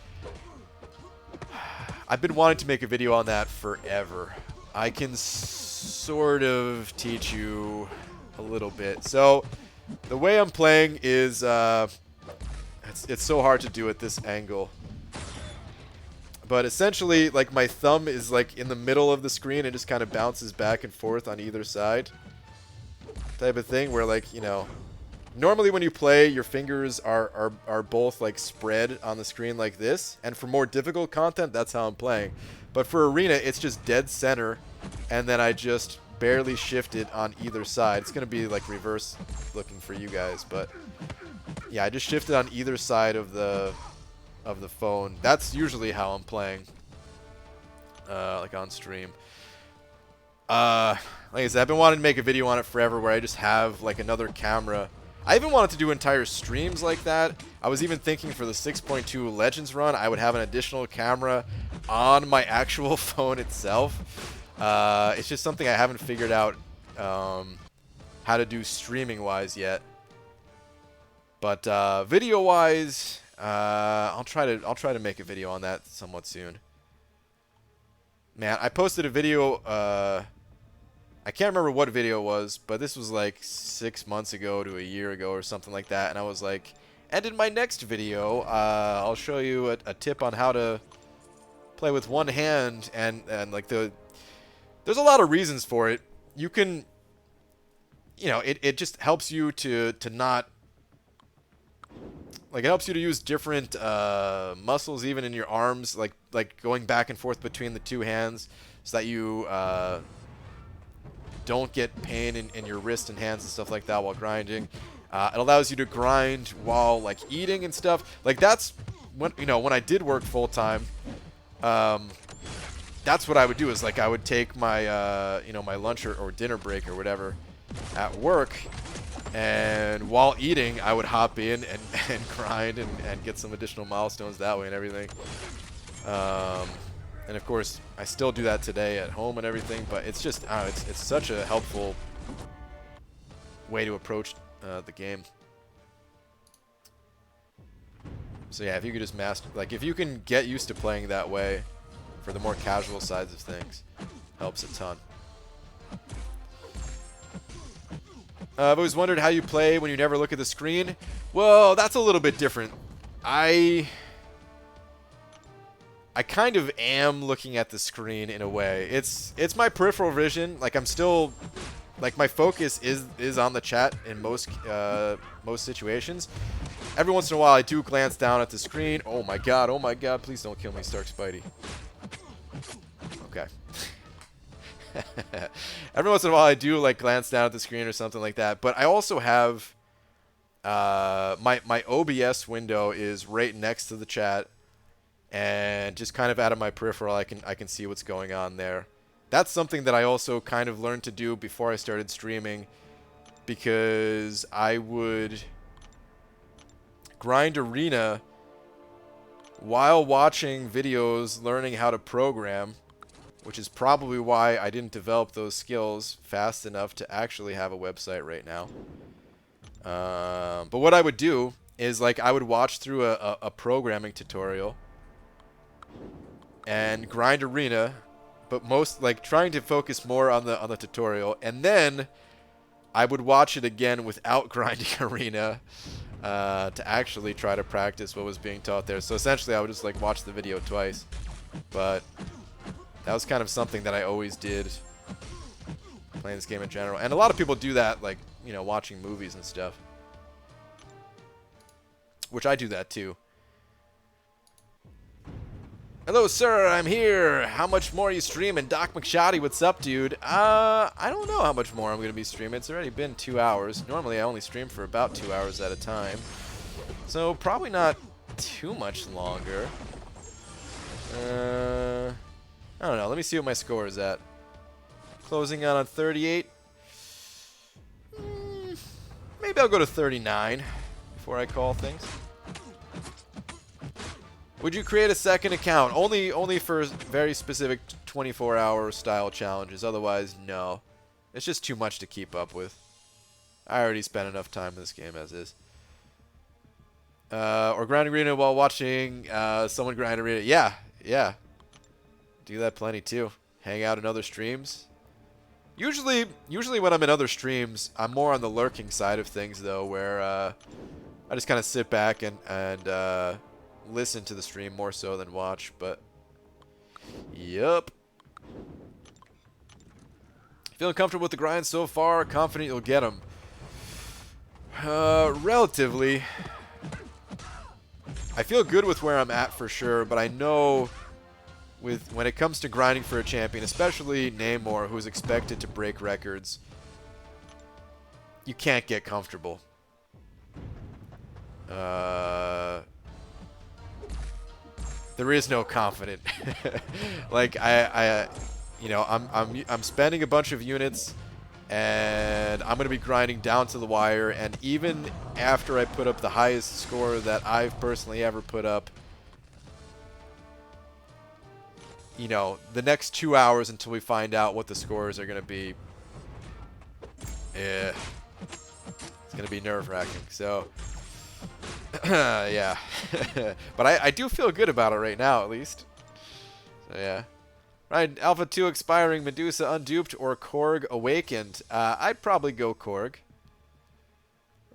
I've been wanting to make a video on that forever. I can sort of teach you a little bit. So, the way I'm playing is, it's so hard to do at this angle. But essentially, like, my thumb is, like, in the middle of the screen and just kind of bounces back and forth on either side. Type of thing where, like, you know... Normally when you play, your fingers are both like spread on the screen like this, and for more difficult content, that's how I'm playing. But for Arena, it's just dead center, and then I just barely shift it on either side. It's going to be like reverse looking for you guys, but yeah, I just shift it on either side of the phone. That's usually how I'm playing, like on stream. Like I said, I've been wanting to make a video on it forever where I just have like another camera. I even wanted to do entire streams like that. I was even thinking for the 6.2 Legends run, I would have an additional camera on my actual phone itself. It's just something I haven't figured out how how to do streaming-wise yet. But video-wise, I'll try to make a video on that somewhat soon. Man, I posted a video. I can't remember what video it was, but this was like 6 months ago to a year ago or something like that. And I was like, and in my next video, I'll show you a tip on how to play with one hand, and like there's a lot of reasons for it. You can, you know, it just helps you to not, like, it helps you to use different muscles even in your arms, like going back and forth between the two hands, so that you don't get pain in your wrist and hands and stuff like that while grinding. It allows you to grind while like eating and stuff. Like, that's when, you know, when I did work full time, that's what I would do, is like I would take my you know, my lunch or dinner break or whatever at work, and while eating I would hop in and grind and get some additional milestones that way and everything. And of course I still do that today at home and everything, but it's just, I don't know, it's such a helpful way to approach the game. So yeah, if you could just master, like, if you can get used to playing that way for the more casual sides of things, helps a ton. I've always wondered how you play when you never look at the screen. Well, that's a little bit different. I kind of am looking at the screen in a way. It's my peripheral vision. Like, I'm still, like, my focus is on the chat in most situations. Every once in a while I do glance down at the screen. Oh my god, please don't kill me, Stark Spidey. Okay. Every once in a while I do, like, glance down at the screen or something like that. But I also have my OBS window is right next to the chat, and just kind of out of my peripheral I can see what's going on there. That's something that I also kind of learned to do before I started streaming, because I would grind Arena while watching videos learning how to program, which is probably why I didn't develop those skills fast enough to actually have a website right now. But what I would do is, like, I would watch through a programming tutorial and grind Arena, but most, like, trying to focus more on the tutorial, and then I would watch it again without grinding Arena to actually try to practice what was being taught there. So essentially I would just, like, watch the video twice. But that was kind of something that I always did playing this game in general. And a lot of people do that, like, you know, watching movies and stuff, which I do that too. Hello, sir, I'm here. How much more are you streaming? Doc McShoddy, what's up, dude? I don't know how much more I'm going to be streaming. It's already been 2 hours. Normally, I only stream for about 2 hours at a time. So, probably not too much longer. I don't know. Let me see what my score is at. Closing out on 38. Maybe I'll go to 39 before I call things. Would you create a second account? Only for very specific 24-hour style challenges. Otherwise, no. It's just too much to keep up with. I already spent enough time in this game as is. Or grind Arena while watching someone grind Arena. Yeah. Do that plenty too. Hang out in other streams. Usually when I'm in other streams, I'm more on the lurking side of things, though, where I just kind of sit back and listen to the stream more so than watch. But yep. Feeling comfortable with the grind so far? Confident you'll get them? Relatively. I feel good with where I'm at for sure, but I know when it comes to grinding for a champion, especially Namor, who's expected to break records, you can't get comfortable. There is no confident. Like, you know, I'm spending a bunch of units, and I'm gonna be grinding down to the wire. And even after I put up the highest score that I've personally ever put up, you know, the next 2 hours until we find out what the scores are gonna be, It's going to be nerve-wracking. So, yeah. But I do feel good about it right now, at least. So, yeah. Right, Alpha 2 expiring, Medusa unduped, or Korg awakened. I'd probably go Korg.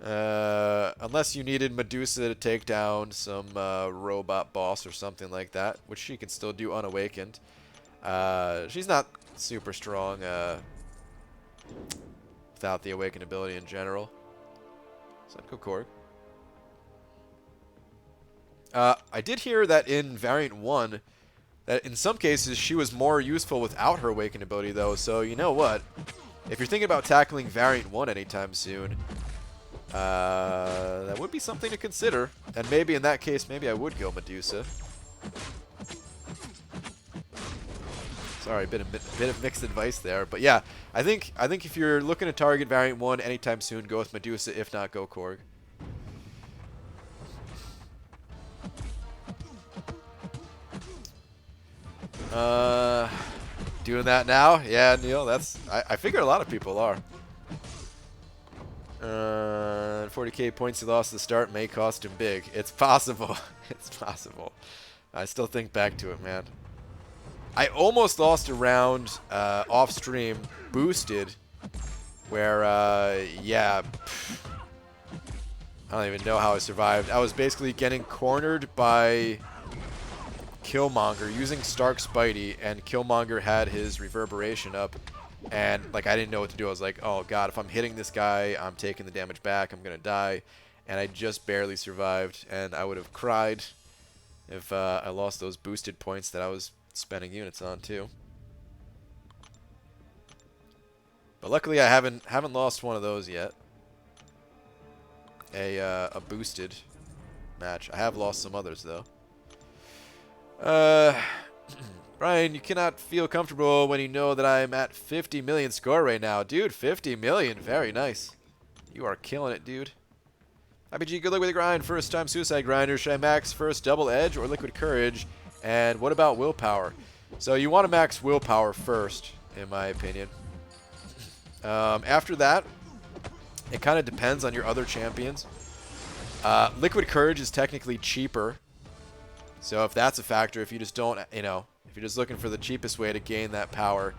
Unless you needed Medusa to take down some robot boss or something like that, which she can still do unawakened. She's not super strong without the awakened ability in general. So I'd go Korg. I did hear that in Variant 1, that in some cases she was more useful without her awakened ability, though. So you know what? If you're thinking about tackling Variant 1 anytime soon, that would be something to consider. And maybe in that case, maybe I would go Medusa. Sorry, a bit of mixed advice there, but yeah, I think if you're looking to target Variant 1 anytime soon, go with Medusa. If not, go Korg. Doing that now? Yeah, Neil, that's I figure a lot of people are. 40k points he lost at the start may cost him big. It's possible. It's possible. I still think back to it, man. I almost lost a round off stream boosted where yeah, I don't even know how I survived. I was basically getting cornered by Killmonger using Stark Spidey, and Killmonger had his reverberation up, and like I didn't know what to do. I was like, oh god, if I'm hitting this guy, I'm taking the damage back, I'm gonna die. And I just barely survived, and I would have cried if I lost those boosted points that I was spending units on too. But luckily I haven't lost one of those yet. A boosted match. I have lost some others though. Brian, you cannot feel comfortable when you know that I'm at 50 million score right now. Dude, 50 million. Very nice. You are killing it, dude. IBG, good luck with the grind. First time suicide grinder. Should I max first double edge or liquid courage? And what about willpower? So you want to max willpower first, in my opinion. After that, it kind of depends on your other champions. Liquid courage is technically cheaper. So if that's a factor, if you just don't, you know, if you're just looking for the cheapest way to gain that power,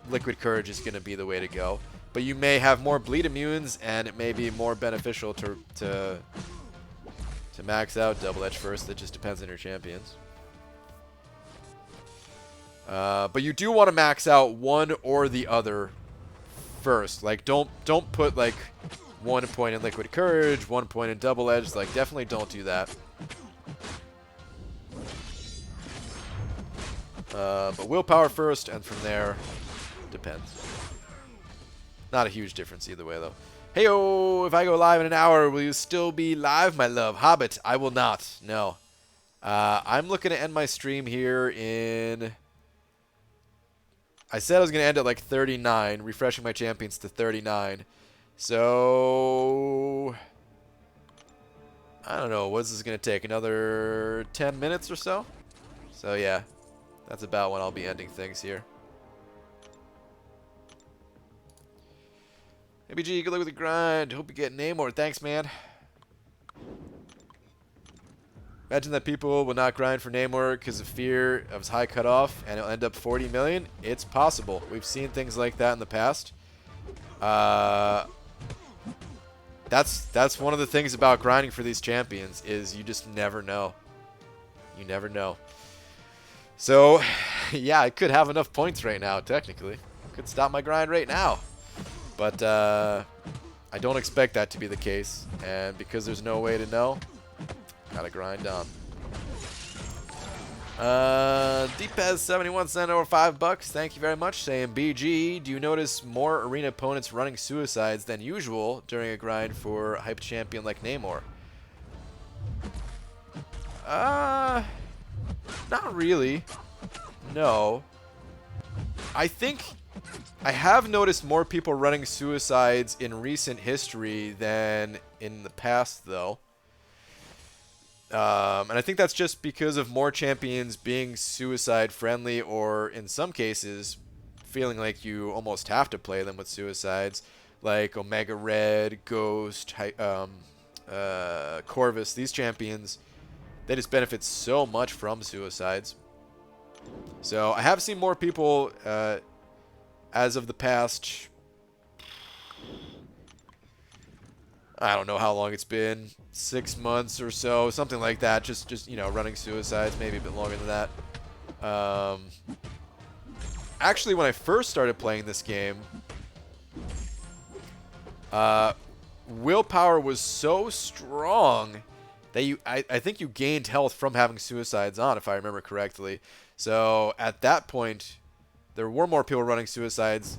liquid courage is going to be the way to go. But you may have more bleed immunes, and it may be more beneficial to max out double edge first. That just depends on your champions. But you do want to max out one or the other first. Like don't put like 1 point in liquid courage, 1 point in double edge. Like definitely don't do that. But willpower first, and from there, depends. Not a huge difference either way though. Heyo, if I go live in an hour, will you still be live, my love? Hobbit, I will not. No. I'm looking to end my stream here in... I said I was going to end at like 39, refreshing my champions to 39. So... I don't know. What's this going to take? Another 10 minutes or so? So yeah, that's about when I'll be ending things here. ABG, good luck with the grind. Hope you get Namor. Thanks, man. Imagine that people will not grind for Namor because of fear of his high cutoff, and it'll end up 40 million. It's possible. We've seen things like that in the past. That's one of the things about grinding for these champions is you just never know. You never know. So, yeah, I could have enough points right now, technically. Could stop my grind right now. But I don't expect that to be the case, and because there's no way to know, gotta grind on. Deepez71 sent over $5. Thank you very much. Saying BG, do you notice more arena opponents running suicides than usual during a grind for a hyped champion like Namor? Not really. No. I think I have noticed more people running suicides in recent history than in the past, though. And I think that's just because of more champions being suicide-friendly, or in some cases, feeling like you almost have to play them with suicides. like Omega Red, Ghost, Corvus, these champions, they just benefit so much from suicides. So I have seen more people as of the past, I don't know how long it's been, 6 months or so, something like that, just you know, running suicides, maybe a bit longer than that. Actually, when I first started playing this game, willpower was so strong that I think you gained health from having suicides on, if I remember correctly. So at that point, there were more people running suicides,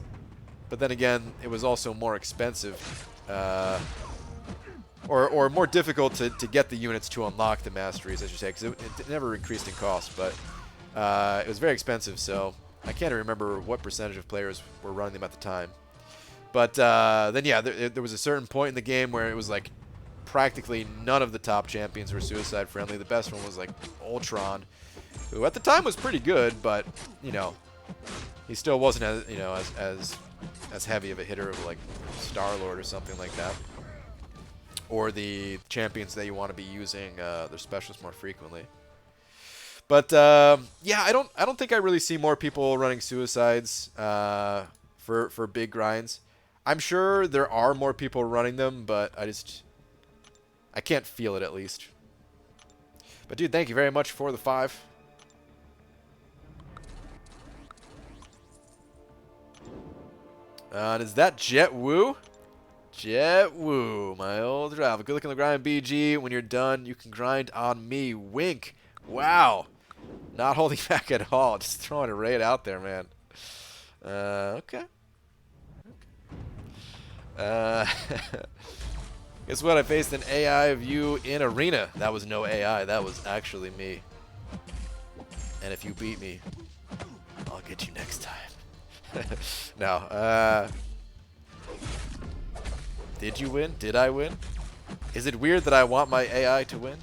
but then again, it was also more expensive, or more difficult to get the units to unlock the masteries, I should say, because it never increased in cost, but it was very expensive, so I can't remember what percentage of players were running them at the time. But then, yeah, there was a certain point in the game where it was like practically none of the top champions were suicide friendly. The best one was like Ultron, who at the time was pretty good, but you know, he still wasn't as, you know, as heavy of a hitter of like Star-Lord or something like that, or the champions that you want to be using their specials more frequently. But yeah, I don't think I really see more people running suicides for big grinds. I'm sure there are more people running them, but I can't feel it, at least. But dude, thank you very much for the 5. And is that Jet Woo? Jet Woo, my old rival. Good luck on the grind, BG. When you're done, you can grind on me. Wink. Wow. Not holding back at all. Just throwing it right out there, man. Okay. Guess what? I faced an AI of you in Arena. That was no AI. That was actually me. And if you beat me, I'll get you next time. No. Did you win? Did I win? Is it weird that I want my AI to win?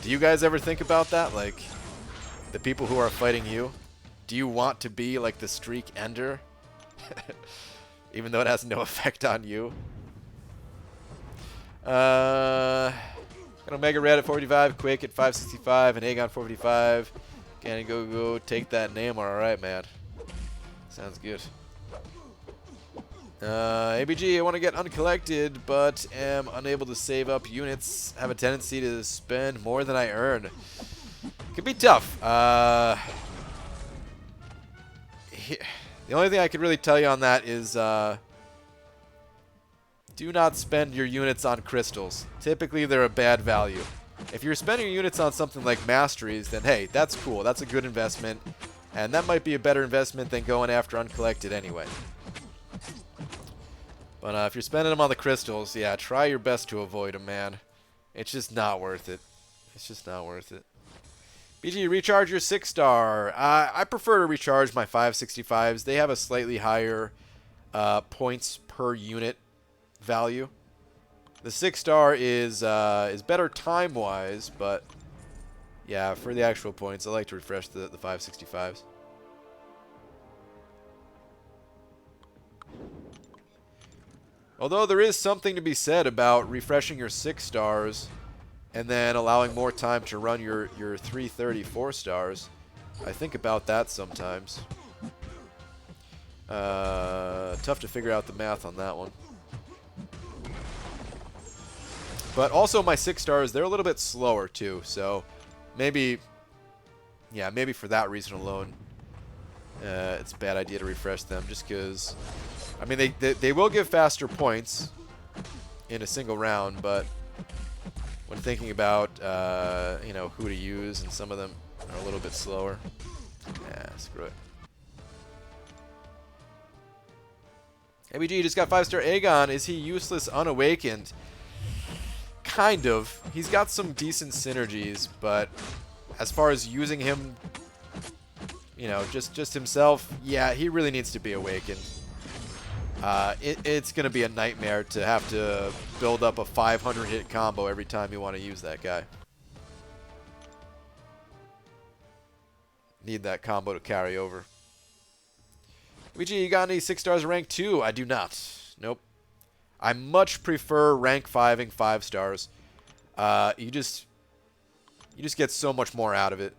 Do you guys ever think about that? Like, the people who are fighting you? Do you want to be like the streak ender? Even though it has no effect on you. Got Omega Red at 455, Quake at 565, and Aegon 455. Can go take that Namor. Alright, man. Sounds good. ABG, I want to get uncollected, but am unable to save up units. Have a tendency to spend more than I earn. Could be tough. The only thing I could really tell you on that is do not spend your units on crystals. Typically, they're a bad value. If you're spending your units on something like masteries, then hey, that's cool. That's a good investment. And that might be a better investment than going after uncollected anyway. But if you're spending them on the crystals, yeah, try your best to avoid them, man. It's just not worth it. It's just not worth it. BG, recharge your 6-star. I prefer to recharge my 565s. They have a slightly higher points per unit value. The 6-star is better time-wise, but yeah, for the actual points, I like to refresh the 565s. Although there is something to be said about refreshing your 6-stars and then allowing more time to run your 330 4-stars. I think about that sometimes. Tough to figure out the math on that one. But also my 6-stars, they're a little bit slower too, so maybe, yeah, maybe for that reason alone, it's a bad idea to refresh them, just because, I mean, they will give faster points in a single round, but when thinking about, you know, who to use, and some of them are a little bit slower, yeah, screw it. ABG just got 5-star Aegon. Is he useless unawakened? Kind of. He's got some decent synergies, but as far as using him, you know, just himself, yeah, he really needs to be awakened. It's going to be a nightmare to have to build up a 500 hit combo every time you want to use that guy. Need that combo to carry over. Luigi, you got any 6-stars rank 2? I do not. Nope. I much prefer rank 5ing 5 stars. You just get so much more out of it.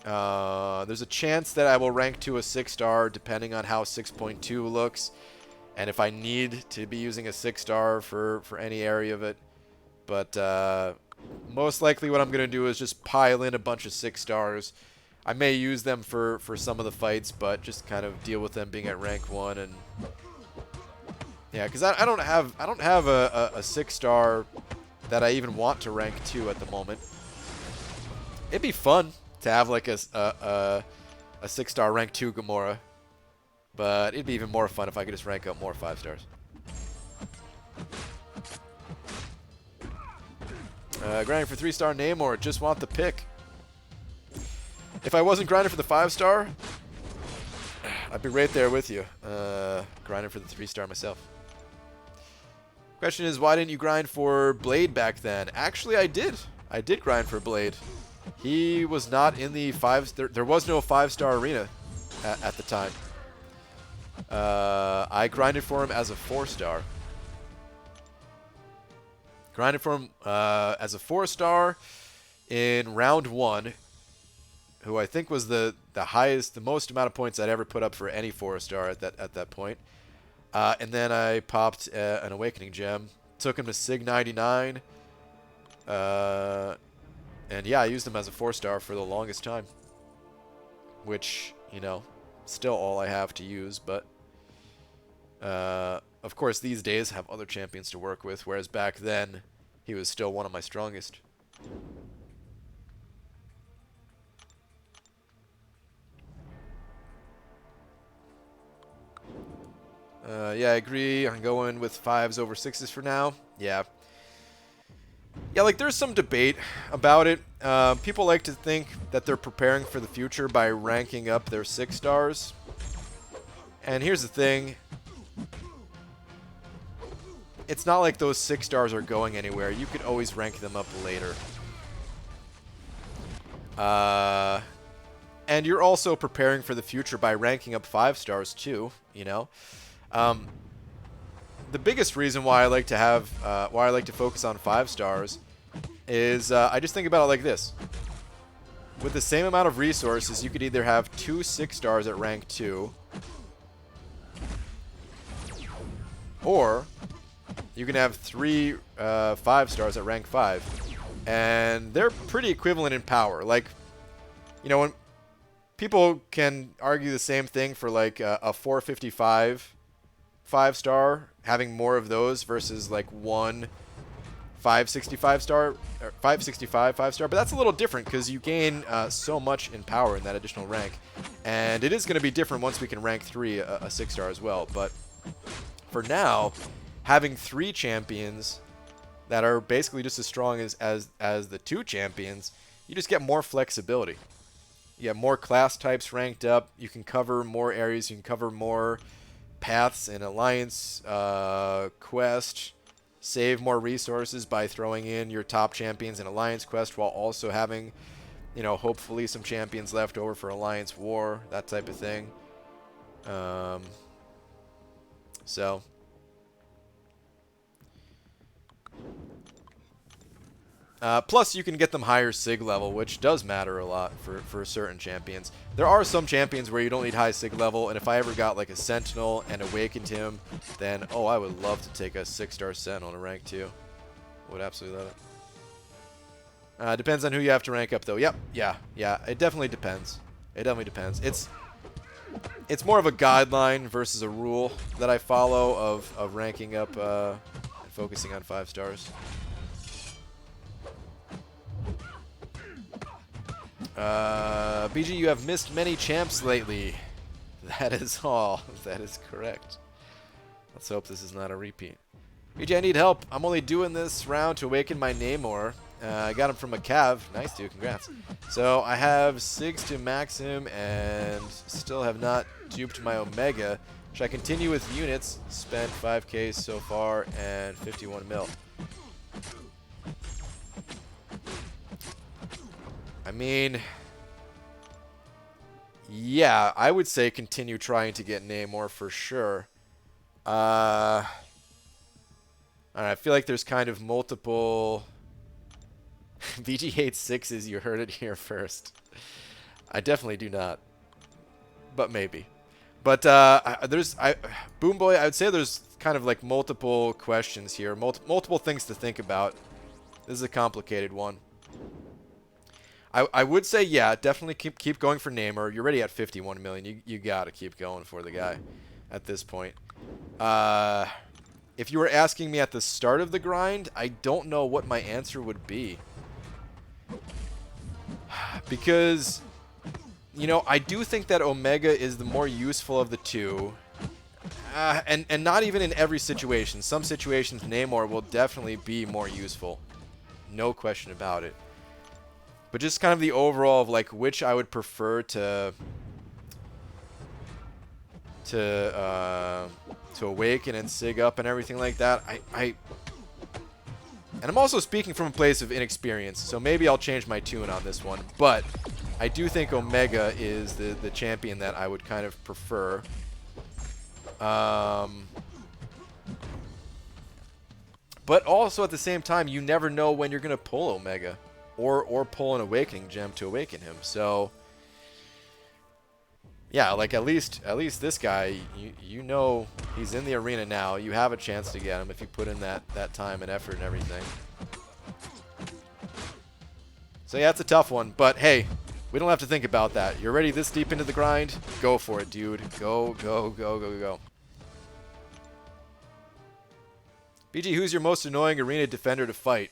There's a chance that I will rank to a 6-star depending on how 6.2 looks, and if I need to be using a 6-star for any area of it. But most likely what I'm going to do is just pile in a bunch of 6 stars. I may use them for some of the fights, but just kind of deal with them being at rank 1. And yeah, because I don't have a 6-star that I even want to rank 2 at the moment. It'd be fun to have like a 6-star rank 2 Gamora, but it'd be even more fun if I could just rank up more 5 stars. Grinding for 3-star Namor, just want the pick. If I wasn't grinding for the 5-star, I'd be right there with you. Grinding for the 3-star myself. Question is, why didn't you grind for Blade back then? Actually, I did. I did grind for Blade. He was not in the 5... There was no 5-star arena at the time. I grinded for him as a 4-star. Grinded for him as a 4-star in round 1, who I think was the most amount of points I'd ever put up for any 4-star at that point. And then I popped an Awakening Gem, took him to Sig 99, and yeah, I used him as a 4-star for the longest time, which, you know, still all I have to use, but of course, these days have other champions to work with, whereas back then, he was still one of my strongest. Yeah, I agree. I'm going with 5s over 6s for now. Yeah. Yeah, like, there's some debate about it. People like to think that they're preparing for the future by ranking up their 6 stars. And here's the thing. It's not like those 6 stars are going anywhere. You could always rank them up later. And you're also preparing for the future by ranking up 5 stars too, you know? The biggest reason why I like to focus on 5 stars is I just think about it like this. With the same amount of resources, you could either have 2 6 stars at rank 2, or you can have 3 5 stars at rank 5. And they're pretty equivalent in power. Like, you know, when people can argue the same thing for like a 455 5-star, having more of those versus like one 565 star or 565 5-star, but that's a little different because you gain so much in power in that additional rank, and it is going to be different once we can rank 3 a 6-star as well. But for now, having 3 champions that are basically just as strong as the 2 champions, you just get more flexibility. You have more class types ranked up. You can cover more areas. You can cover more paths in Alliance Quest. Save more resources by throwing in your top champions in Alliance Quest while also having, you know, hopefully some champions left over for Alliance War, that type of thing. So plus, you can get them higher SIG level, which does matter a lot for certain champions. There are some champions where you don't need high SIG level, and if I ever got like a Sentinel and awakened him, then, oh, I would love to take a 6-star Sentinel to rank 2. Would absolutely love it. Depends on who you have to rank up, though. Yep, yeah, it definitely depends. It definitely depends. It's more of a guideline versus a rule that I follow of ranking up and focusing on 5 stars. BG, you have missed many champs lately. That is all. That is correct. Let's hope this is not a repeat. BG, I need help. I'm only doing this round to awaken my Namor. I got him from a Cav. Nice, dude. Congrats. So I have Sigs to max him and still have not duped my Omega. Should I continue with units? Spent 5k so far and 51 mil. I mean, yeah, I would say continue trying to get Namor for sure. Alright, I feel like there's kind of multiple... BG hates sixes, you heard it here first. I definitely do not. But maybe. But Boom Boy, I would say there's kind of like multiple questions here. Multiple things to think about. This is a complicated one. I would say, yeah, definitely keep going for Namor. You're already at 51 million. You got to keep going for the guy at this point. If you were asking me at the start of the grind, I don't know what my answer would be. Because, you know, I do think that Omega is the more useful of the two. And not even in every situation. Some situations, Namor will definitely be more useful. No question about it. But just kind of the overall of, like, which I would prefer to awaken and sig up and everything like that. And I'm also speaking from a place of inexperience, so maybe I'll change my tune on this one. But I do think Omega is the champion that I would kind of prefer. But also at the same time, you never know when you're going to pull Omega or pull an awakening gem to awaken him. So yeah, like at least this guy, you know he's in the arena now. You have a chance to get him if you put in that time and effort and everything. So yeah, it's a tough one, but hey, we don't have to think about that. You're already this deep into the grind. Go for it, dude. Go, go, go, go, go. BG, who's your most annoying arena defender to fight?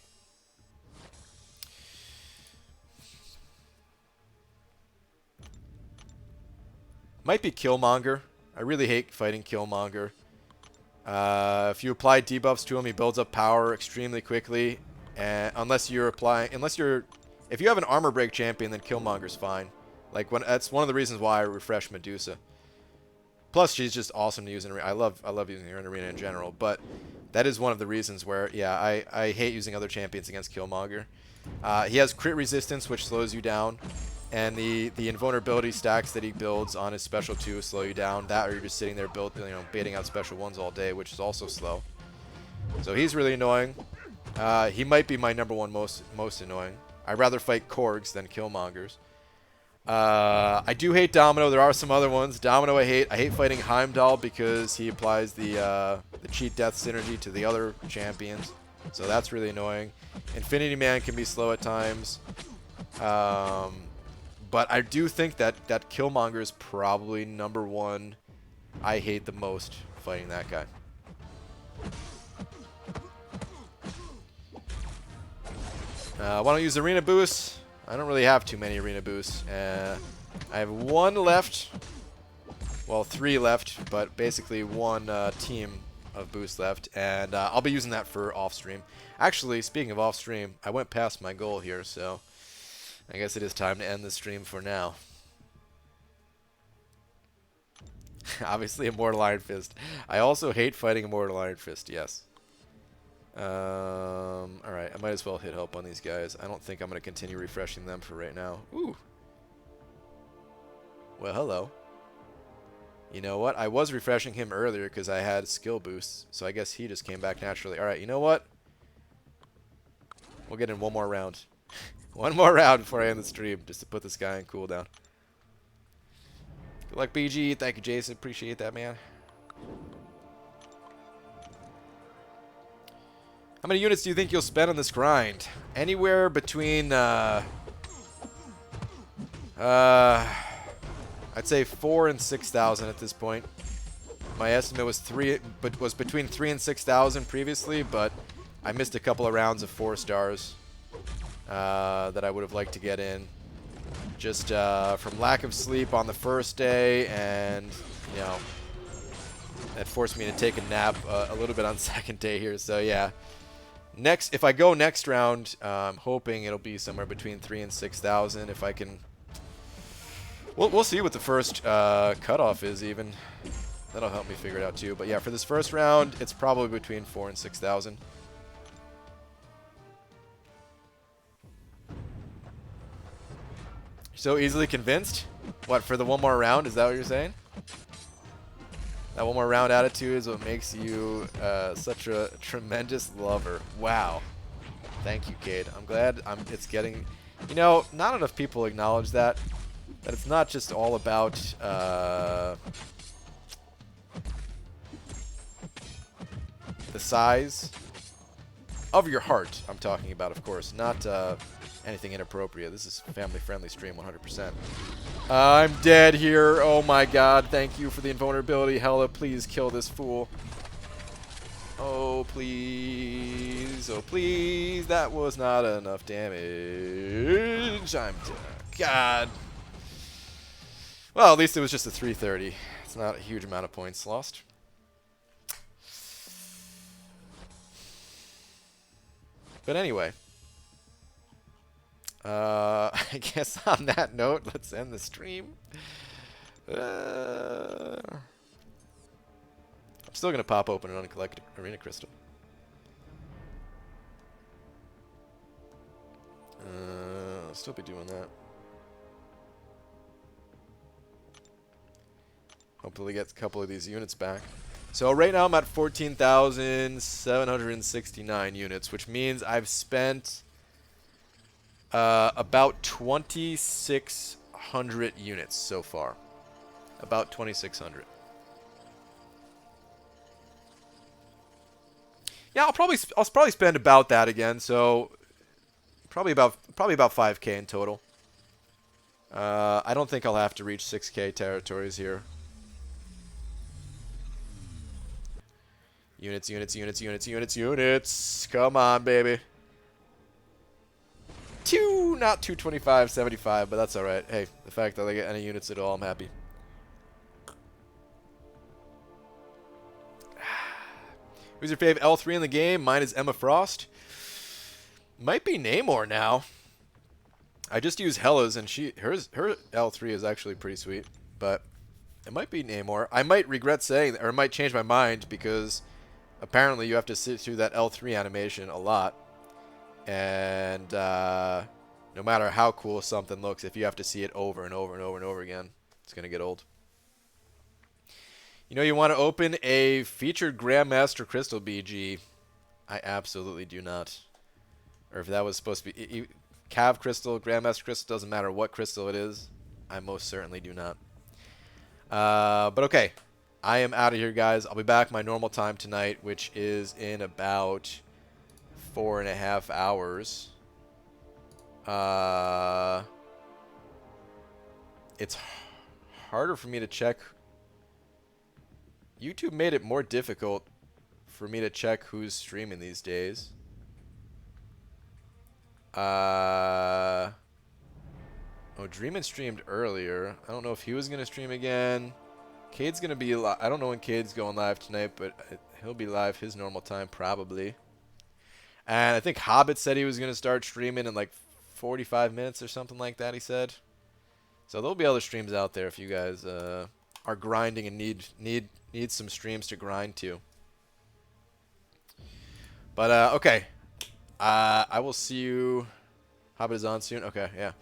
Might be Killmonger. I really hate fighting Killmonger. If you apply debuffs to him, he builds up power extremely quickly. And if you have an armor break champion, then Killmonger's fine. Like that's one of the reasons why I refresh Medusa. Plus, she's just awesome to use in arena. I love using her in arena in general, but that is one of the reasons where, yeah, I hate using other champions against Killmonger. He has crit resistance, which slows you down. And the invulnerability stacks that he builds on his special 2 slow you down. That or you're just sitting there baiting out special 1s all day, which is also slow. So he's really annoying. He might be my #1 most annoying. I'd rather fight Korgs than Killmongers. I do hate Domino. There are some other ones. Domino I hate. I hate fighting Heimdall because he applies the cheat death synergy to the other champions. So that's really annoying. Infinity Man can be slow at times. But I do think that Killmonger is probably #1 I hate the most fighting that guy. Why don't I use arena boosts? I don't really have too many arena boosts. I have 1 left. Well, 3 left, but basically 1 team of boost left. And I'll be using that for off-stream. Actually, speaking of off-stream, I went past my goal here, so I guess it is time to end the stream for now. Obviously, Immortal Iron Fist. I also hate fighting Immortal Iron Fist, yes. Alright, I might as well hit help on these guys. I don't think I'm going to continue refreshing them for right now. Ooh. Well, hello. You know what? I was refreshing him earlier because I had skill boosts, so I guess he just came back naturally. Alright, you know what? We'll get in one more round. One more round before I end the stream, just to put this guy in cooldown. Good luck, BG. Thank you, Jason. Appreciate that, man. How many units do you think you'll spend on this grind? Anywhere between, I'd say 4,000 and 6,000 at this point. My estimate was between 3,000 and 6,000 previously, but I missed a couple of rounds of 4 stars. That I would have liked to get in, just from lack of sleep on the first day, and you know that forced me to take a nap a little bit on second day here. So yeah, if I go next round, I'm hoping it'll be somewhere between 3,000 and 6,000. If I can, we'll see what the first cutoff is. Even that'll help me figure it out too. But yeah, for this first round, it's probably between 4,000 and 6,000. So easily convinced? What, for the one more round? Is that what you're saying? That one more round attitude is what makes you such a tremendous lover. Wow. Thank you, Cade. I'm glad it's getting... You know, not enough people acknowledge that. That it's not just all about... the size of your heart, I'm talking about, of course. Not anything inappropriate. This is a family-friendly stream, 100%. I'm dead here. Oh my god. Thank you for the invulnerability. Hella, please kill this fool. Oh, please. Oh, please. That was not enough damage. I'm dead. God. Well, at least it was just a 330. It's not a huge amount of points lost. But anyway. I guess on that note, let's end the stream. I'm still going to pop open an uncollected arena crystal. I'll still be doing that. Hopefully get a couple of these units back. So right now I'm at 14,769 units, which means I've spent about 2,600 units so far. About 2,600. Yeah, I'll probably spend about that again. So probably about 5K in total. I don't think I'll have to reach 6K territories here. Units, units, units, units, units, units. Come on, baby. Not 225, 75, but that's alright. Hey, the fact that I get any units at all, I'm happy. Who's your fave L3 in the game? Mine is Emma Frost. Might be Namor now. I just use Hella's, and her L3 is actually pretty sweet, but it might be Namor. I might regret saying, or might change my mind, because apparently you have to sit through that L3 animation a lot. And no matter how cool something looks, if you have to see it over and over and over and over again, it's going to get old. You know, you want to open a featured Grandmaster Crystal BG. I absolutely do not. Or if that was supposed to be Cav Crystal, Grandmaster Crystal, doesn't matter what crystal it is. I most certainly do not. But okay, I am out of here, guys. I'll be back my normal time tonight, which is in about 4.5 hours. It's harder for me to check. YouTube made it more difficult for me to check who's streaming these days. Oh, Dreamin' streamed earlier. I don't know if he was going to stream again. Cade's going to be live. I don't know when Cade's going live tonight, but he'll be live his normal time probably. And I think Hobbit said he was going to start streaming in like 45 minutes or something like that, he said. So there'll be other streams out there if you guys are grinding and need some streams to grind to. But, okay. I will see you. Hobbit is on soon? Okay, yeah.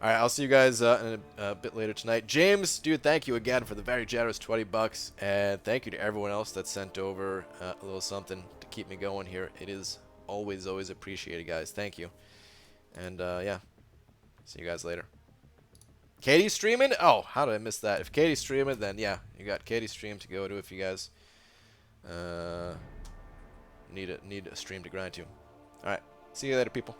Alright, I'll see you guys in a bit later tonight. James, dude, thank you again for the very generous 20 bucks. And thank you to everyone else that sent over a little something to keep me going here. It is always appreciated, guys. Thank you. And, yeah. See you guys later. Katie's streaming? Oh, how did I miss that? If Katie's streaming, then, yeah. You got Katie's stream to go to if you guys need a stream to grind to. Alright. See you later, people.